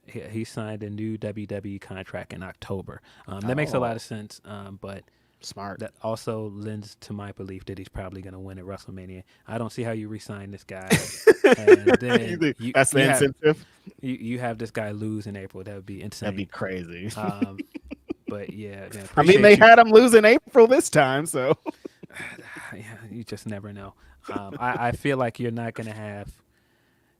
He signed a new WWE contract in October. That makes a lot of sense, but smart. That also lends to my belief that he's probably going to win at WrestleMania. I don't see how you re-sign this guy. And then that's the incentive. You have this guy lose in April. That would be insane. That'd be crazy. But yeah, I mean, they had him lose in April this time, so yeah, you just never know. I feel like you're not going to have.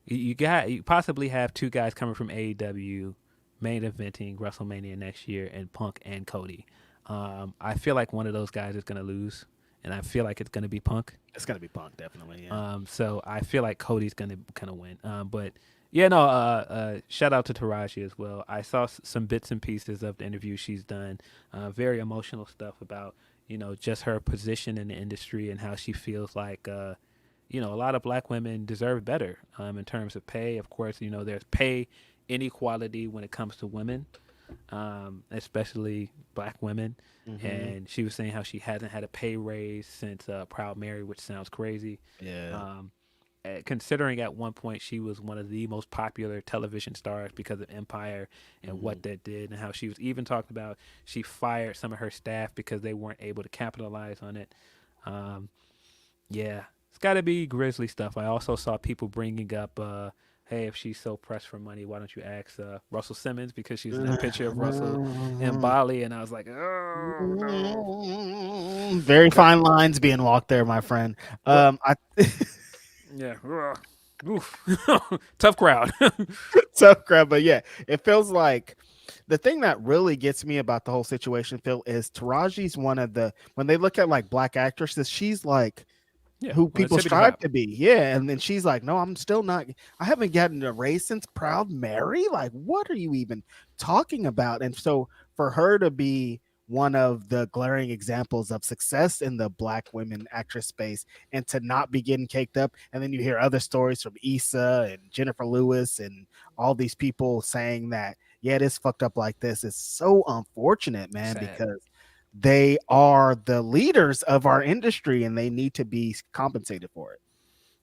You possibly have two guys coming from AEW main eventing WrestleMania next year, and Punk and Cody. I feel like one of those guys is going to lose, and I feel like it's going to be Punk. It's going to be Punk, definitely. Yeah. So I feel like Cody's going to kind of win. But yeah, no. Shout out to Taraji as well. I saw some bits and pieces of the interview she's done. Very emotional stuff about just her position in the industry and how she feels like a lot of black women deserve better in terms of pay. Of course, there's pay inequality when it comes to women, especially black women. And she was saying how she hasn't had a pay raise since Proud Mary, which sounds crazy. Yeah. Considering at one point she was one of the most popular television stars because of Empire and what that did, and how she was even talked about she fired some of her staff because they weren't able to capitalize on it. Yeah, it's got to be grisly stuff. I also saw people bringing up hey, if she's so pressed for money, why don't you ask Russell Simmons, because she was in that picture of Russell and Bali, and I was like, oh no. Very fine lines being walked there, my friend. Yeah. Oof. Tough crowd. Tough crap, but yeah, it feels like the thing that really gets me about the whole situation, Phil, is Taraji's one of the, when they look at like black actresses, she's like Yeah, who on the people tippy strive top. to be. Yeah. And then she's like, no, I'm still not, I haven't gotten a raise since Proud Mary. Like, what are you even talking about? And so for her to be one of the glaring examples of success in the black women actress space and to not be getting caked up. And then you hear other stories from Issa and Jennifer Lewis and all these people saying that, yeah, it is fucked up like this. It's so unfortunate, man, Sad. because they are the leaders of our industry and they need to be compensated for it.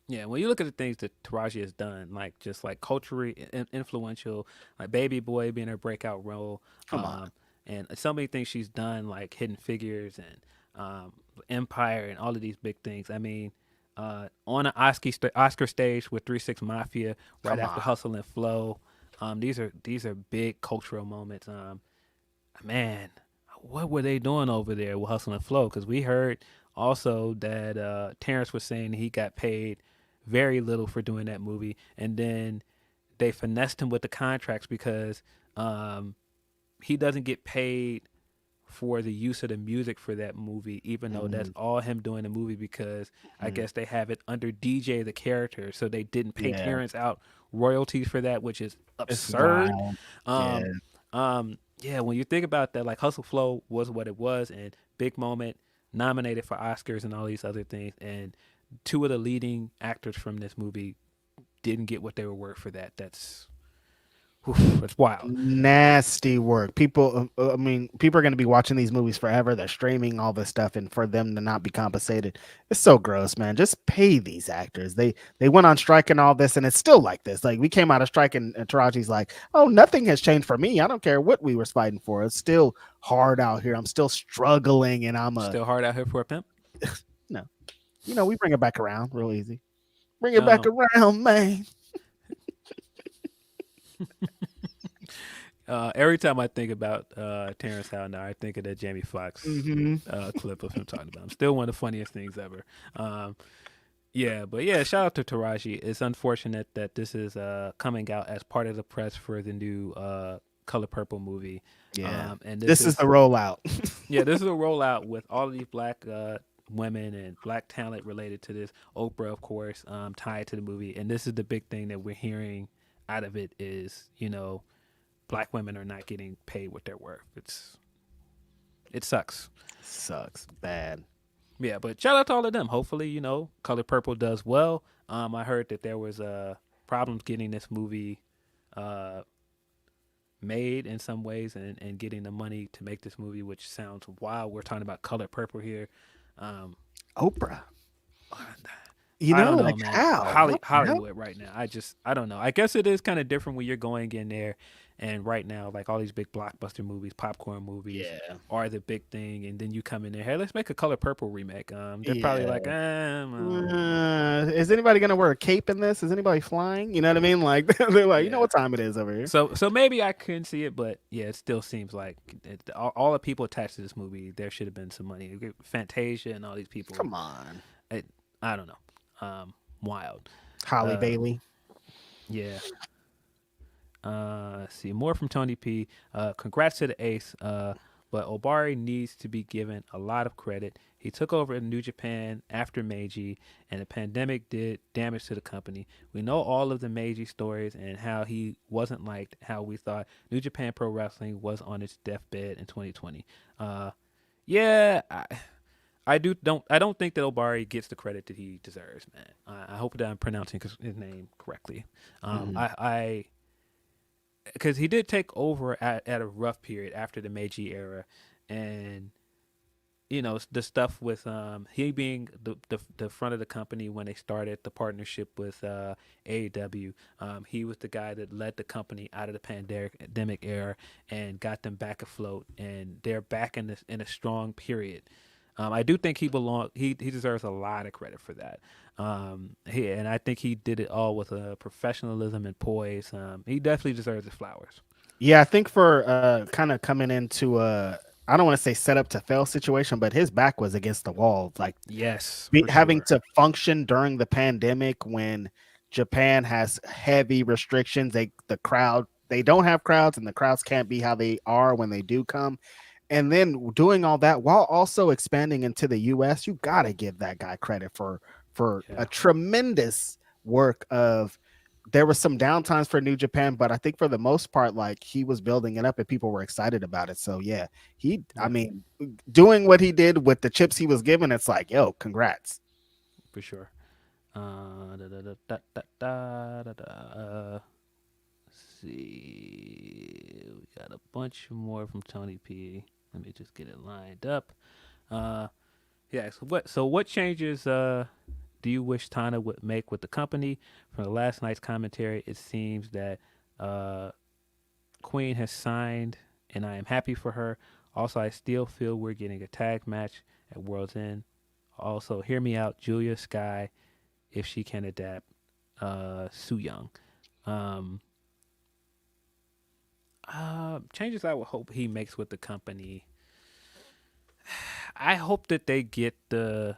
Yeah, when you look at the things that Taraji has done, like just like culturally influential, like Baby Boy being her breakout role, Come on. and so many things she's done, like Hidden Figures and Empire and all of these big things. I mean, on an Oscar stage with 3-6 Mafia right Come after on. Hustle and Flow, these are big cultural moments. Man, what were they doing over there with Hustle and Flow? Because we heard also that Terrence was saying he got paid very little for doing that movie, and then they finessed him with the contracts because he doesn't get paid for the use of the music for that movie, even though that's all him doing the movie, because I guess they have it under DJ the character, so they didn't pay Yeah. Terrence out royalties for that, which is It's absurd. wild. Um, Yeah. yeah, when you think about that, like Hustle Flow was what it was, and big moment, nominated for Oscars and all these other things, and two of the leading actors from this movie didn't get what they were worth for that. That's wild. Nasty work. People, I mean, people are going to be watching these movies forever. They're streaming all this stuff, and for them to not be compensated, it's so gross, man. Just pay these actors. They went on strike and all this, and it's still like this. Like we came out of strike, and Taraji's like, "Oh, nothing has changed for me. I don't care what we were fighting for. It's still hard out here. I'm still struggling, and I'm a Still hard out here for a pimp. no. We bring it back around real easy. Bring it back Um, around, man." Every time I think about Terrence Howard, I think of that Jamie Foxx Mm-hmm. clip of him talking about him. Still one of the funniest things ever. Yeah, but yeah, shout out to Taraji. It's unfortunate that this is coming out as part of the press for the new Color Purple movie. Yeah, and this is the rollout. yeah, this is a rollout with all of these black women and black talent related to this. Oprah, of course, tied to the movie, and this is the big thing that we're hearing out of it is, black women are not getting paid what they're worth. It sucks. Sucks bad. Yeah, but shout out to all of them. Hopefully, Color Purple does well. I heard that there was problems getting this movie made in some ways, and getting the money to make this movie, which sounds wild. We're talking about Color Purple here. Oprah. I don't know, like man. how? What the hell? Hollywood right now. I don't know. I guess it is kind of different when you're going in there, and right now, like all these big blockbuster movies, popcorn movies, Yeah. are the big thing, and then you come in there, hey, let's make a Color Purple remake. They're probably like, Is anybody gonna wear a cape in this? Is anybody flying? You know what I mean? Like they're like, you know Yeah. what time it is over here. So maybe I couldn't see it, but yeah, it still seems like all the people attached to this movie, there should have been some money. Fantasia and all these people. Come on, I don't know. Wild. Holly Bailey. Yeah. Let's see, more from Tony P. Congrats to the ace. But Obari needs to be given a lot of credit. He took over in New Japan after Meiji, and the pandemic did damage to the company. We know all of the Meiji stories and how he wasn't liked, how we thought New Japan Pro Wrestling was on its deathbed in 2020. Yeah, I don't think that Obari gets the credit that he deserves, man. I hope that I'm pronouncing his name correctly. Because he did take over at a rough period after the Meiji era, and the stuff with he being the front of the company when they started the partnership with AEW. He was the guy that led the company out of the pandemic era and got them back afloat, and they're back in a strong period. I do think he deserves a lot of credit for that. And I think he did it all with professionalism and poise. He definitely deserves his flowers. Yeah, I think for kind of coming into I don't want to say set up to fail situation, but his back was against the wall. Like Yes, for having sure. to function during the pandemic when Japan has heavy restrictions. The crowd, they don't have crowds, and the crowds can't be how they are when they do come. And then doing all that while also expanding into the US, you gotta give that guy credit for Yeah. a tremendous work of. There was some downtimes for New Japan, but I think for the most part, like he was building it up and people were excited about it. So yeah, I Yeah, mean, doing what he did with the chips he was given, it's like, yo, congrats. for sure. Da, da, da, da, da, da, da, da. Let's see. We got a bunch more from Tony P. Let me just get it lined up. Uh, yeah. So what changes do you wish Tana would make with the company? From the last night's commentary, it seems that uh, Queen has signed, and I am happy for her. Also, I still feel we're getting a tag match at World's End. Also, hear me out, Julia Sky, if she can adapt. Su Young. Um, Changes I would hope he makes with the company. I hope that they get the.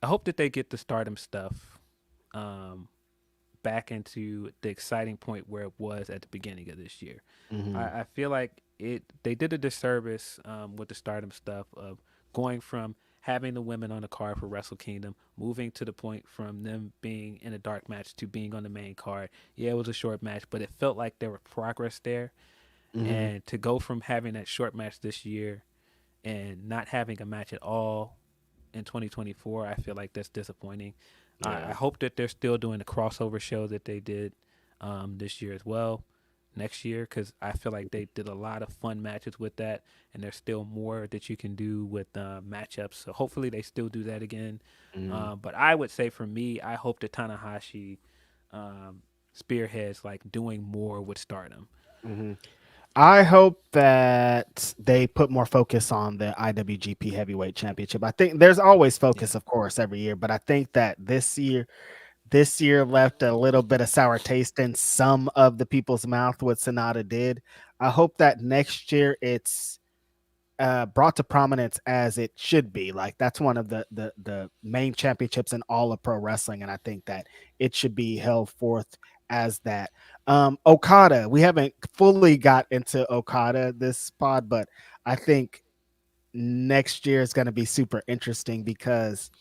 I hope that they get the Stardom stuff. Um, Back into the exciting point where it was at the beginning of this year. Mm-hmm. I feel like they did a disservice with the Stardom stuff of going from having the women on the card for Wrestle Kingdom, moving to the point from them being in a dark match to being on the main card. Yeah, it was a short match, but it felt like there was progress there. Mm-hmm. And to go from having that short match this year and not having a match at all in 2024, I feel like that's disappointing. I Yeah. hope that they're still doing the crossover show that they did this year as well, next year, because I feel like they did a lot of fun matches with that, and there's still more that you can do with matchups. So hopefully they still do that again. Mm-hmm. But I would say for me, I hope that Tanahashi spearheads like doing more with Stardom. Mm-hmm. I hope that they put more focus on the IWGP Heavyweight Championship. I think there's always focus, Yeah. of course, every year, but I think that this year left a little bit of sour taste in some of the people's mouth what Sonata did. I hope that next year it's brought to prominence as it should be. Like that's one of the main championships in all of pro wrestling, and I think that it should be held forth as that. Okada, we haven't fully got into Okada this pod, but I think next year is going to be super interesting because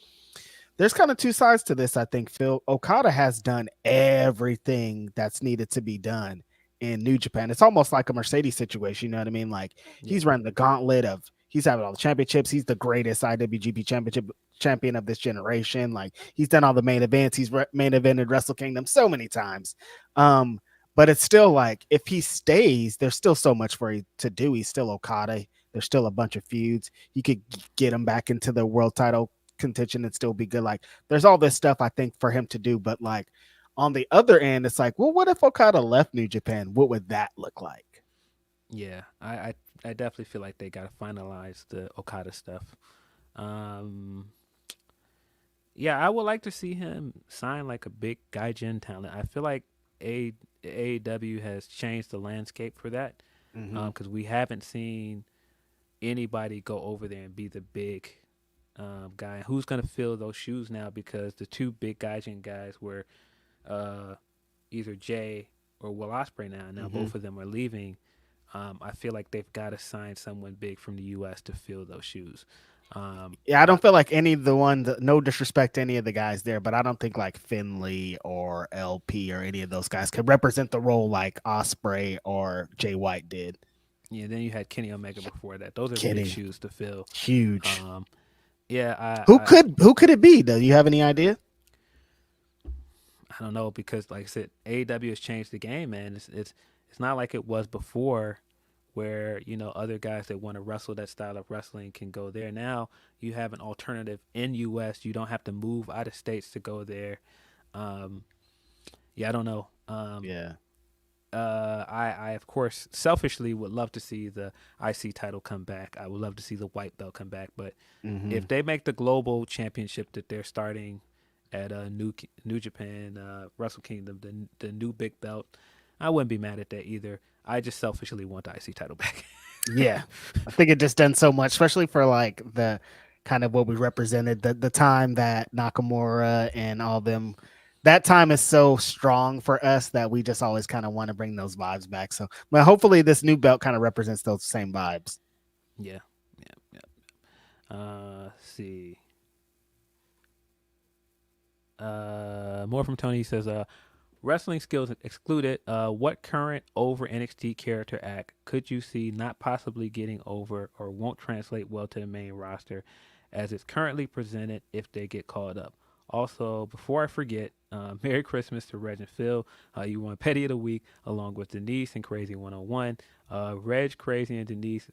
there's kind of two sides to this. I think Phil Okada has done everything that's needed to be done in New Japan. It's almost like a Mercedes situation. You know what I mean? Like Yeah. he's running the gauntlet of he's having all the championships. He's the greatest IWGP championship champion of this generation. Like he's done all the main events. He's main evented Wrestle Kingdom so many times. But it's still like if he stays, there's still so much for him to do. He's still Okada. There's still a bunch of feuds. You could get him back into the world title contention and still be good. Like there's all this stuff I think for him to do, but like on the other end, it's like, well, what if Okada left New Japan? What would that look like? Yeah, I definitely feel like they got to finalize the Okada stuff. Um, yeah, I would like to see him sign like a big Gaijin talent. I feel like AEW has changed the landscape for that Mm-hmm. because we haven't seen anybody go over there and be the big guy. Who's gonna fill those shoes now? Because the two big Gaijin guys were uh, either Jay or Will Ospreay now. Now Mm-hmm. both of them are leaving. I feel like they've got to sign someone big from the U.S. to fill those shoes. Yeah, I don't feel like any of the ones, no disrespect to any of the guys there, but I don't think like Finley or LP or any of those guys could represent the role like Osprey or Jay White did. Yeah, then you had Kenny Omega before that. Those are big Kidding. shoes to fill. Huge. Um, yeah, Who could it be? Do you have any idea? I don't know because like I said, AEW has changed the game, man. It's not like it was before where, other guys that want to wrestle that style of wrestling can go there. Now you have an alternative in US. You don't have to move out of states to go there. Yeah, I don't know. Yeah. I of course selfishly would love to see the IC title come back. I would love to see the white belt come back. But if they make the global championship that they're starting at New Japan Wrestle Kingdom, the new big belt, I wouldn't be mad at that either. I just selfishly want the IC title back. Yeah, I think it just done so much, especially for like the kind of what we represented, the time that Nakamura and all them, that time is so strong for us that we just always kind of want to bring those vibes back. So, but hopefully this new belt kind of represents those same vibes. Yeah. Let's see. More from Tony. He says, wrestling skills excluded, what current over NXT character act could you see not possibly getting over or won't translate well to the main roster as it's currently presented if they get called up? Also, before I forget, Merry Christmas to Reg and Phil. You won Petty of the Week along with Denise and Crazy 101. Reg, Crazy, and Denise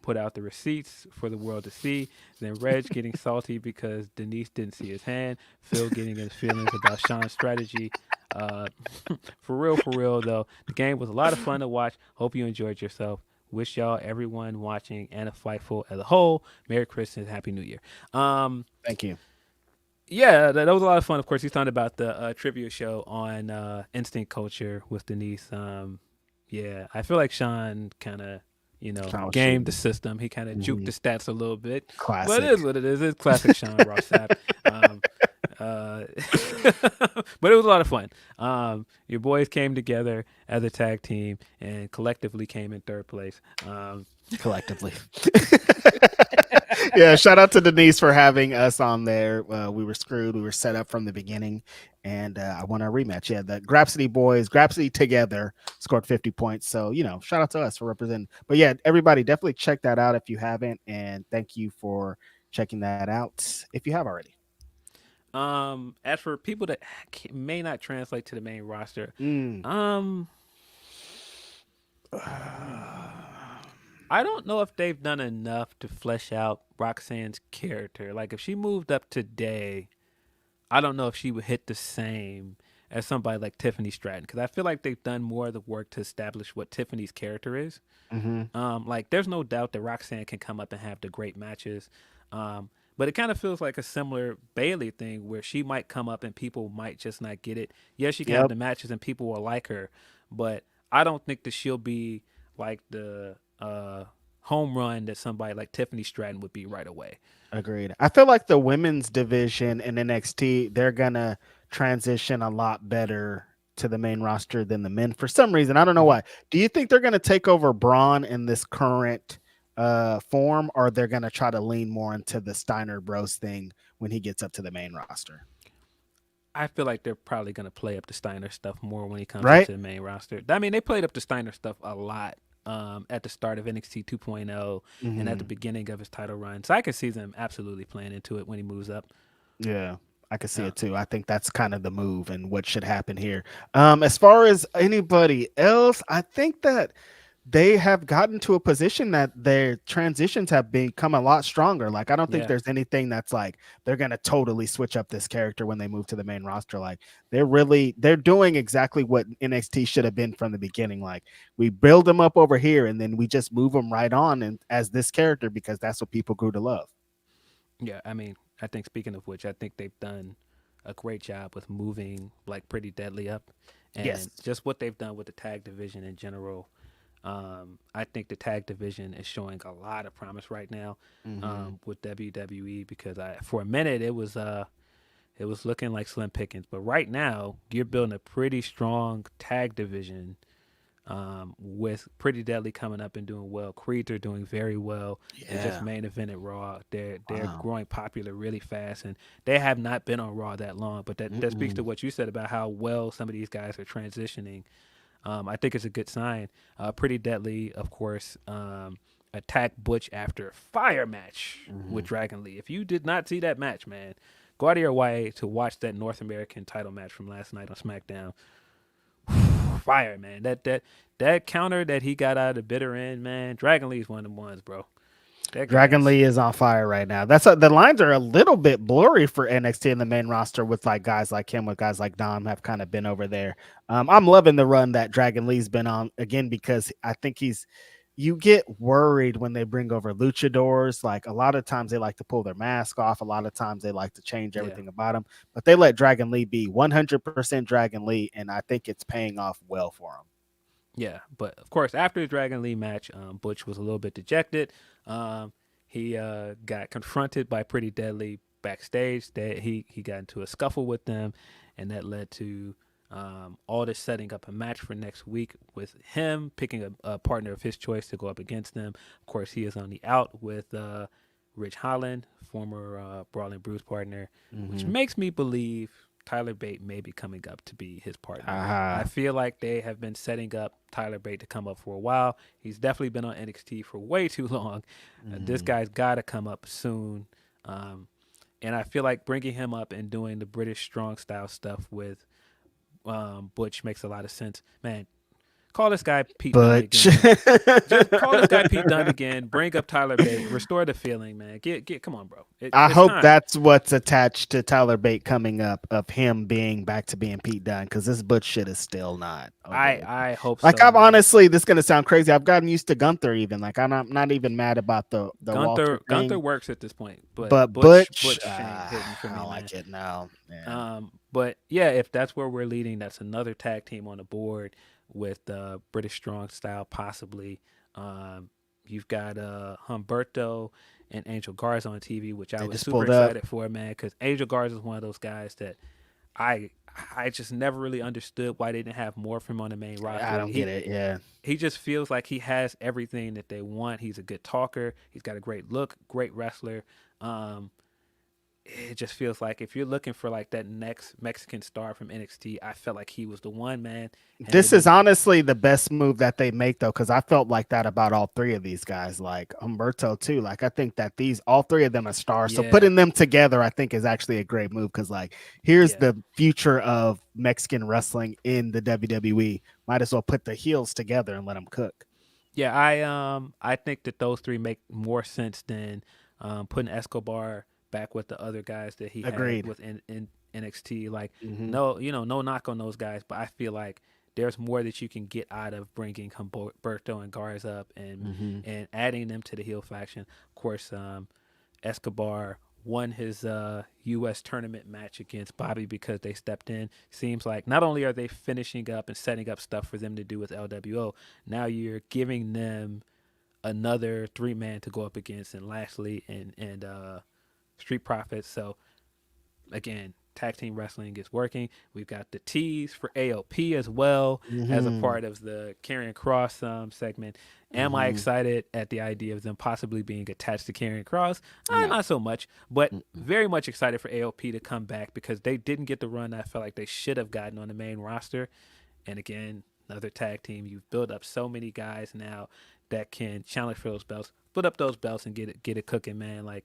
put out the receipts for the world to see. Then Reg getting salty because Denise didn't see his hand. Phil getting his feelings about Sean's strategy. For real, though, the game was a lot of fun to watch. Hope you enjoyed yourself. Wish y'all, everyone watching, and a Fightful as a whole, Merry Christmas, Happy New Year. Thank you. Yeah, that was a lot of fun. Of course, he's talking about the trivia show on Instinct Culture with Denise. Yeah, I feel like Sean kind of, gamed the system. He kind of juked the stats a little bit. Classic. But it is what it is. It's classic Sean Ross Sapp. But it was a lot of fun. Your boys came together as a tag team and collectively came in third place. Collectively. Yeah, shout out to Denise for having us on there. We were screwed. We were set up from the beginning, and I won our rematch. Yeah, the Grapsody boys, Grapsody together, scored 50 points. So, shout out to us for representing. But yeah, everybody definitely check that out if you haven't, and thank you for checking that out if you have already. As for people that may not translate to the main roster, I don't know if they've done enough to flesh out Roxanne's character. Like, if she moved up today, I don't know if she would hit the same as somebody like Tiffany Stratton, because I feel like they've done more of the work to establish what Tiffany's character is. Like, there's no doubt that Roxanne can come up and have the great matches. But it kind of feels like a similar Bayley thing where she might come up and people might just not get it. Yeah, she can have the matches and people will like her, but I don't think that she'll be like the home run that somebody like Tiffany Stratton would be right away. Agreed. I feel like the women's division in NXT, they're going to transition a lot better to the main roster than the men for some reason. I don't know why. Do you think they're going to take over Braun in this current form, or they're going to try to lean more into the Steiner Bros thing when he gets up to the main roster? I feel like they're probably going to play up the Steiner stuff more when he comes up to the main roster. I mean, they played up the Steiner stuff a lot at the start of NXT 2.0 and at the beginning of his title run. So I can see them absolutely playing into it when he moves up. Yeah, I can see it too. I think that's kind of the move and what should happen here. As far as anybody else, I think that they have gotten to a position that their transitions have become a lot stronger. Like, I don't think there's anything that's like they're going to totally switch up this character when they move to the main roster. Like, they're doing exactly what NXT should have been from the beginning. Like, we build them up over here and then we just move them right on and as this character, because that's what people grew to love. Yeah. I mean, I think speaking of which, I think they've done a great job with moving like Pretty Deadly up and just what they've done with the tag division in general. I think the tag division is showing a lot of promise right now with WWE, because for a minute it was looking like slim pickings, but right now you're building a pretty strong tag division with Pretty Deadly coming up and doing well. Creeds are doing very well. They just main event at Raw. They're growing popular really fast, and they have not been on Raw that long, but that speaks to what you said about how well some of these guys are transitioning. I think it's a good sign. Pretty Deadly, of course, attacked Butch after a fire match with Dragon Lee. If you did not see that match, man, go out of your way to watch that North American title match from last night on SmackDown. Fire, man. That counter that he got out of the bitter end, man. Dragon Lee's one of them ones, bro. Dragon Lee is on fire right now. The lines are a little bit blurry for NXT in the main roster with like guys like him, with guys like Dom have kind of been over there. I'm loving the run that Dragon Lee's been on again, because I think you get worried when they bring over luchadors. Like a lot of times they like to pull their mask off. A lot of times they like to change everything about them, but they let Dragon Lee be 100% Dragon Lee. And I think it's paying off well for him. Yeah, but of course, after the Dragon Lee match, Butch was a little bit dejected. He got confronted by Pretty Deadly backstage. That he got into a scuffle with them, and that led to Aldis setting up a match for next week with him picking a partner of his choice to go up against them. Of course, he is on the out with Rich Holland, former Brawling Bruce partner, which makes me believe Tyler Bate may be coming up to be his partner. I feel like they have been setting up Tyler Bate to come up for a while. He's definitely been on NXT for way too long. This guy's got to come up soon. And I feel like bringing him up and doing the British strong style stuff with Butch makes a lot of sense. Man, call this guy Pete Dunne again. Just call this guy Pete Dunne again. Bring up Tyler Bate. Restore the feeling, man. Come on, bro. I hope that's what's attached to Tyler Bate coming up, of him being back to being Pete Dunne, because this Butch shit is still not. Okay. I hope like, so. I'm honestly, this is gonna sound crazy. I've gotten used to Gunther even. Like, I'm not even mad about the Gunther works at this point, but Butch I don't like it now. But yeah, if that's where we're leading, that's another tag team on the board with British strong style possibly. You've got Humberto and Angel Garza on TV, which I was super excited for, man, because Angel Garza is one of those guys that I just never really understood why they didn't have more from him on the main roster. I don't get it. Yeah, he just feels like he has everything that they want. He's a good talker. He's got a great look, great wrestler. It just feels like if you're looking for like that next Mexican star from NXT, I felt like he was the one, man. And this is honestly the best move that they make, though, because I felt like that about all three of these guys, like Humberto too. Like, I think that all three of them are stars. So putting them together, I think, is actually a great move, because like, here's the future of Mexican wrestling in the WWE. Might as well put the heels together and let them cook. Yeah, I think that those three make more sense than putting Escobar back with the other guys that he had with in NXT. Like, no knock on those guys, but I feel like there's more that you can get out of bringing Humberto and Garza up and adding them to the heel faction. Of course, Escobar won his U.S. tournament match against Bobby because they stepped in. Seems like not only are they finishing up and setting up stuff for them to do with LWO, now you're giving them another 3-man to go up against, and Lashley and Street Profits. So again, tag team wrestling is working. We've got the tease for AOP as well as a part of the Karrion Kross segment. Am I excited at the idea of them possibly being attached to Karrion Kross? Not so much, but very much excited for AOP to come back, because they didn't get the run I felt like they should have gotten on the main roster. And again, another tag team. You've built up so many guys now that can challenge for those belts. Put up those belts and get it cooking, man. Like,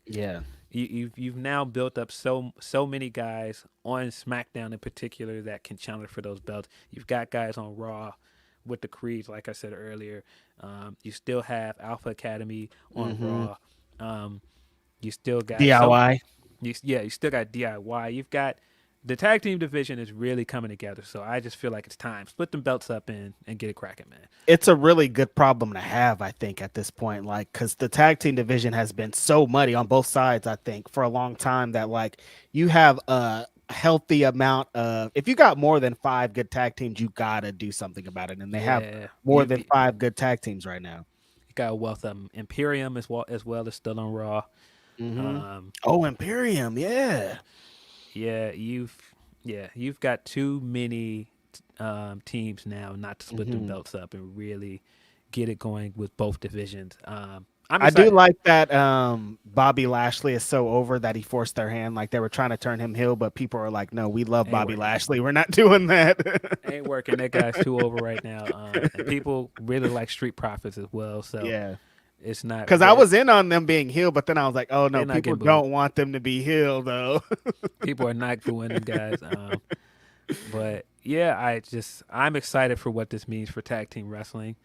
you've now built up so many guys on SmackDown in particular that can challenge for those belts. You've got guys on Raw with the Creeds, like I said earlier. You still have Alpha Academy on Raw. You still got DIY. You still got DIY. You've got the tag team division is really coming together. So I just feel like it's time. Split them belts up and get it cracking, man. It's a really good problem to have, I think, at this point. Like, because the tag team division has been so muddy on both sides, I think, for a long time, that like, you have a healthy amount of, if you got more than 5 good tag teams, you gotta do something about it. And they have more than 5 good tag teams right now. You got a wealth of them. Imperium as well is still on Raw. Imperium, you've got too many teams now not to split the belts up and really get it going with both divisions. I do like that Bobby Lashley is so over that he forced their hand. Like, they were trying to turn him heel, but people are like, no, we love Bobby Lashley. We're not doing that. Ain't working. That guy's too over right now. And people really like Street Profits as well. So it's not, because I was in on them being heel, but then I was like, oh no, people don't want them to be heel though. People are not booing them guys. But yeah, I'm excited for what this means for tag team wrestling.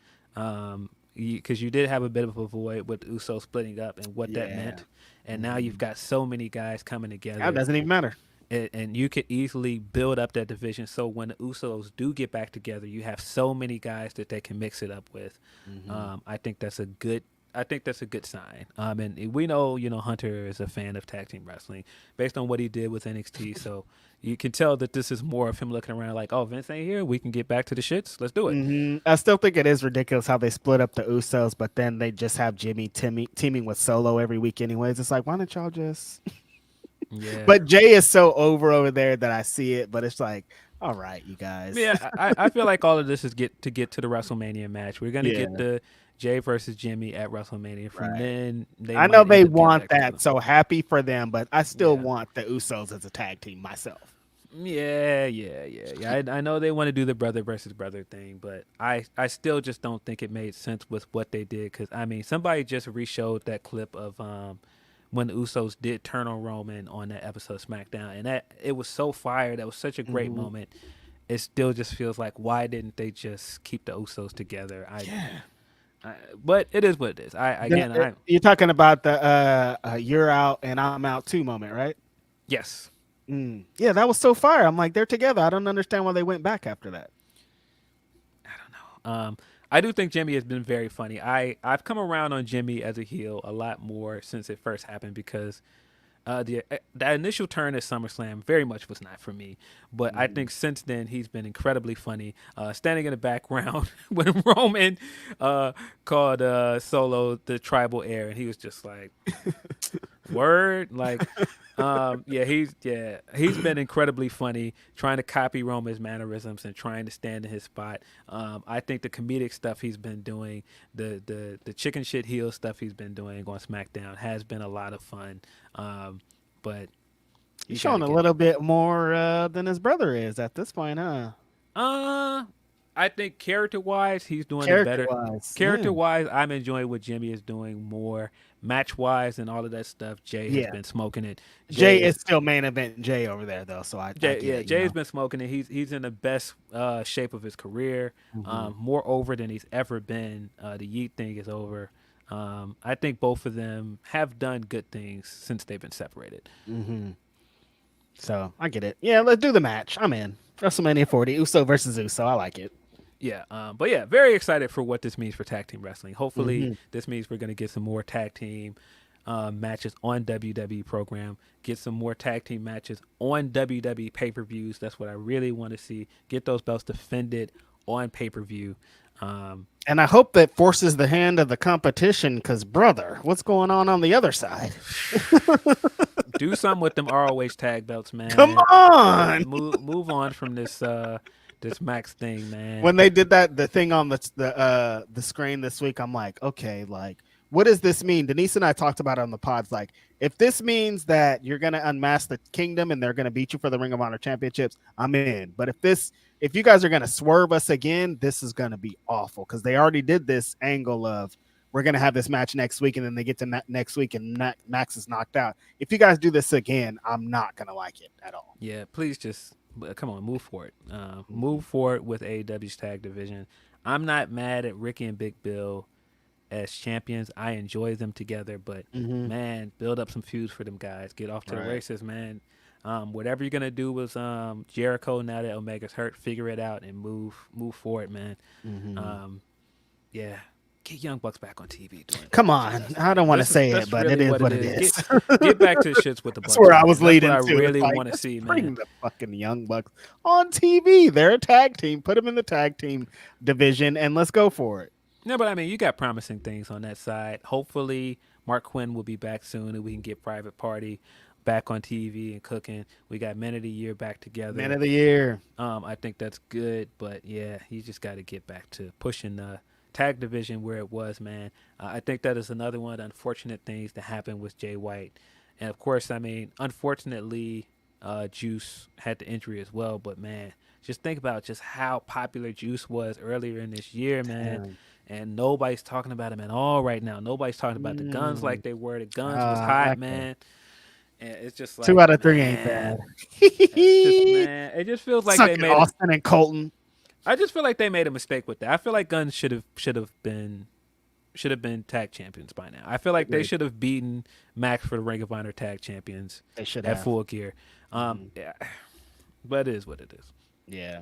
because you did have a bit of a void with the Usos splitting up and what that meant, and now you've got so many guys coming together. That doesn't even matter. And you could easily build up that division. So when the Usos do get back together, you have so many guys that they can mix it up with. I think that's a good. I think that's a good sign. And we know, Hunter is a fan of tag team wrestling based on what he did with NXT. So you can tell that this is more of him looking around like, oh, Vince ain't here. We can get back to the shits. Let's do it. I still think it is ridiculous how they split up the Usos, but then they just have Jimmy teaming with Solo every week anyways. It's like, why don't y'all just... Yeah. But Jay is so over there that I see it, but it's like, all right, you guys. Yeah, I feel like all of this is get to the WrestleMania match. We're gonna get the Jay versus Jimmy at WrestleMania. From then, I know they want that, so happy for them. But I still want the Usos as a tag team myself. Yeah. I know they want to do the brother versus brother thing, but I still just don't think it made sense with what they did. Because somebody just re-showed that clip of when the Usos did turn on Roman on that episode of SmackDown, and that it was so fire. That was such a great moment. It still just feels like, why didn't they just keep the Usos together? But it is what it is. You're talking about the you're out and I'm out too moment, right? Yes. Yeah, that was so fire. I'm like, they're together. I don't understand why they went back after that. I don't know. I do think Jimmy has been very funny. I've come around on Jimmy as a heel a lot more since it first happened because the initial turn at SummerSlam very much was not for me. But I think since then he's been incredibly funny. Standing in the background when Roman called Solo the tribal heir, and he was just like, "Word!" Like, he's been incredibly funny, trying to copy Roman's mannerisms and trying to stand in his spot. I think the comedic stuff he's been doing, the chicken shit heel stuff he's been doing on SmackDown has been a lot of fun. But he's showing a little bit more than his brother is at this point, huh? I think character-wise, he's doing it better. Character-wise, I'm enjoying what Jimmy is doing more. Match-wise and all of that stuff, Jay has been smoking it. Jay is still main event Jay over there, though. So Jay's been smoking it. He's in the best shape of his career, more over than he's ever been. The Yeet thing is over. I think both of them have done good things since they've been separated. So I get it. Yeah, let's do the match. I'm in. WrestleMania 40, Uso versus Uso. I like it. Yeah, very excited for what this means for tag team wrestling. Hopefully, this means we're going to get some more tag team matches on WWE program, get some more tag team matches on WWE pay-per-views. That's what I really want to see. Get those belts defended on pay-per-view. And I hope that forces the hand of the competition because, brother, what's going on the other side? Do something with them ROH tag belts, man. Come on! Move on from this this Max thing, man. When they did the thing on the screen this week, I'm like, okay, like, what does this mean? Denise and I talked about it on the pods. Like, if this means that you're gonna unmask the Kingdom and they're gonna beat you for the Ring of Honor championships, I'm in. But if you guys are gonna swerve us again, this is gonna be awful because they already did this angle of we're gonna have this match next week, and then they get to next week and Max is knocked out. If you guys do this again, I'm not gonna like it at all. Yeah, please just. Come on, move for it. Move forward with AEW's tag division. I'm not mad at Ricky and Big Bill as champions. I enjoy them together, but man, build up some feuds for them guys. Get off to the races, man. Whatever you're gonna do with Jericho now that Omega's hurt, figure it out and move forward, man. Get Young Bucks back on TV. Come on, I don't want to say it, but really it is. Get back to the shits with the Bucks. That's where I was leading to. I really want to see, man. Bring the fucking Young Bucks on TV. They're a tag team. Put them in the tag team division and let's go for it. No, but you got promising things on that side. Hopefully, Mark Quinn will be back soon and we can get Private Party back on TV and cooking. We got Men of the Year back together. Men of the Year. I think that's good, but yeah, you just got to get back to pushing the tag division where it was, man. I think that is another one of the unfortunate things that happened with Jay White. And of course, unfortunately, Juice had the injury as well, but man, just think about just how popular Juice was earlier in this year, man. And nobody's talking about him at all right now. Nobody's talking about the guns like they were. The guns was hot, man. And it's just like 2 out of 3 ain't bad. It just feels like they made Austin and Colton. I just feel like they made a mistake with that. I feel like Guns should have been should have been tag champions by now. I feel like they should have beaten Max for the Ring of Honor tag champions. They should at have. Full Gear. Yeah, but it is what it is. Yeah.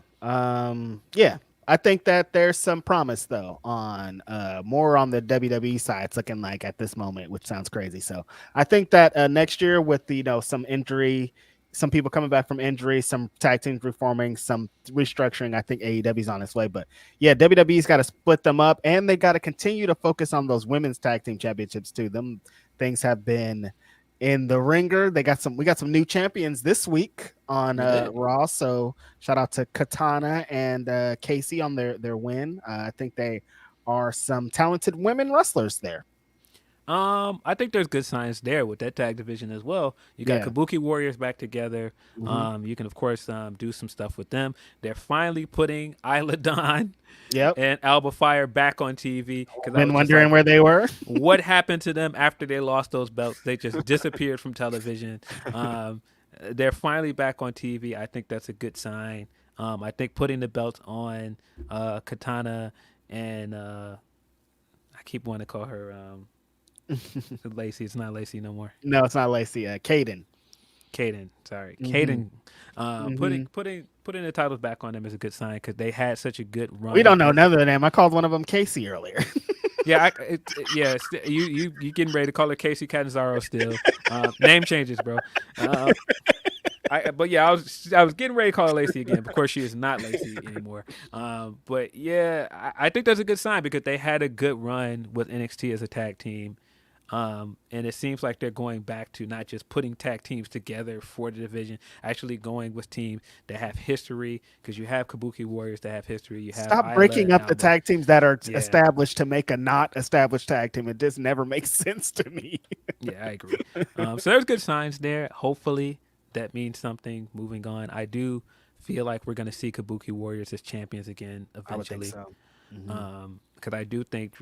Yeah. I think that there's some promise though on more on the WWE side. It's looking like at this moment, which sounds crazy. So I think that next year with some injury, some people coming back from injury, some tag teams reforming, some restructuring, I think AEW's on its way. But yeah, WWE's got to split them up, and they got to continue to focus on those women's tag team championships too. Them things have been in the ringer. We got some new champions this week on Raw. So shout out to Katana and Casey on their win. I think they are some talented women wrestlers there. I think there's good signs there with that tag division as well. You got Kabuki Warriors back together. You can of course do some stuff with them. They're finally putting Isla Dawn and Alba Fire back on TV. I've been wondering where they were. What happened to them after they lost those belts? They just disappeared from television. They're finally back on TV. I think that's a good sign. I think putting the belts on Katana and I keep wanting to call her Lacey. It's not Lacey no more. No, it's not Lacey. Kaden. Sorry, Kaden. Putting the titles back on them is a good sign because they had such a good run. We don't know none of them. I called one of them Casey earlier. You getting ready to call her Casey Catanzaro still. Name changes, bro. I was getting ready to call her Lacey again. Of course, she is not Lacey anymore. But yeah, I think that's a good sign because they had a good run with NXT as a tag team. And it seems like they're going back to not just putting tag teams together for the division, actually going with teams that have history, because you have Kabuki Warriors that have history. You have Stop breaking up the tag teams that are established to make a not established tag team. It just never makes sense to me. Yeah, I agree. So there's good signs there. Hopefully that means something moving on. I do feel like we're going to see Kabuki Warriors as champions again eventually. I would think so. Because I do think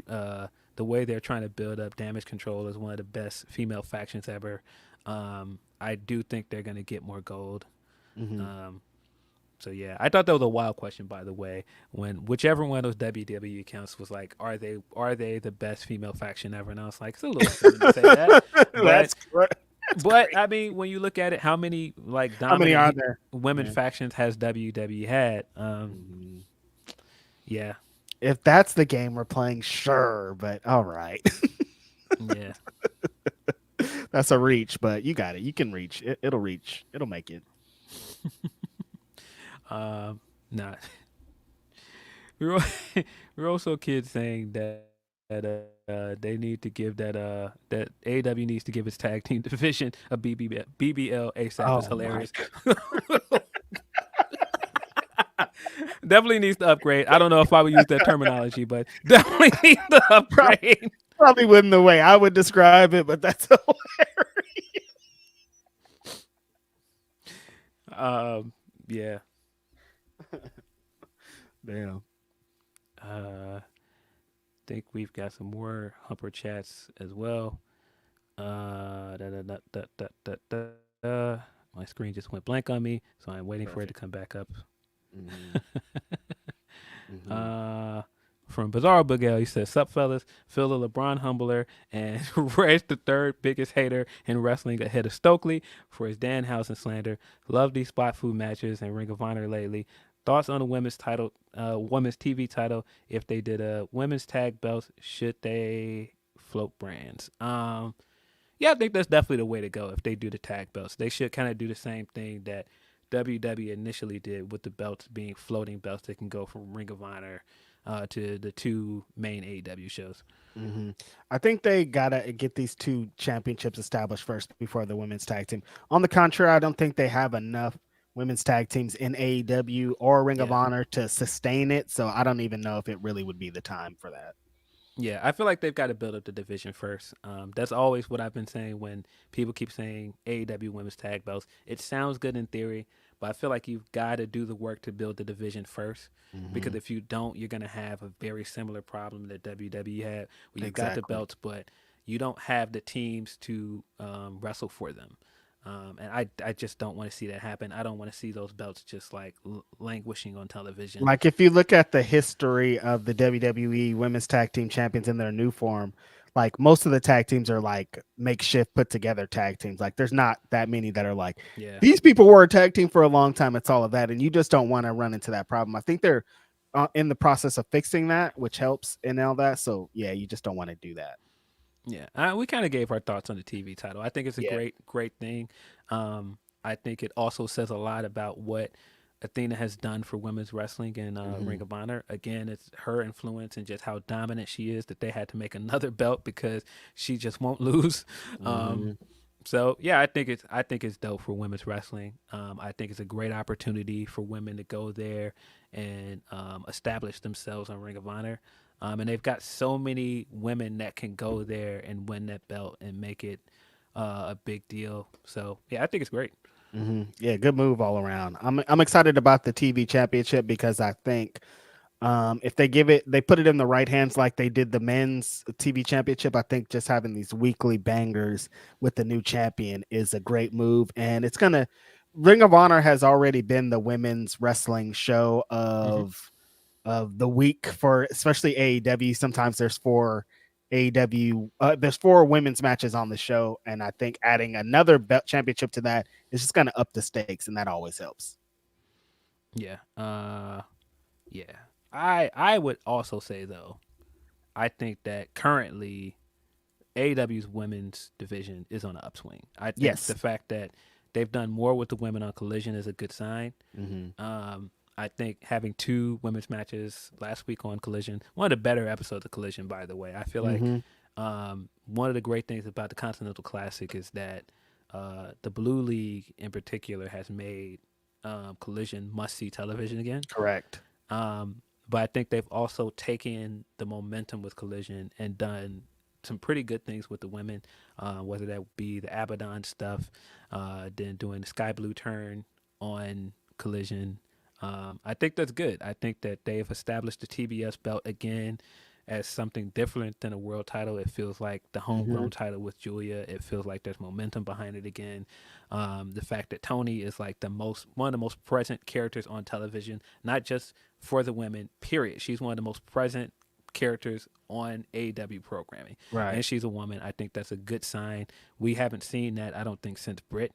the way they're trying to build up Damage Control is one of the best female factions ever. I do think they're going to get more gold. So yeah, I thought that was a wild question, by the way, when whichever one of those WWE accounts was like, are they the best female faction ever? And I was like, it's a little silly to say that. But I mean, when you look at it, how many are there? Women factions has WWE had? Yeah. If that's the game we're playing, sure, but all right. Yeah. That's a reach, but you got it. You can reach. It'll reach. It'll make it. Nah. We're also kids saying that they need to give that AEW needs to give its tag team division a BBL ASAP. Is hilarious. Definitely needs to upgrade. I don't know if I would use that terminology, but definitely needs to upgrade. Probably wouldn't the way I would describe it, but that's hilarious. Yeah. Damn. Think we've got some more Humper chats as well. My screen just went blank on me, so I'm waiting for it to come back up. From Bizarro Bugel, he says, "Sup, fellas? Phil the LeBron humbler and Reg the third biggest hater in wrestling ahead of Stokely for his Danhausen slander. Love these spot food matches and Ring of Honor lately. Thoughts on the women's TV title? If they did a women's tag belts, should they float brands? Yeah, I think that's definitely the way to go. If they do the tag belts, they should kind of do the same thing that WWE initially did with the belts being floating belts that can go from Ring of Honor to the two main AEW shows. I think they gotta get these two championships established first before the women's tag team. On the contrary, I don't think they have enough women's tag teams in AEW or Ring of Honor to sustain it. So I don't even know if it really would be the time for that. Yeah, I feel like they've got to build up the division first. That's always what I've been saying when people keep saying AEW women's tag belts. It sounds good in theory, but I feel like you've got to do the work to build the division first. Because if you don't, you're going to have a very similar problem that WWE had, where you've got the belts, but you don't have the teams to wrestle for them. And I just don't want to see that happen. I don't want to see those belts just like languishing on television. Like if you look at the history of the WWE Women's Tag Team Champions in their new form, like most of the tag teams are like makeshift put together tag teams. Like there's not that many that are like, Yeah. these people were a tag team for a long time. It's all of that. And you just don't want to run into that problem. I think they're in the process of fixing that, which helps in all that. So yeah, you just don't want to do that. Yeah, we kind of gave our thoughts on the TV title. I think it's a great thing. I think it also says a lot about what Athena has done for women's wrestling in Ring of Honor. Again, it's her influence and just how dominant she is that they had to make another belt because she just won't lose. So yeah, I think it's dope for women's wrestling. I think it's a great opportunity for women to go there and establish themselves on Ring of Honor. And they've got so many women that can go there and win that belt and make it a big deal. So yeah, I think it's great. Yeah, good move all around. I'm excited about the TV championship because I think if they put it in the right hands like they did the men's TV championship, I think just having these weekly bangers with the new champion is a great move. And it's gonna Ring of Honor has already been the women's wrestling show of the week for especially AEW. Sometimes there's 4 AEW, there's 4 women's matches on the show, and I think adding another belt championship to that is just going to up the stakes, and that always helps. Yeah, yeah. I would also say though, I think that currently AEW's women's division is on an upswing. I think the fact that they've done more with the women on Collision is a good sign. I think having 2 women's matches last week on Collision, one of the better episodes of Collision, by the way. I feel like one of the great things about the Continental Classic is that the Blue League in particular has made Collision must-see television again. Correct. But I think they've also taken the momentum with Collision and done some pretty good things with the women, whether that be the Abaddon stuff, then doing the Sky Blue turn on Collision. I think that's good. I think that they've established the TBS belt again as something different than a world title. It feels like the homegrown title with Julia. It feels like there's momentum behind it again. The fact that Tony is like one of the most present characters on television, not just for the women, period. She's one of the most present characters on AEW programming. Right. And she's a woman. I think that's a good sign. We haven't seen that, I don't think, since Britt.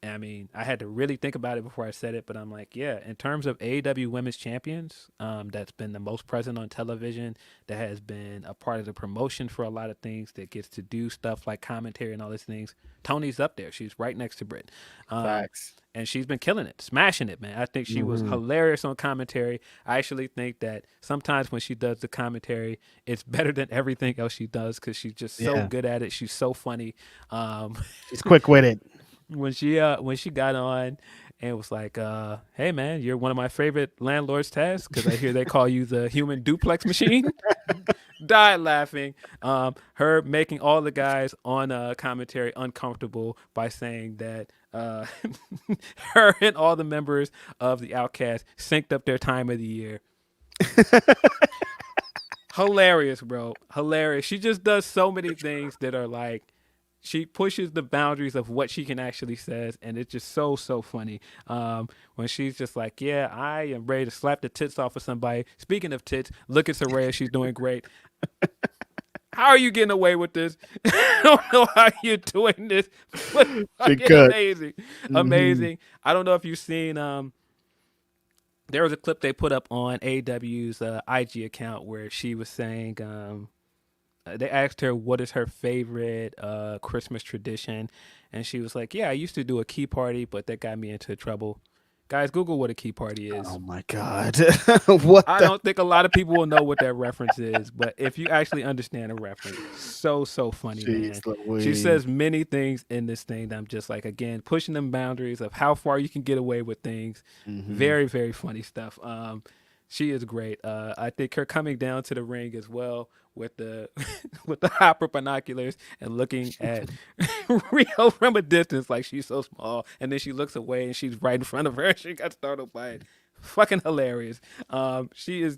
I mean, I had to really think about it before I said it, but I'm like, yeah, in terms of AEW Women's Champions, that's been the most present on television, that has been a part of the promotion for a lot of things, that gets to do stuff like commentary and all these things. Tony's up there. She's right next to Britt. Facts. And she's been killing it, smashing it, man. I think she was hilarious on commentary. I actually think that sometimes when she does the commentary, it's better than everything else she does because she's just so good at it. She's so funny. She's quick-witted. When she got on and was like, hey man, you're one of my favorite landlord's tasks because I hear they call you the human duplex machine. Died laughing. Her making all the guys on commentary uncomfortable by saying that her and all the members of the Outcast synced up their time of the year. Hilarious, bro. Hilarious. She just does so many things that are like, she pushes the boundaries of what she can actually says, and it's just so funny. When she's just like, yeah, I am ready to slap the tits off of somebody. Speaking of tits, look at Saraya. She's doing great. How are you getting away with this? I don't know how you're doing this. But amazing. Amazing. I don't know if you've seen, there was a clip they put up on AEW's IG account where she was saying, they asked her what is her favorite Christmas tradition, and she was like, yeah, I used to do a key party, but that got me into trouble. Guys, Google what a key party is. Oh my God. I don't think a lot of people will know what that reference is, but if you actually understand the reference, so funny, man. She says many things in this thing that I'm just like, again, pushing them boundaries of how far you can get away with things. Very, very funny stuff. She is great. I think her coming down to the ring as well with the with the hopper binoculars and looking at Rio from a distance like she's so small, and then she looks away and she's right in front of her. She got startled by it. Fucking hilarious. She's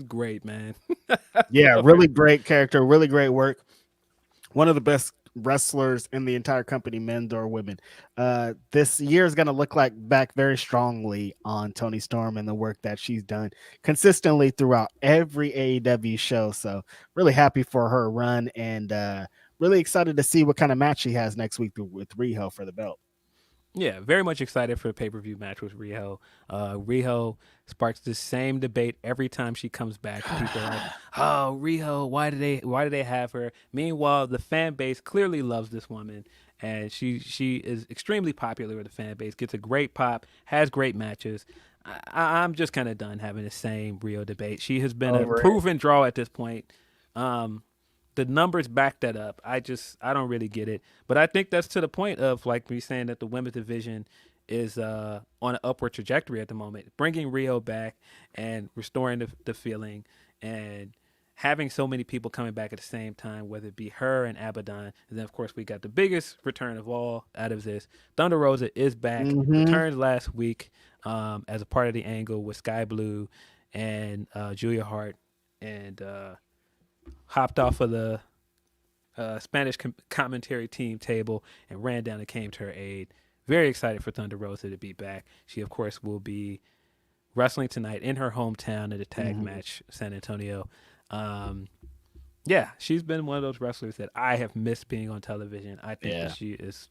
great, man. Yeah, really great character, really great work. One of the best wrestlers in the entire company, men or women. This year is going to look like back very strongly on Toni Storm and the work that she's done consistently throughout every AEW show. So really happy for her run, and really excited to see what kind of match she has next week with Riho for the belt. Yeah, very much excited for the pay-per-view match with Riho. Riho sparks the same debate every time she comes back. People are like, "Oh, Riho, why do they have her?" Meanwhile, the fan base clearly loves this woman, and she is extremely popular with the fan base. Gets a great pop, has great matches. I'm just kind of done having the same Riho debate. She has been a proven draw at this point. The numbers back that up. I don't really get it. But I think that's to the point of like me saying that the women's division is on an upward trajectory at the moment. Bringing Riho back and restoring the feeling and having so many people coming back at the same time, whether it be her and Abaddon. And then, of course, we got the biggest return of all out of this. Thunder Rosa is back. Returned last week as a part of the angle with Sky Blue and Julia Hart, and hopped off of the Spanish commentary team table and ran down and came to her aid. Very excited for Thunder Rosa to be back. She, of course, will be wrestling tonight in her hometown at a tag match, San Antonio. Yeah, she's been one of those wrestlers that I have missed being on television. I think that she is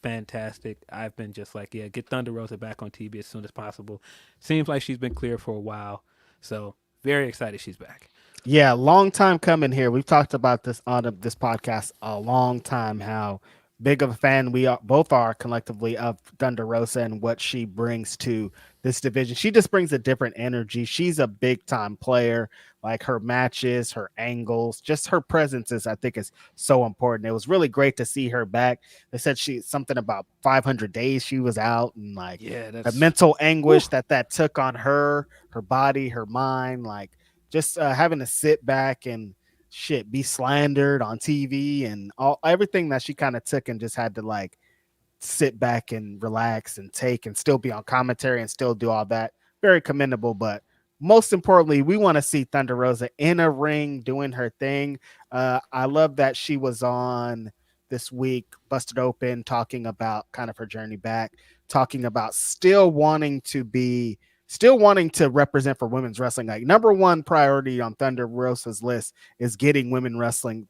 fantastic. I've been just like, get Thunder Rosa back on TV as soon as possible. Seems like she's been clear for a while. So very excited she's back. Yeah, long time coming here. We've talked about this on this podcast a long time, how big of a fan we both are collectively of Thunder Rosa and what she brings to this division. She just brings a different energy. She's a big time player. Like her matches, her angles, just her presence I think is so important. It was really great to see her back. They said something about 500 days she was out, and like the mental anguish that took on her body, her mind, like just having to sit back and be slandered on TV and everything that she kind of took and just had to like sit back and relax and take and still be on commentary and still do all that. Very commendable. But most importantly, we want to see Thunder Rosa in a ring doing her thing. I love that she was on this week, Busted Open, talking about kind of her journey back, talking about still wanting to represent for women's wrestling. Like number one priority on Thunder Rosa's list is getting women's wrestling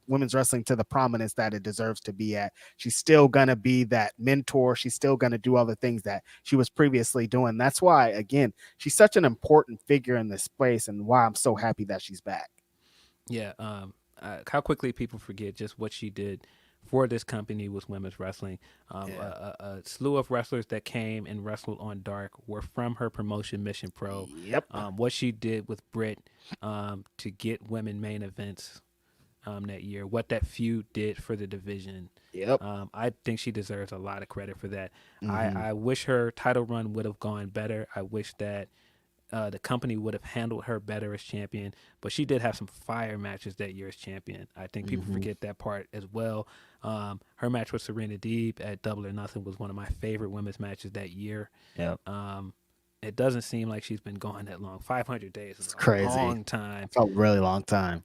to the prominence that it deserves to be at. She's still going to be that mentor. She's still going to do all the things that she was previously doing. That's why, again, she's such an important figure in this space and why I'm so happy that she's back. Yeah. How quickly people forget just what she did for this company with women's wrestling. A slew of wrestlers that came and wrestled on Dark were from her promotion, Mission Pro. Yep. What she did with Britt to get women main events that year, what that feud did for the division. Yep. I think she deserves a lot of credit for that. I wish her title run would have gone better. I wish that the company would have handled her better as champion, but she did have some fire matches that year as champion. I think people forget that part as well. Her match with Serena Deeb at Double or Nothing was one of my favorite women's matches that year. Yep. It doesn't seem like she's been gone that long. 500 days is crazy. Long time. It's a really long time.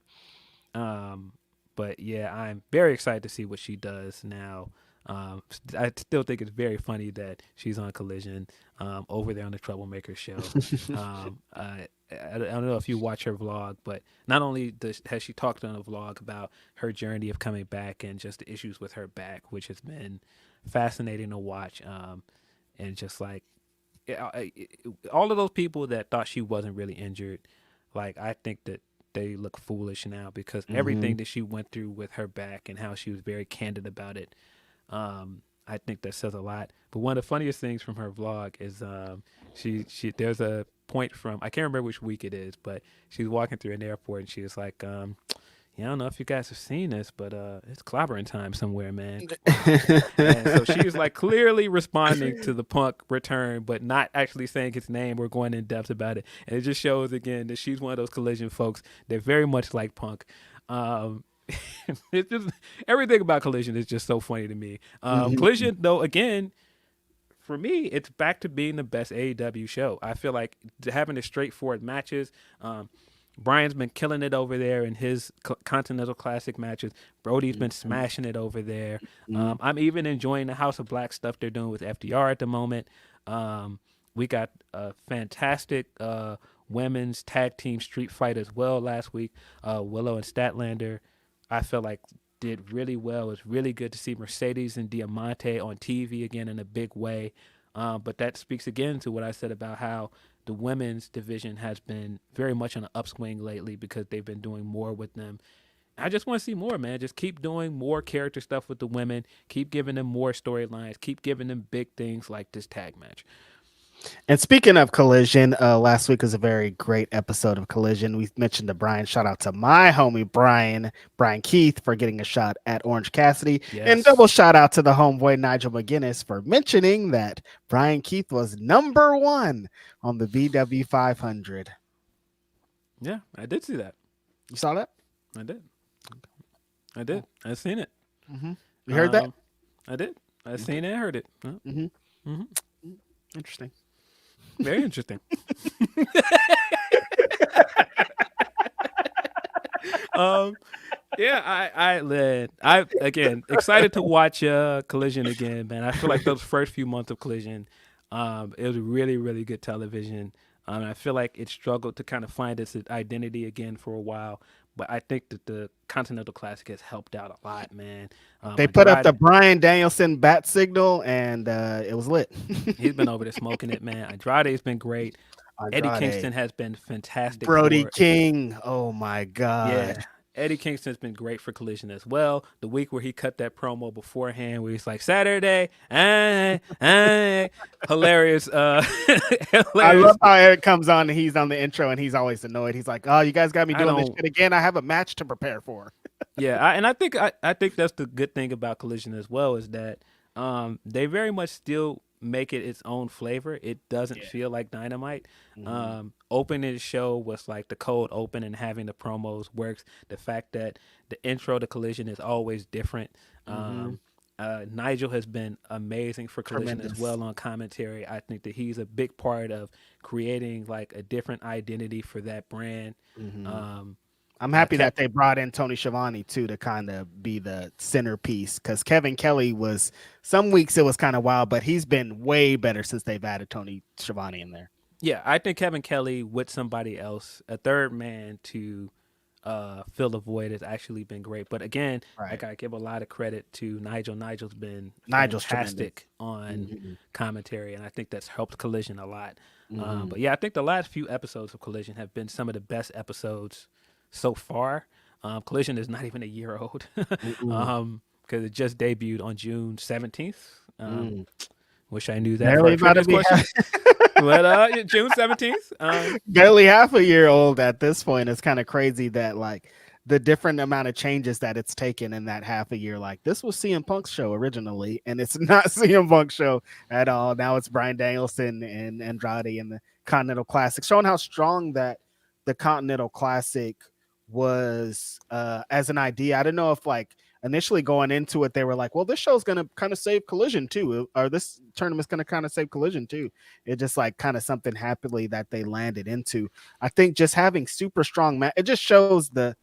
But yeah, I'm very excited to see what she does now. I still think it's very funny that she's on Collision over there on the Troublemaker show. I don't know if you watch her vlog, but not only has she talked on a vlog about her journey of coming back and just the issues with her back, which has been fascinating to watch, and just like all of those people that thought she wasn't really injured, like I think that they look foolish now because everything that she went through with her back and how she was very candid about it. I think that says a lot. But one of the funniest things from her vlog is she there's a point from, I can't remember which week it is, but she's walking through an airport and she was like, I don't know if you guys have seen this, but it's clobbering time somewhere, man. And so she was like clearly responding to the Punk return, but not actually saying his name or going in depth about it. And it just shows again that she's one of those Collision folks that very much like Punk. It's just everything about Collision is just so funny to me. Collision, though, again, for me, it's back to being the best AEW show. I feel like having the straightforward matches, Brian's been killing it over there in his Continental Classic matches. Brody's been smashing it over there. I'm even enjoying the House of Black stuff they're doing with FDR at the moment. We got a fantastic women's tag team street fight as well last week. Willow and Statlander, I feel like, did really well. It's really good to see Mercedes and Diamante on TV again in a big way. But that speaks again to what I said about how the women's division has been very much on an upswing lately because they've been doing more with them. I just want to see more, man. Just keep doing more character stuff with the women. Keep giving them more storylines. Keep giving them big things like this tag match. And speaking of Collision, last week was a very great episode of Collision. We mentioned the Brian. Shout out to my homie Brian Keith for getting a shot at Orange Cassidy. Yes. And double shout out to the homeboy Nigel McGuinness for mentioning that Brian Keith was number 1 on the BW 500. Yeah, I did see that. You saw that? I did. I seen it. You heard that? I did. I seen it and heard it. Interesting. Very interesting. Yeah, I again excited to watch Collision again, man. I feel like those first few months of Collision, it was really, really good television. I feel like it struggled to kind of find its identity again for a while, but I think that the Continental Classic has helped out a lot, man. They put up the Bryan Danielson bat signal, and it was lit. He's been over there smoking it, man. Andrade's been great. Eddie Kingston has been fantastic. Brody King, oh my God. Yeah. Eddie Kingston's been great for Collision as well. The week where he cut that promo beforehand where he's like, Saturday, hilarious. Hilarious. I love how Eric comes on and he's on the intro and he's always annoyed. He's like, oh, you guys got me doing this shit again. I have a match to prepare for. Yeah, I think that's the good thing about Collision as well is that they very much still make it its own flavor. It doesn't feel like Dynamite. Opening the show was like the cold open and having the promos works. The fact that the intro to Collision is always different. Nigel has been amazing for Collision as well on commentary. I think that he's a big part of creating like a different identity for that brand. I'm happy that they brought in Tony Schiavone too to kind of be the centerpiece because Kevin Kelly was some weeks it was kind of wild, but he's been way better since they've added Tony Schiavone in there. Yeah, I think Kevin Kelly with somebody else, a third man to fill the void has actually been great. But again, I gotta give a lot of credit to Nigel. Nigel's been fantastic on commentary, and I think that's helped Collision a lot. But yeah, I think the last few episodes of Collision have been some of the best episodes so far. Collision is not even a year old because it just debuted on June 17th. Wish I knew that. Barely about to be but June 17th. Barely half a year old at this point. It's kind of crazy that like the different amount of changes that it's taken in that half a year. Like this was CM Punk's show originally, and it's not CM Punk's show at all. Now it's Bryan Danielson and Andrade and the Continental Classic, showing how strong that the Continental Classic was as an idea. I don't know if like initially going into it, they were like, well, this show's going to kind of save Collision too, or this tournament's going to kind of save Collision too. It just like kind of something happily that they landed into. I think just having super strong it just shows the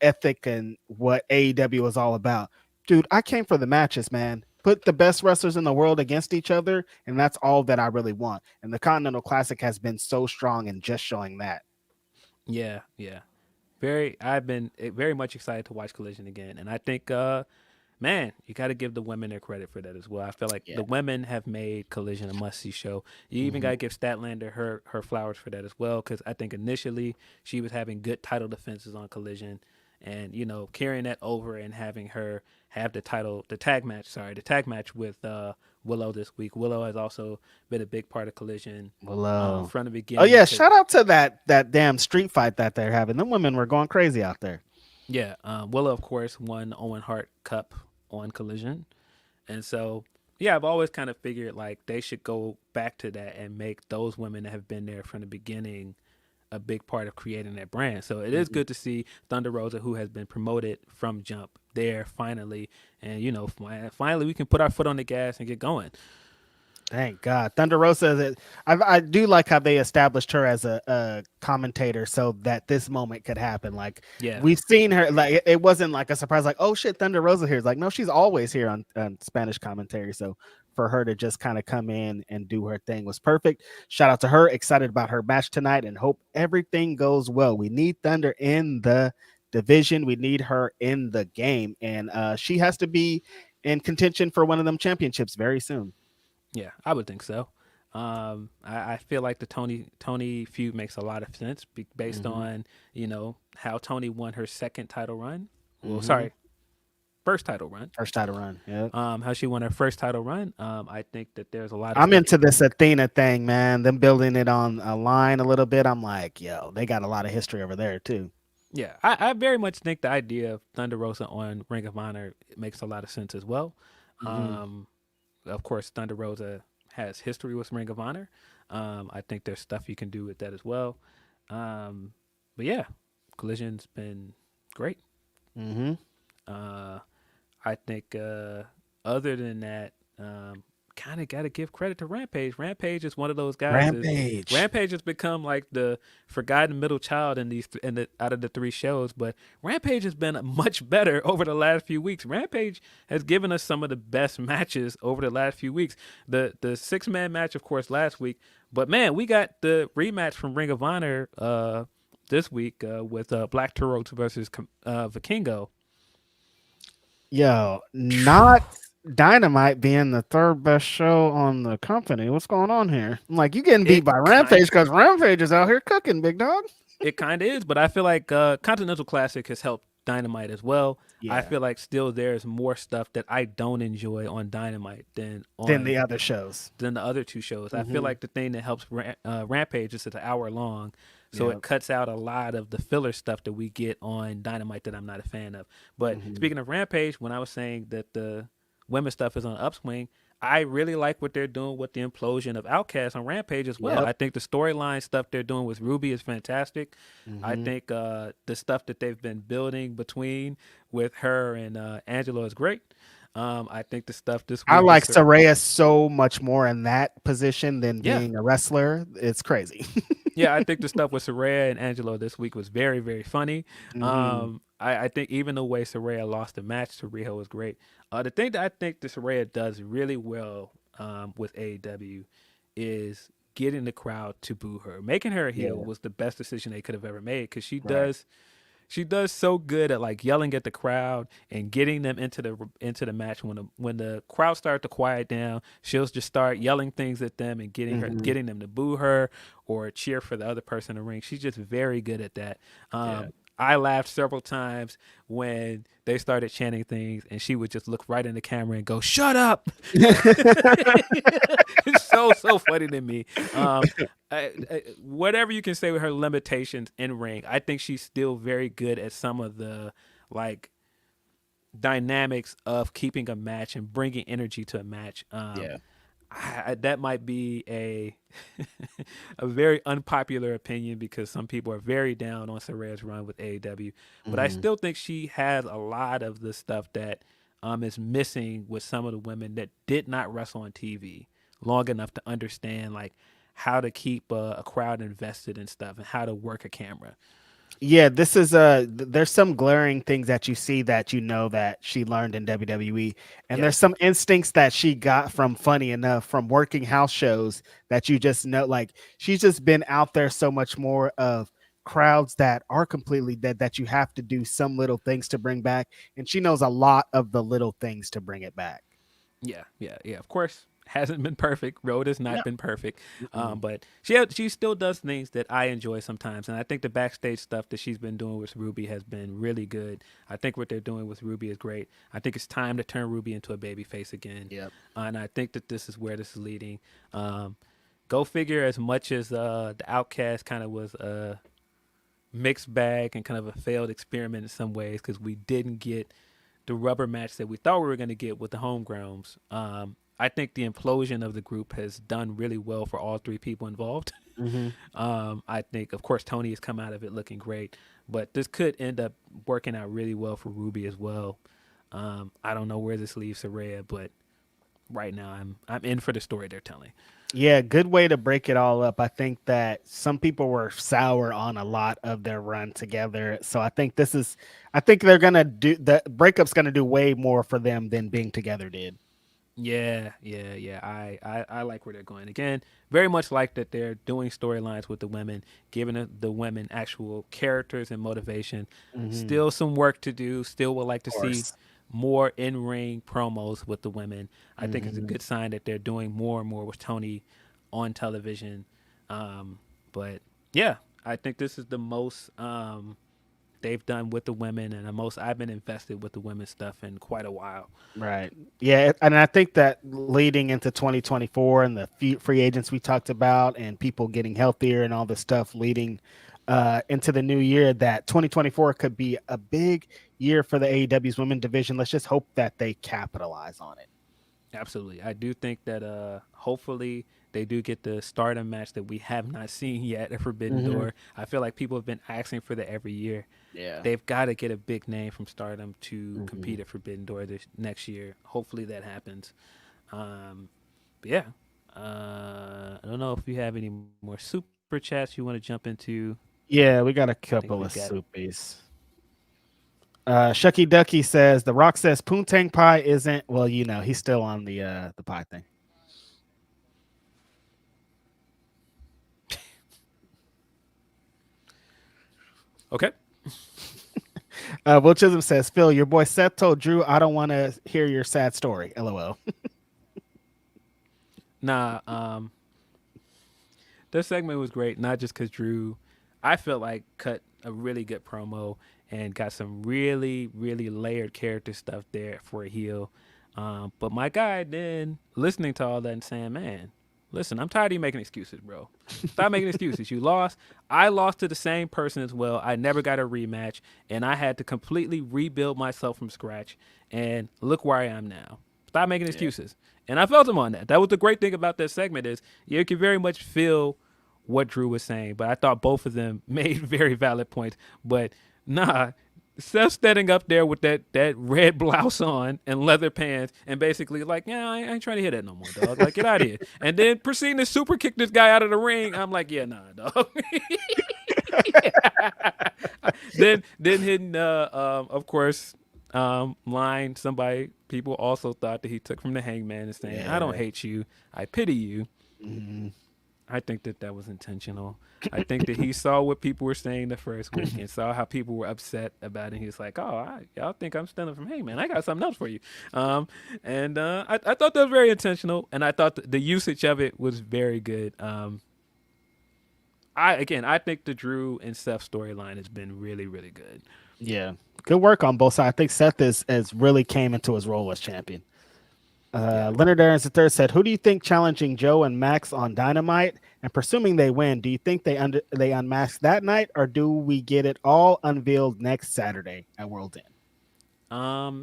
ethic and what AEW is all about. Dude, I came for the matches, man. Put the best wrestlers in the world against each other, and that's all that I really want. And the Continental Classic has been so strong in just showing that. Yeah. I've been very much excited to watch Collision again. And I think, man, you got to give the women their credit for that as well. I feel like the women have made Collision a must-see show. You even got to give Statlander her flowers for that as well, because I think initially she was having good title defenses on Collision. And, you know, carrying that over and having her have the tag match with Willow this week. Willow has also been a big part of Collision from the beginning. Oh, yeah. Shout out to that damn street fight that they're having. Them women were going crazy out there. Yeah. Willow, of course, won Owen Hart Cup on Collision. And so, yeah, I've always kind of figured like they should go back to that and make those women that have been there from the beginning a big part of creating that brand. So it is good to see Thunder Rosa, who has been promoted from jump, there finally. And, you know, finally we can put our foot on the gas and get going. Thank God. Thunder Rosa, I do like how they established her as a commentator so that this moment could happen. Like, Yeah. we've seen her, like, it wasn't like a surprise, like, oh shit, Thunder Rosa here. It's like, no, she's always here on Spanish commentary. So for her to just kind of come in and do her thing was perfect. Shout out to her. Excited about her match tonight and hope everything goes well. We need Thunder in the division. We need her in the game. And she has to be in contention for one of them championships very soon. Yeah, I would think so. I feel like the Tony feud makes a lot of sense based on how Tony won her second title run. Well, sorry, first title run. First title run. Yeah. How she won her first title run. I think that there's a lot of. I'm into this Athena thing, man. Them building it on a line a little bit. I'm like, yo, they got a lot of history over there too. Yeah, I very much think the idea of Thunder Rosa on Ring of Honor makes a lot of sense as well. Of course, Thunder Rosa has history with Ring of Honor. I think there's stuff you can do with that as well. But yeah, Collision's been great. I think other than that, kind of got to give credit to Rampage. Rampage is one of those guys. Rampage has become like the forgotten middle child out of the three shows, but Rampage has been much better over the last few weeks. Rampage has given us some of the best matches over the last few weeks. The 6-man match, of course, last week, but man, we got the rematch from Ring of Honor this week with Black Taurus versus Vikingo. Yo, not Dynamite being the third best show on the company. What's going on here? I'm like, you getting beat by Rampage because Rampage is out here cooking, big dog. It kind of is, but I feel like Continental Classic has helped Dynamite as well. Yeah. I feel like still there's more stuff that I don't enjoy on Dynamite than the other shows. Than the other two shows. I feel like the thing that helps Rampage is it's an hour long. So it cuts out a lot of the filler stuff that we get on Dynamite that I'm not a fan of. But speaking of Rampage, when I was saying that the women's stuff is on upswing, I really like what they're doing with the implosion of Outcast on Rampage as well. I think the storyline stuff they're doing with Ruby is fantastic. I think the stuff that they've been building between with her and Angelo is great. I think the stuff this week I like Saraya so much more in that position than being a wrestler. It's crazy. Yeah, I think the stuff with Saraya and Angelo this week was very, very funny. I think even the way Saraya lost the match to Riho was great. The thing that I think that Saraya does really well with AEW is getting the crowd to boo her. Making her a heel was the best decision they could have ever made because she does so good at like yelling at the crowd and getting them into the match. When the crowd start to quiet down, she'll just start yelling things at them and getting them to boo her or cheer for the other person in the ring. She's just very good at that. I laughed several times when they started chanting things and she would just look right in the camera and go, "Shut up." It's so funny to me. Whatever you can say with her limitations in ring, I think she's still very good at some of the like dynamics of keeping a match and bringing energy to a match. That might be a very unpopular opinion because some people are very down on Saraya's run with AEW, but I still think she has a lot of the stuff that is missing with some of the women that did not wrestle on TV long enough to understand like how to keep a crowd invested in stuff and how to work a camera. Yeah, this is there's some glaring things that you see that you know that she learned in WWE, and there's some instincts that she got from, funny enough, from working house shows that you just know, like she's just been out there so much more of crowds that are completely dead that you have to do some little things to bring back, and she knows a lot of the little things to bring it back. Yeah. Of course, hasn't been perfect. Road has not been perfect, but she still does things that I enjoy sometimes, and I think the backstage stuff that she's been doing with Ruby has been really good. I think what they're doing with Ruby is great. I think it's time to turn Ruby into a babyface again. And I think that this is where this is leading. Go figure. As much as the Outcast kind of was a mixed bag and kind of a failed experiment in some ways because we didn't get the rubber match that we thought we were going to get with the Homegrowns. I think the implosion of the group has done really well for all three people involved. I think, of course, Tony has come out of it looking great, but this could end up working out really well for Ruby as well. I don't know where this leaves Saraya, but right now I'm in for the story they're telling. Yeah, good way to break it all up. I think that some people were sour on a lot of their run together. So I think they're gonna do the breakup's gonna do way more for them than being together did. Yeah. I like where they're going. Again, very much like that they're doing storylines with the women, giving the women actual characters and motivation. Still some work to do. Still would like to see more in-ring promos with the women. I think it's a good sign that they're doing more and more with Tony on television. But yeah, I think this is the most they've done with the women and the most I've been invested with the women's stuff in quite a while. Right. Yeah, and I think that leading into 2024 and the free agents we talked about and people getting healthier and all this stuff leading into the new year, that 2024 could be a big year for the AEW's women division. Let's just hope that they capitalize on it. Absolutely. I do think that hopefully they do get the Stardom match that we have not seen yet at Forbidden Door. I feel like people have been asking for that every year. Yeah. They've got to get a big name from Stardom to compete at Forbidden Door this next year. Hopefully that happens. But yeah, I don't know if you have any more super chats you want to jump into. Yeah, we got a couple of soupies. Shucky Ducky says The Rock says Poontang Pie isn't. Well, he's still on the pie thing. Okay. Will Chisholm says, Phil, your boy Seth told Drew, I don't want to hear your sad story. LOL. Nah, this segment was great, not just because Drew, I felt like, cut a really good promo and got some really, really layered character stuff there for a heel. But my guy then listening to all that and saying, man, listen, I'm tired of you making excuses, bro. Stop making excuses. You lost. I lost to the same person as well. I never got a rematch, and I had to completely rebuild myself from scratch. And look where I am now. Stop making excuses. And I felt him on that. That was the great thing about that segment is you can very much feel what Drew was saying. But I thought both of them made very valid points. But nah, Seth standing up there with that red blouse on and leather pants and basically like, yeah, I ain't trying to hear that no more, dog. Like, get out of here. And then proceeding to super kick this guy out of the ring. I'm like, yeah, nah, dog. Then hitting, of course, line somebody people also thought that he took from the Hangman and saying, I don't hate you, I pity you. I think that was intentional. I think that he saw what people were saying the first week and saw how people were upset about it. And he's like, y'all think I'm stealing from Hangman, I got something else for you. I thought that was very intentional, and I thought the usage of it was very good. I think the Drew and Seth storyline has been really, really good. Yeah, good work on both sides. I think Seth has really came into his role as champion. Leonard Aarons III said, who do you think challenging Joe and Max on Dynamite? And presuming they win, do you think they unmask that night, or do we get it all unveiled next Saturday at World's End?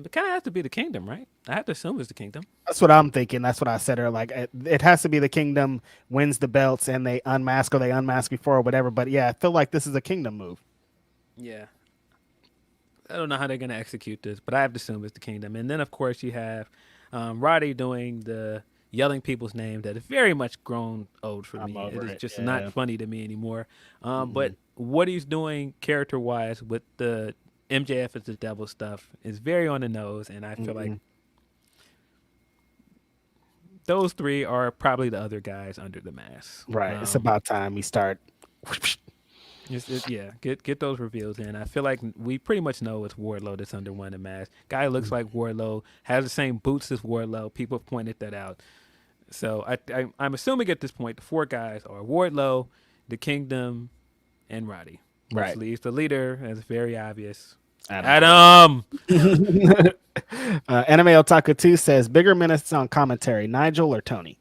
It kind of has to be the Kingdom, right? I have to assume it's the Kingdom. That's what I'm thinking. That's what I said earlier. Like, it has to be the Kingdom wins the belts and they unmask, or they unmask before or whatever. But yeah, I feel like this is a Kingdom move. Yeah. I don't know how they're going to execute this, but I have to assume it's the Kingdom. And then, of course, you have Roddy doing the yelling people's name that is very much grown old for me. It is just not funny to me anymore. But what he's doing character-wise with the MJF as the devil stuff is very on the nose, and I feel like those three are probably the other guys under the mask. Right. It's about time we start. Get those reveals in. I feel like we pretty much know it's Wardlow that's under one of the masks. Guy looks like Wardlow, has the same boots as Wardlow. People have pointed that out. So I'm assuming at this point the four guys are Wardlow, the Kingdom, and Roddy. Right. Which leaves the leader, as very obvious. Adam. Anime Otaku 2 says, bigger minutes on commentary, Nigel or Tony?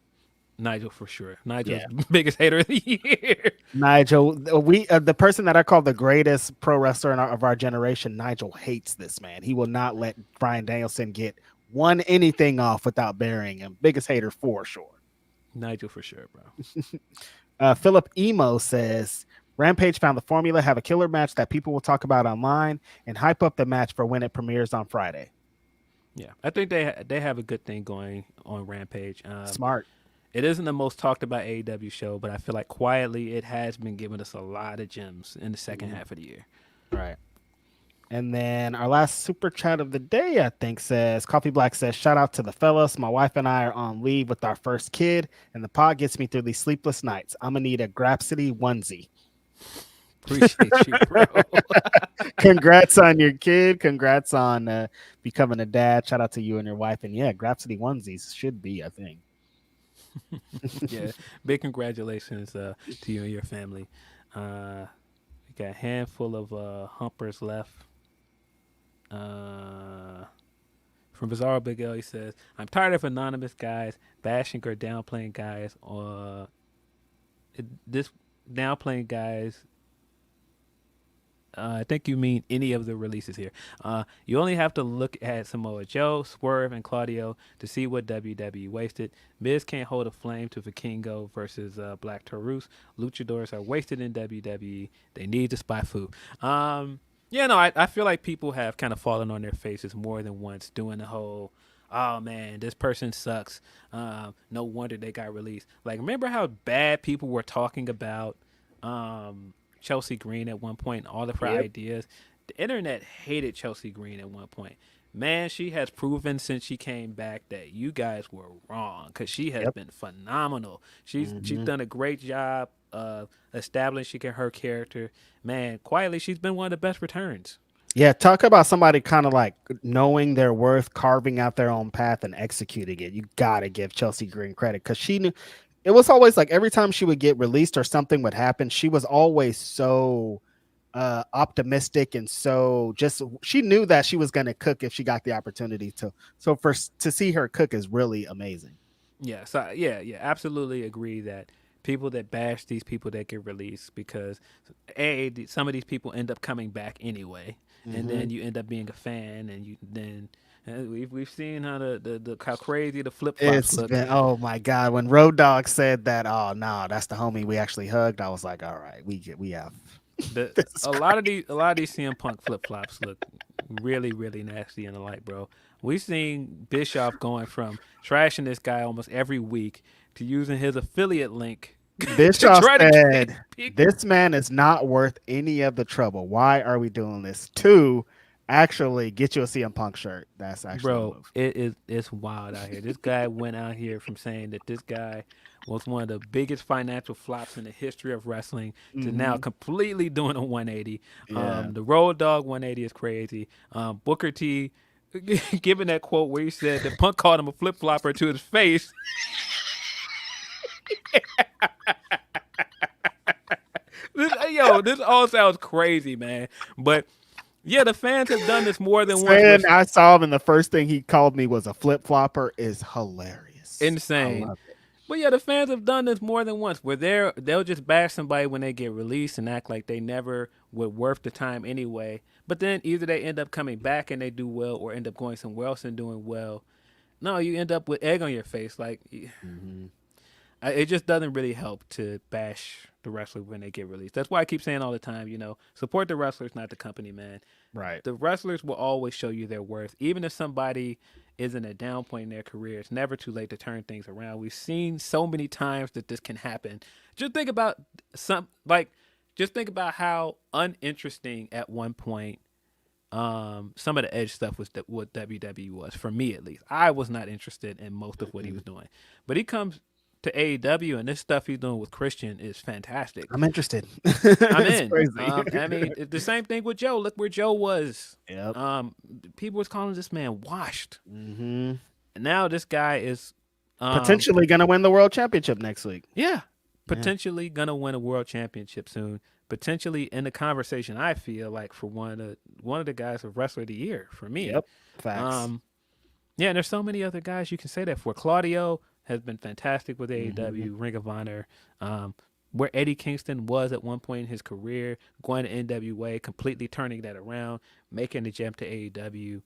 Nigel for sure. Nigel's biggest hater of the year. Nigel, the person that I call the greatest pro wrestler of our generation, Nigel hates this man. He will not let Bryan Danielson get anything off without burying him. Biggest hater for sure. Nigel for sure, bro. Philip Emo says, Rampage found the formula, have a killer match that people will talk about online, and hype up the match for when it premieres on Friday. Yeah, I think they have a good thing going on Rampage. Smart. It isn't the most talked about AEW show, but I feel like quietly it has been giving us a lot of gems in the second half of the year. Right. And then our last super chat of the day, I think, says Coffee Black says, shout out to the fellas. My wife and I are on leave with our first kid, and the pod gets me through these sleepless nights. I'm going to need a Grapsody onesie. Appreciate you, bro. Congrats on your kid. Congrats on becoming a dad. Shout out to you and your wife. And yeah, Grapsody onesies should be a thing. Yeah, big congratulations to you and your family. We got a handful of humpers left. From Bizarro Big L, he says, I'm tired of anonymous guys bashing or downplaying guys. This downplaying guys, I think you mean any of the releases here. You only have to look at Samoa Joe, Swerve, and Claudio to see what WWE wasted. Miz can't hold a flame to Vikingo versus Black Taurus. Luchadors are wasted in WWE. They need to spy food. I feel like people have kind of fallen on their faces more than once doing the whole, oh man, this person sucks. No wonder they got released. Like, remember how bad people were talking about Chelsea Green at one point, all of her ideas? The internet hated Chelsea Green at one point. Man, she has proven since she came back that you guys were wrong, because she has been phenomenal. She's done a great job establishing her character. Man, quietly, she's been one of the best returns. Yeah, talk about somebody kind of like knowing their worth, carving out their own path, and executing it. You got to give Chelsea Green credit, because she knew. It was always like every time she would get released or something would happen, she was always so optimistic, and so just she knew that she was going to cook if she got the opportunity to. So to see her cook is really amazing. Yeah, so absolutely agree that people that bash these people that get released, because some of these people end up coming back anyway, and then you end up being a fan, and we've seen how how crazy the flip flops look. Oh my god, when Road Dogg said that, oh no, that's the homie we actually hugged, I was like, all right, we have a lot of these CM Punk flip flops look really, really nasty in the light, bro. We've seen Bischoff going from trashing this guy almost every week to using his affiliate link. Bischoff said, this man is not worth any of the trouble. Why are we doing this? To actually get you a CM Punk shirt. That's actually, bro, it's wild out here. This guy went out here from saying that this guy was one of the biggest financial flops in the history of wrestling to now completely doing a 180. The Road Dogg 180 is crazy. Booker T giving that quote where he said that Punk called him a flip flopper to his face. This all sounds crazy, man. But yeah, the fans have done this more than once. I saw him, and the first thing he called me was a flip flopper is hilarious. Insane. But yeah, the fans have done this more than once, where they'll just bash somebody when they get released and act like they never were worth the time anyway. But then either they end up coming back and they do well, or end up going somewhere else and doing well. No, you end up with egg on your face. Like, it just doesn't really help to bash the wrestler when they get released. That's why I keep saying all the time, support the wrestlers, not the company, man. Right. The wrestlers will always show you their worth. Even if somebody is in a down point in their career, it's never too late to turn things around. We've seen so many times that this can happen. Just think about how uninteresting at one point some of the Edge stuff was what WWE was, for me at least. I was not interested in most of what he was doing. But he comes to AEW, and this stuff he's doing with Christian is fantastic. I'm interested. I'm in. I mean, the same thing with Joe. Look where Joe was. Yep. People was calling this man washed. And now this guy is potentially going to win the world championship next week. Yeah. Potentially going to win a world championship soon. Potentially in the conversation, I feel like, for one of the guys of Wrestler of the Year for me. Yep. Facts. And there's so many other guys you can say that for. Claudio has been fantastic with AEW, Ring of Honor, where Eddie Kingston was at one point in his career, going to NWA, completely turning that around, making the jump to AEW.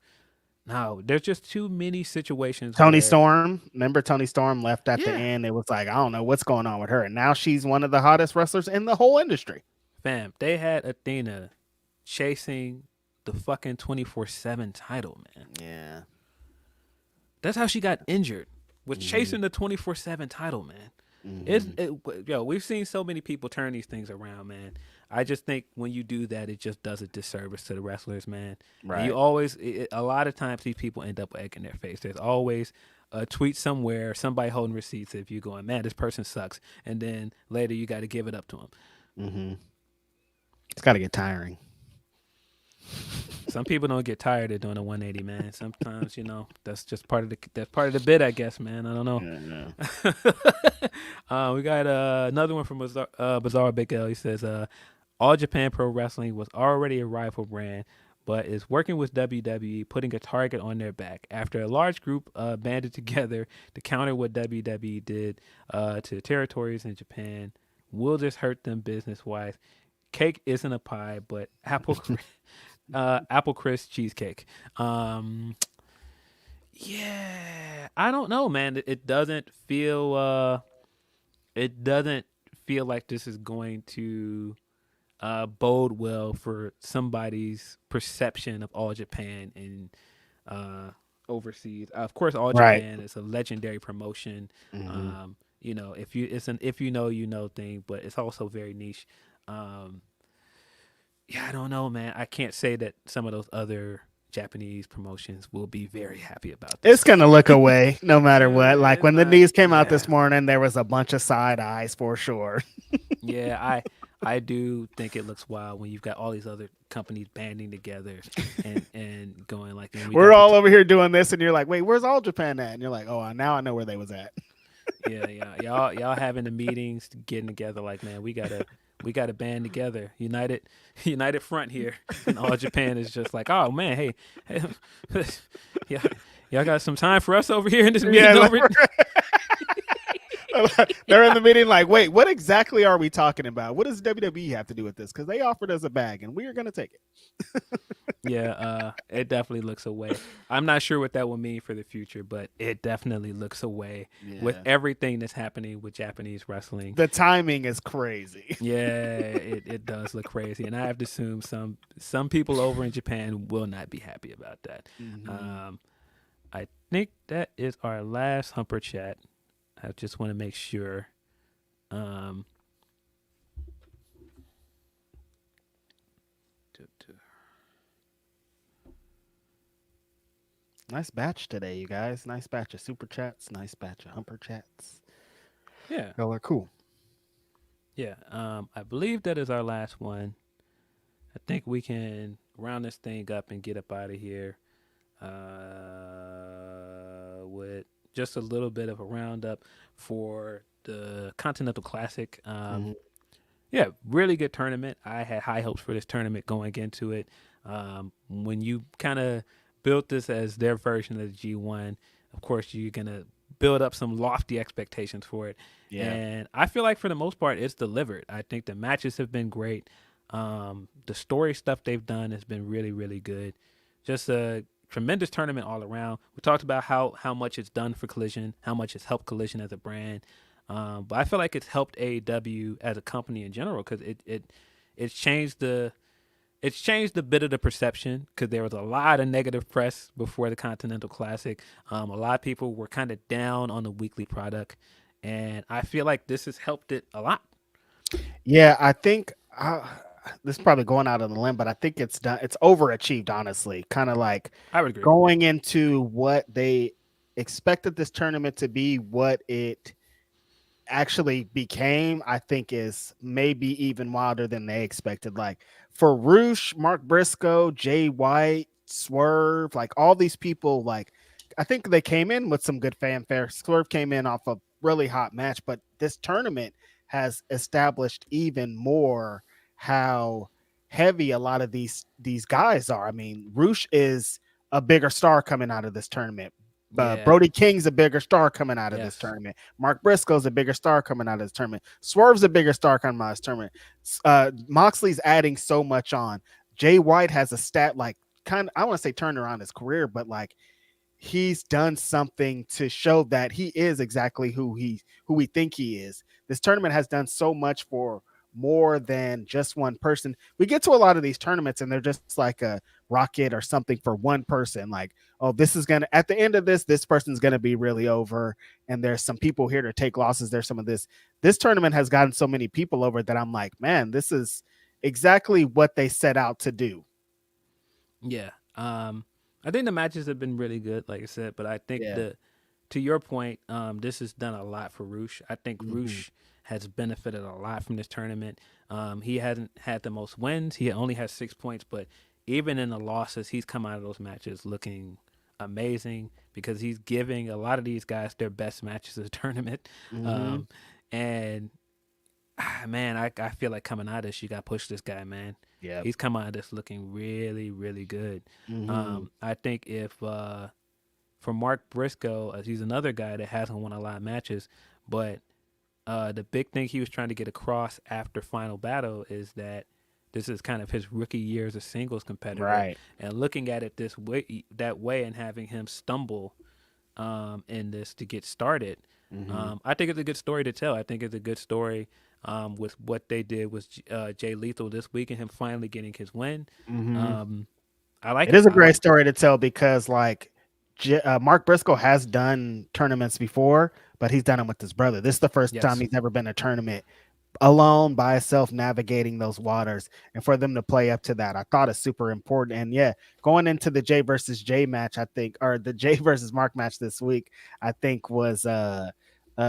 No, there's just too many situations. Tony Storm, remember Tony Storm left at the end? It was like, I don't know what's going on with her. And now she's one of the hottest wrestlers in the whole industry. Fam, they had Athena chasing the fucking 24/7 title, man. Yeah. That's how she got injured. Was chasing the 24/7 title, man. We've seen so many people turn these things around, man. I just think when you do that, it just does a disservice to the wrestlers, man. Right. And you always, a lot of times, these people end up egg in their face. There's always a tweet somewhere, somebody holding receipts if you're going, man, this person sucks, and then later you got to give it up to them. It's got to get tiring. Some people don't get tired of doing a 180, man. Sometimes, that's just part of the bit, I guess, man. I don't know. We got another one from Bizarre Big L. He says, All Japan Pro Wrestling was already a rival brand, but is working with WWE, putting a target on their back. After a large group banded together to counter what WWE did to territories in Japan, will this hurt them business-wise? Cake isn't a pie, but apple crisp cheesecake. Yeah, I don't know, man. It doesn't feel like this is going to bode well for somebody's perception of All Japan in overseas. Of course, All Japan is a legendary promotion. If you know thing, but it's also very niche. I don't know, man. I can't say that some of those other Japanese promotions will be very happy about this. It's gonna look away no matter what. Like when the news came out this morning, there was a bunch of side eyes for sure. Yeah, I do think it looks wild when you've got all these other companies banding together and going like, we're all over here doing this, and you're like, wait, where's All Japan at? And you're like, oh, now I know where they was at. Yeah. Y'all having the meetings, getting together, like, man, we gotta band together, united front here. And All Japan is just like, oh man, hey y'all got some time for us over here in this meeting over. They're in the meeting like, wait, what exactly are we talking about? What does WWE have to do with this? Because they offered us a bag and we are going to take it. It definitely looks away. I'm not sure what that will mean for the future, but it definitely looks away with everything that's happening with Japanese wrestling. The timing is crazy. Yeah, it does look crazy. And I have to assume some people over in Japan will not be happy about that. I think that is our last Humper Chat. I just want to make sure. Nice batch today, you guys. Nice batch of super chats. Nice batch of Humper Chats. Yeah. Y'all are cool. Yeah. I believe that is our last one. I think we can round this thing up and get up out of here with just a little bit of a roundup for the Continental Classic. Yeah, really good tournament. I had high hopes for this tournament going into it. When you kind of built this as their version of the G1, of course, you're going to build up some lofty expectations for it. Yeah. And I feel like for the most part, it's delivered. I think the matches have been great. The story stuff they've done has been really, really good. Just a tremendous tournament all around. We talked about how much it's done for Collision, how much it's helped Collision as a brand. But I feel like it's helped AEW as a company in general because it's changed the bit of the perception because there was a lot of negative press before the Continental Classic. A lot of people were kind of down on the weekly product, and I feel like this has helped it a lot. Yeah, I think this is probably going out on the limb, but I think it's done. It's overachieved, honestly. Kind of like I would agree. Going into what they expected this tournament to be, what it actually became, I think is maybe even wilder than they expected. Like for Roosh, Mark Briscoe, Jay White, Swerve, like all these people, like I think they came in with some good fanfare. Swerve came in off a really hot match, but this tournament has established even more how heavy a lot of these guys are. I mean, Roosh is a bigger star coming out of this tournament. Brody King's a bigger star coming out of this tournament. Mark Briscoe's a bigger star coming out of this tournament. Swerve's a bigger star coming out of this tournament. Moxley's adding so much on. Jay White has a stat like I want to say turned around his career, but like he's done something to show that he is exactly who we think he is. This tournament has done so much for more than just one person. We get to a lot of these tournaments and they're just like a rocket or something for one person. Like, oh, this is gonna at the end of this person's gonna be really over, and there's some people here to take losses. There's some of this tournament has gotten so many people over that I'm like, man, this is exactly what they set out to do. Yeah. I think the matches have been really good, like I said, but I think to your point, this has done a lot for Roosh. I think Roosh has benefited a lot from this tournament. He hasn't had the most wins. He only has 6 points, but even in the losses, he's come out of those matches looking amazing because he's giving a lot of these guys their best matches of the tournament. And man, I feel like coming out of this, you got to push this guy, man. Yeah, he's come out of this looking really, really good. I think if for Mark Briscoe, he's another guy that hasn't won a lot of matches, but the big thing he was trying to get across after Final Battle is that this is kind of his rookie year as a singles competitor, right? And looking at it that way, and having him stumble in this to get started, I think it's a good story to tell. I think it's a good story. With what they did with Jay Lethal this week and him finally getting his win. I like it. It is a great story to tell because like Mark Briscoe has done tournaments before, but he's done them with his brother. This is the first time he's ever been in a tournament alone by himself, navigating those waters, and for them to play up to that, I thought is super important. And yeah, going into the Jay versus Jay match, I think, or the Jay versus Mark match this week, I think was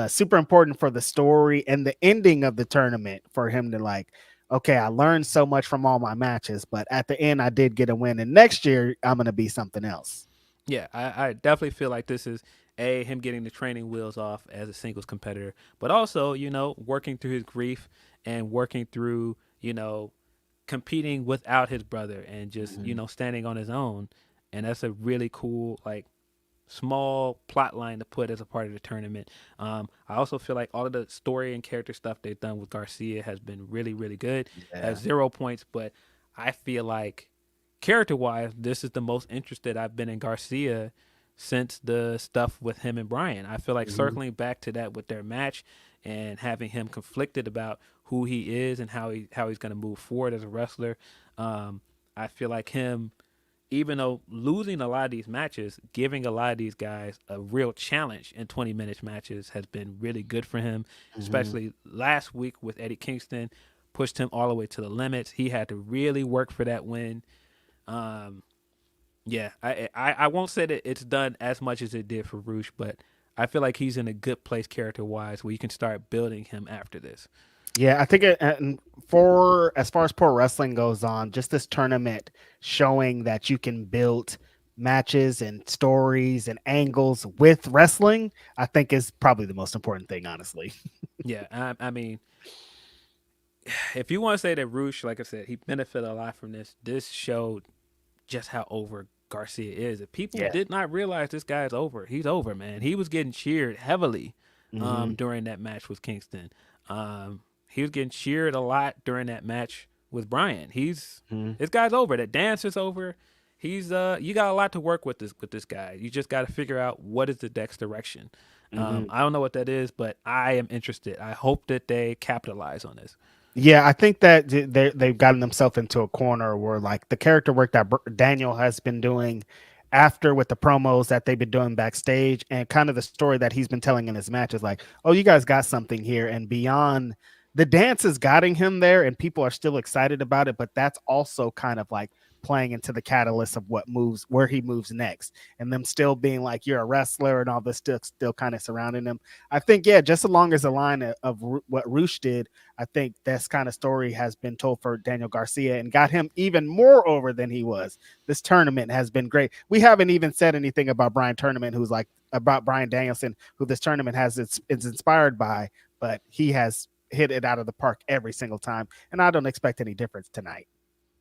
super important for the story and the ending of the tournament for him to like, okay, I learned so much from all my matches, but at the end I did get a win, and next year I'm going to be something else. Yeah, I definitely feel like this is him getting the training wheels off as a singles competitor, but also, working through his grief and working through, competing without his brother and just, standing on his own. And that's a really cool, like, small plot line to put as a part of the tournament. I also feel like all of the story and character stuff they've done with Garcia has been really, really good. Has 0 points, but I feel like character-wise, this is the most interested I've been in Garcia since the stuff with him and Bryan. I feel like circling back to that with their match and having him conflicted about who he is and how he's going to move forward as a wrestler. I feel like him, even though losing a lot of these matches, giving a lot of these guys a real challenge in 20-minute matches has been really good for him, especially last week with Eddie Kingston, pushed him all the way to the limits. He had to really work for that win. Yeah, I won't say that it's done as much as it did for Roosh, but I feel like he's in a good place character-wise where you can start building him after this. Yeah, I think and for as far as pro wrestling goes on, just this tournament showing that you can build matches and stories and angles with wrestling, I think is probably the most important thing, honestly. Yeah, I mean, if you want to say that Roosh, like I said, he benefited a lot from this, this showed just how over Garcia is. If people did not realize this guy's over, he's over, man. He was getting cheered heavily during that match with Kingston. He was getting cheered a lot during that match with Bryan. This guy's over. That dance is over. He's you got a lot to work with this guy. You just got to figure out what is the next direction. I don't know what that is, but I am interested. I hope that they capitalize on this. Yeah, I think that they've gotten themselves into a corner where like the character work that Daniel has been doing after with the promos that they've been doing backstage and kind of the story that he's been telling in his matches, like, oh, you guys got something here, and beyond the dance is guiding him there and people are still excited about it, but that's also kind of like playing into the catalyst of where he moves next, and them still being like, you're a wrestler and all this still kind of surrounding him. I think, yeah, just along as the line of what Roosh did, I think this kind of story has been told for Daniel Garcia and got him even more over than he was. This tournament has been great. We haven't even said anything about Bryan Danielson, who this tournament is inspired by, but he has hit it out of the park every single time, and I don't expect any difference tonight.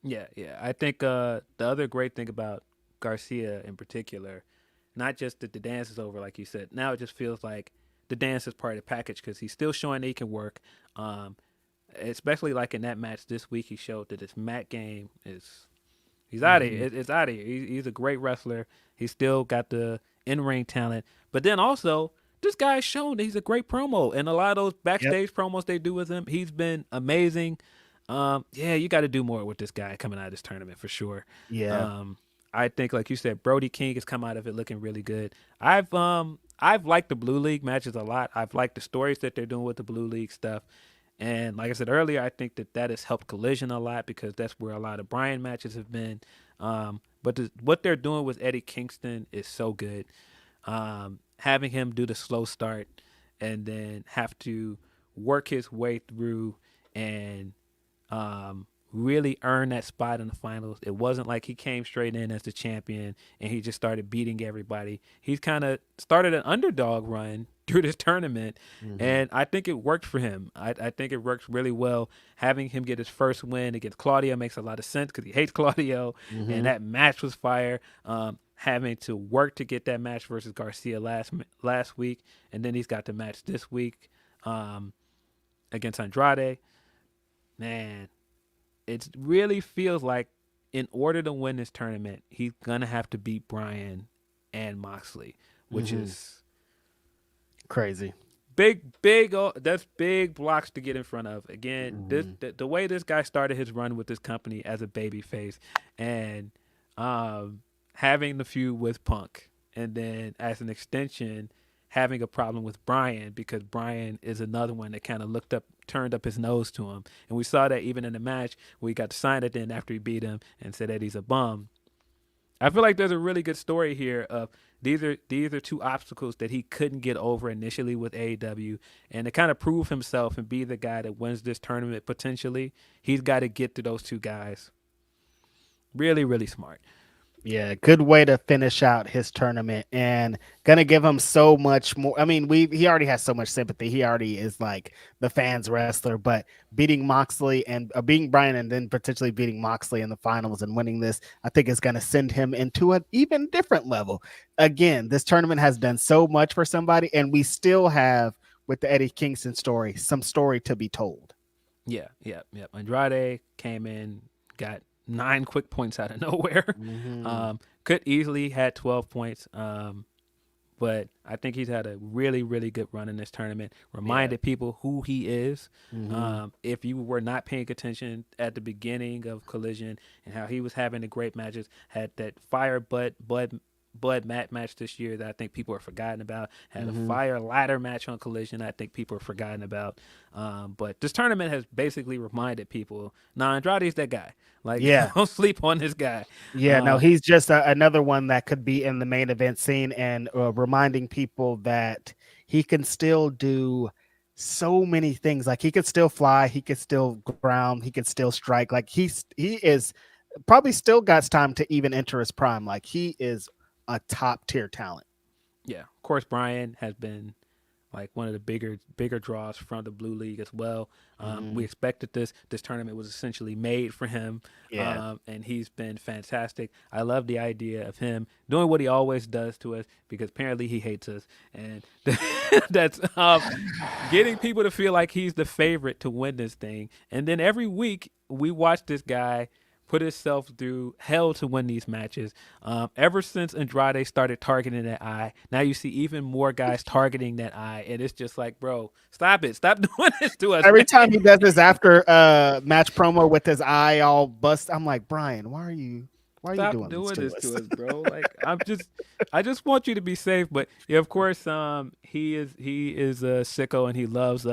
Yeah. I think the other great thing about Garcia in particular, not just that the dance is over, like you said, now it just feels like the dance is part of the package because he's still showing that he can work. Especially like in that match this week, he showed that his mat game he's out of here. It's out of here. He's a great wrestler. He's still got the in-ring talent, but then also this guy's shown that he's a great promo, and a lot of those backstage promos they do with him, he's been amazing. Yeah, you got to do more with this guy coming out of this tournament for sure. Yeah. I think, like you said, Brody King has come out of it looking really good. I've liked the Blue League matches a lot. I've liked the stories that they're doing with the Blue League stuff. And like I said earlier, I think that has helped Collision a lot because that's where a lot of Bryan matches have been. But what they're doing with Eddie Kingston is so good. Having him do the slow start and then have to work his way through and really earn that spot in the finals. It wasn't like he came straight in as the champion and he just started beating everybody. He's kind of started an underdog run through this tournament, and I think it worked for him. I think it worked really well. Having him get his first win against Claudio makes a lot of sense because he hates Claudio, and that match was fire. Having to work to get that match versus Garcia last week, and then he's got the match this week against Andrade. Man, it really feels like in order to win this tournament, he's gonna have to beat Bryan and Moxley, which is crazy. Big. That's big blocks to get in front of. Again, the way this guy started his run with this company as a babyface, and having the feud with Punk, and then as an extension, having a problem with Bryan because Bryan is another one that kind of turned up his nose to him. And we saw that even in the match where he got to sign it then after he beat him and said that he's a bum. I feel like there's a really good story here of these are two obstacles that he couldn't get over initially with AEW, and to kind of prove himself and be the guy that wins this tournament potentially, he's got to get to those two guys. Really, really smart. Yeah, good way to finish out his tournament and gonna give him so much more. I mean, he already has so much sympathy. He already is like the fans wrestler, but beating Moxley and beating Bryan and then potentially beating Moxley in the finals and winning this, I think is gonna send him into an even different level. Again, this tournament has done so much for somebody, and we still have with the Eddie Kingston story, some story to be told. Yeah. Andrade came in, got 9 quick points out of nowhere. Could easily had 12 points. But I think he's had a really, really good run in this tournament. Reminded people who he is. If you were not paying attention at the beginning of Collision and how he was having the great matches, had that fire Bud Matt match this year that I think people are forgotten about. Had a fire ladder match on Collision I think people are forgotten about. But this tournament has basically reminded people, Andrade's that guy. Like, don't sleep on this guy. Yeah, no, he's just another one that could be in the main event scene and reminding people that he can still do so many things. Like he could still fly, he could still ground, he could still strike. Like he is probably still got time to even enter his prime. Like he is a top tier talent. Yeah, of course, Bryan has been like one of the bigger draws from the Blue League as well. We expected this tournament was essentially made for him. And he's been fantastic. I love the idea of him doing what he always does to us because apparently he hates us, and that's getting people to feel like he's the favorite to win this thing. And then every week we watch this guy put himself through hell to win these matches. Ever since Andrade started targeting that eye, now you see even more guys targeting that eye, and it's just like, bro, stop it. Stop doing this to us. Every time he does this after match promo with his eye all bust, I'm like, Brian, why are you doing this to us, bro? Like, I just want you to be safe. But yeah, of course, he is a sicko, and he loves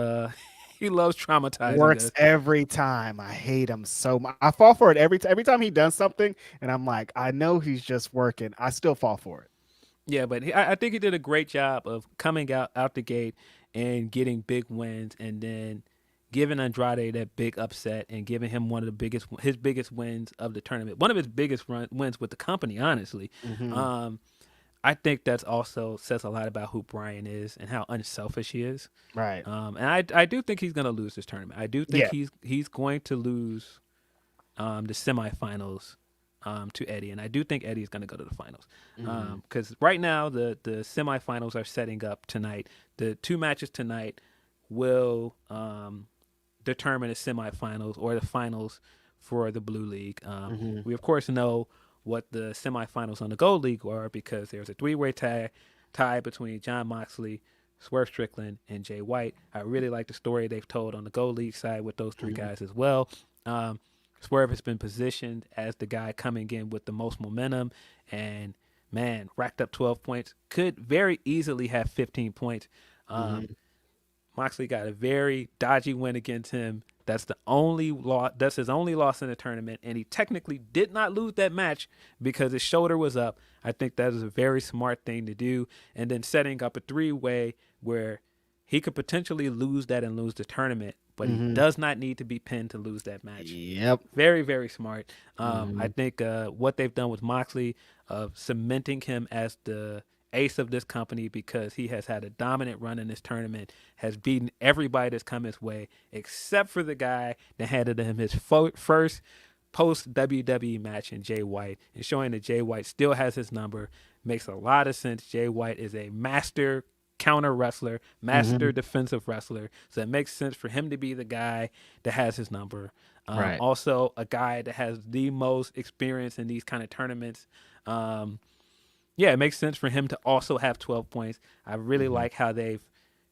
traumatizing. Works us. Every time. I hate him so much. I fall for it every time he does something, and I'm like, I know he's just working. I still fall for it. Yeah, but I think he did a great job of coming out the gate and getting big wins, and then giving Andrade that big upset and giving him one of his biggest wins of the tournament, one of his biggest wins with the company, honestly. I think that's also says a lot about who Bryan is and how unselfish he is. Right. And I do think he's going to lose this tournament. I do think he's going to lose the semifinals to Eddie, and I do think Eddie's going to go to the finals. Because right now the semifinals are setting up tonight. The 2 matches tonight will determine the semifinals or the finals for the Blue League. We of course know what the semifinals on the Gold League are because there's a 3-way tie between Jon Moxley, Swerve Strickland, and Jay White. I really like the story they've told on the Gold League side with those three guys as well. Swerve has been positioned as the guy coming in with the most momentum, and man, racked up 12 points. Could very easily have 15 points. Moxley got a very dodgy win against him. That's the only loss. That's his only loss in the tournament, and he technically did not lose that match because his shoulder was up. I think that is a very smart thing to do. And then setting up a three-way where he could potentially lose that and lose the tournament, but he does not need to be pinned to lose that match. Yep. Very, very smart. I think what they've done with Moxley of cementing him as the ace of this company, because he has had a dominant run in this tournament, has beaten everybody that's come his way except for the guy that handed him his first post WWE match in Jay White, and showing that Jay White still has his number makes a lot of sense. Jay White is a master counter wrestler, master defensive wrestler, so it makes sense for him to be the guy that has his number. Also a guy that has the most experience in these kind of tournaments. Yeah, it makes sense for him to also have 12 points. I really like how they've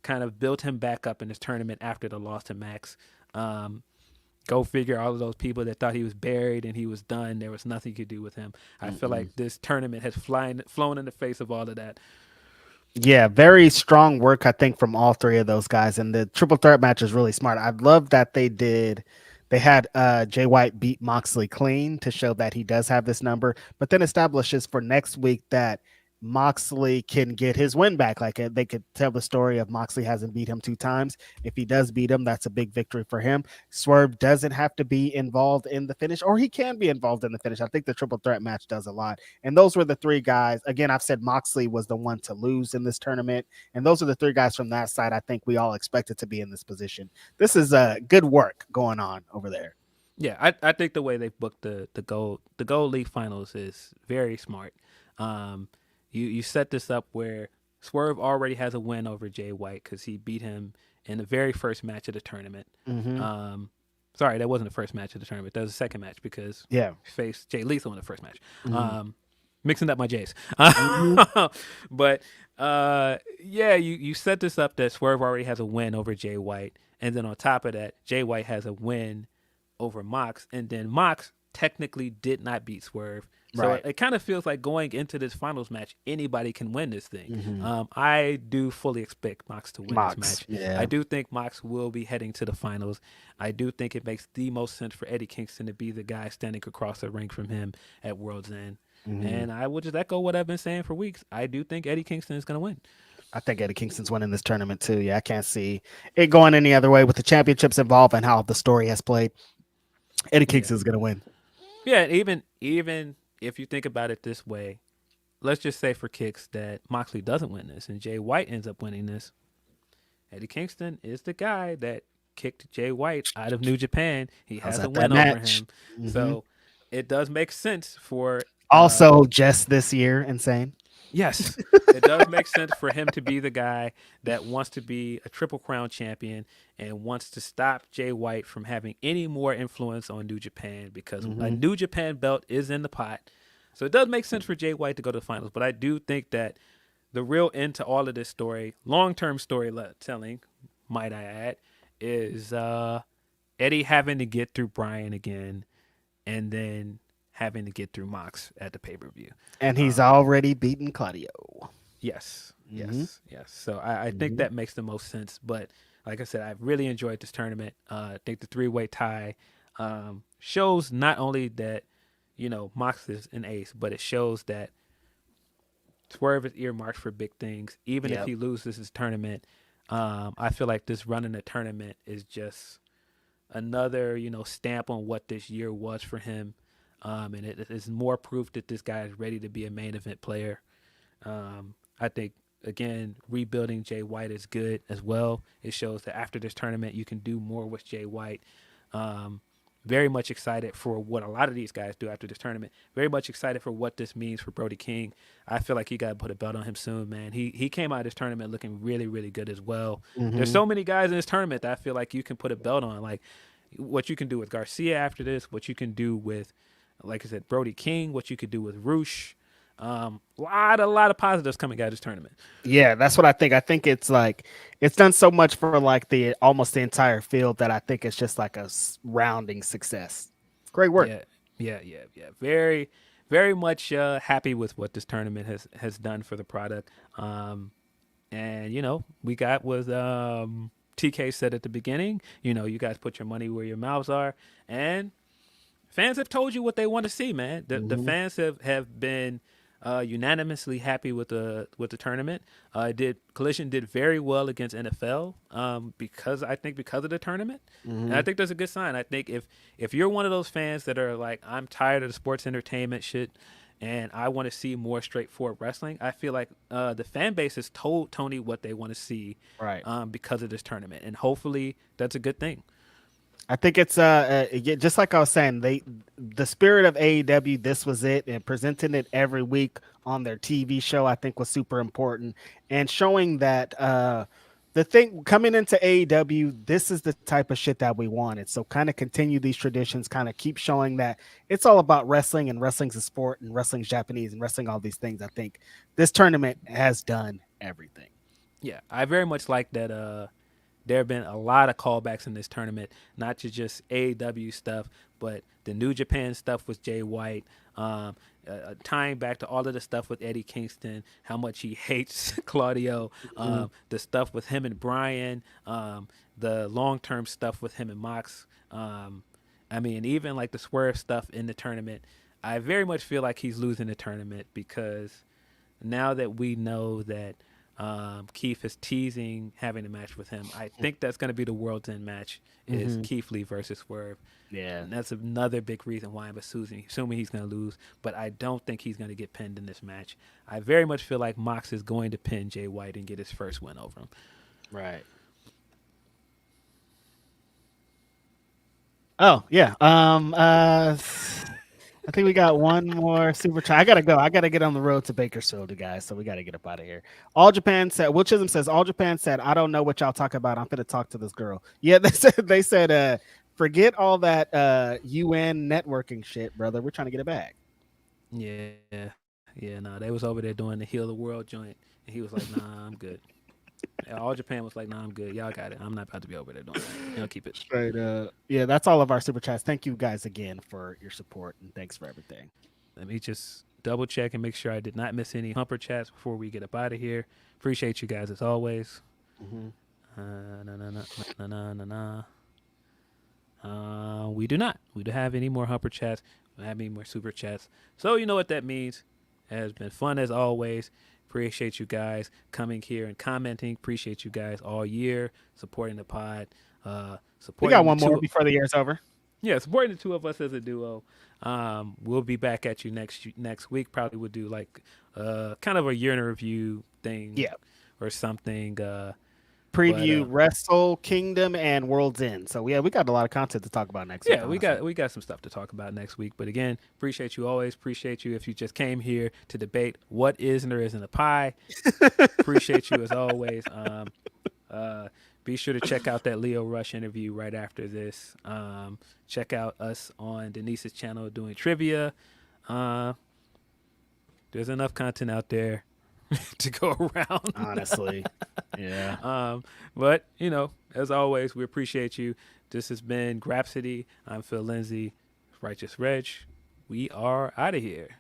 kind of built him back up in this tournament after the loss to Max. Go figure, all of those people that thought he was buried and he was done, there was nothing you could do with him. I feel like this tournament has flown in the face of all of that. Yeah, very strong work, I think, from all three of those guys. And the triple threat match is really smart. I love that they had Jay White beat Moxley clean to show that he does have this number, but then establishes for next week that Moxley can get his win back. Like they could tell the story of Moxley hasn't beat him 2 times. If he does beat him, that's a big victory for him. Swerve doesn't have to be involved in the finish, or he can be involved in the finish. I think the triple threat match does a lot. And those were the 3 guys. Again, I've said Moxley was the one to lose in this tournament. And those are the 3 guys from that side I think we all expected to be in this position. This is good work going on over there. Yeah, I think the way they've booked the gold league finals is very smart. You set this up where Swerve already has a win over Jay White because he beat him in the very first match of the tournament. Sorry, that wasn't the first match of the tournament. That was the second match because he faced Jay Lethal in the first match. Mixing up my Jays. But yeah, you set this up that Swerve already has a win over Jay White. And then on top of that, Jay White has a win over Mox. And then Mox technically did not beat Swerve. So it kind of feels like going into this finals match, anybody can win this thing. I do fully expect Mox to win this match. Yeah. I do think Mox will be heading to the finals. I do think it makes the most sense for Eddie Kingston to be the guy standing across the ring from him at World's End. And I will just echo what I've been saying for weeks. I do think Eddie Kingston is going to win. I think Eddie Kingston's winning this tournament too. Yeah, I can't see it going any other way with the championships involved and how the story has played. Eddie Kingston's going to win. Yeah, even if you think about it this way, let's just say for kicks that Moxley doesn't win this and Jay White ends up winning this. Eddie Kingston is the guy that kicked Jay White out of New Japan. He has a win over him. So it does make sense for... Also, just this year, insane. Yes, it does make sense for him to be the guy that wants to be a Triple Crown champion and wants to stop Jay White from having any more influence on New Japan, because a New Japan belt is in the pot. So it does make sense for Jay White to go to the finals. But I do think that the real end to all of this story, long-term storytelling, might I add, is Eddie having to get through Bryan again and then having to get through Mox at the pay-per-view. And he's already beaten Claudio. Yes. So I think that makes the most sense. But like I said, I've really enjoyed this tournament. I think the 3-way tie shows not only that, Mox is an ace, but it shows that Swerve is earmarked for big things. Even if he loses his tournament, I feel like this run in the tournament is just another, stamp on what this year was for him. And it is more proof that this guy is ready to be a main event player. I think, again, rebuilding Jay White is good as well. It shows that after this tournament, you can do more with Jay White. Very much excited for what a lot of these guys do after this tournament. Very much excited for what this means for Brody King. I feel like he got to put a belt on him soon, man. He came out of this tournament looking really, really good as well. There's so many guys in this tournament that I feel like you can put a belt on. Like what you can do with Garcia after this, what you can do with, like I said, Brody King, what you could do with Roosh. A lot of positives coming out of this tournament. Yeah, that's what I think. I think it's like it's done so much for like the almost the entire field that I think it's just like a rounding success. Great work. Yeah. Very, very much happy with what this tournament has done for the product. And we got was TK said at the beginning. You guys put your money where your mouths are, and fans have told you what they want to see, man. The fans have been unanimously happy with the tournament. Collision did very well against NFL because of the tournament, and I think that's a good sign. I think if you're one of those fans that are like, I'm tired of the sports entertainment shit, and I want to see more straightforward wrestling, I feel like the fan base has told Tony what they want to see, right? Because of this tournament, and hopefully that's a good thing. I think it's just like I was saying, the spirit of AEW, this was it, and presenting it every week on their TV show, I think was super important, and showing that the thing coming into AEW, this is the type of shit that we wanted. So kind of continue these traditions, kind of keep showing that it's all about wrestling, and wrestling's a sport, and wrestling's Japanese, and wrestling all these things. I think this tournament has done everything. Yeah, I very much like that. There have been a lot of callbacks in this tournament, not to just AEW stuff, but the New Japan stuff with Jay White, tying back to all of the stuff with Eddie Kingston, how much he hates Claudio, the stuff with him and Brian, the long-term stuff with him and Mox. Even like the Swerve stuff in the tournament. I very much feel like he's losing the tournament because now that we know that Keith is teasing having a match with him, I think that's going to be the World's End match, is Keith Lee versus Swerve. Yeah, and that's another big reason why I'm assuming he's going to lose, but I don't think he's going to get pinned in this match. I very much feel like Mox is going to pin Jay White and get his first win over him. Right. Oh yeah. I think we got one more super chat. I gotta go. I gotta get on the road to Bakersfield, you guys. So we gotta get up out of here. All Japan said. Will Chisholm says. All Japan said. I don't know what y'all talk about. I'm gonna talk to this girl. Yeah, they said. Forget all that UN networking shit, brother. We're trying to get it back. Yeah. No, they was over there doing the Heal the World joint, and he was like, "Nah, I'm good." All Japan was like, "Nah, I'm good. Y'all got it. I'm not about to be over there doing that. Y'all keep it straight up." Yeah, that's all of our super chats. Thank you guys again for your support, and thanks for everything. Let me just double check and make sure I did not miss any humper chats before we get up out of here. Appreciate you guys as always. We do not. We don't have any more humper chats. We don't have any more super chats. So you know what that means. It has been fun as always. Appreciate you guys coming here and commenting. Appreciate you guys all year supporting the pod. We got one more before the year's over. Yeah, supporting the two of us as a duo. We'll be back at you next week. Probably we'll do like kind of a year in a review thing, or something. Preview Wrestle Kingdom and World's End. So we got a lot of content to talk about next week. Yeah, we got some stuff to talk about next week. But again, appreciate you always. Appreciate you if you just came here to debate what is and there isn't a pie. Appreciate you as always. Be sure to check out that Leo Rush interview right after this. Check out us on Denise's channel doing trivia. There's enough content out there to go around. Honestly. Yeah. But, as always, we appreciate you. This has been Grapsody. I'm Phil Lindsey, Righteous Reg. We are out of here.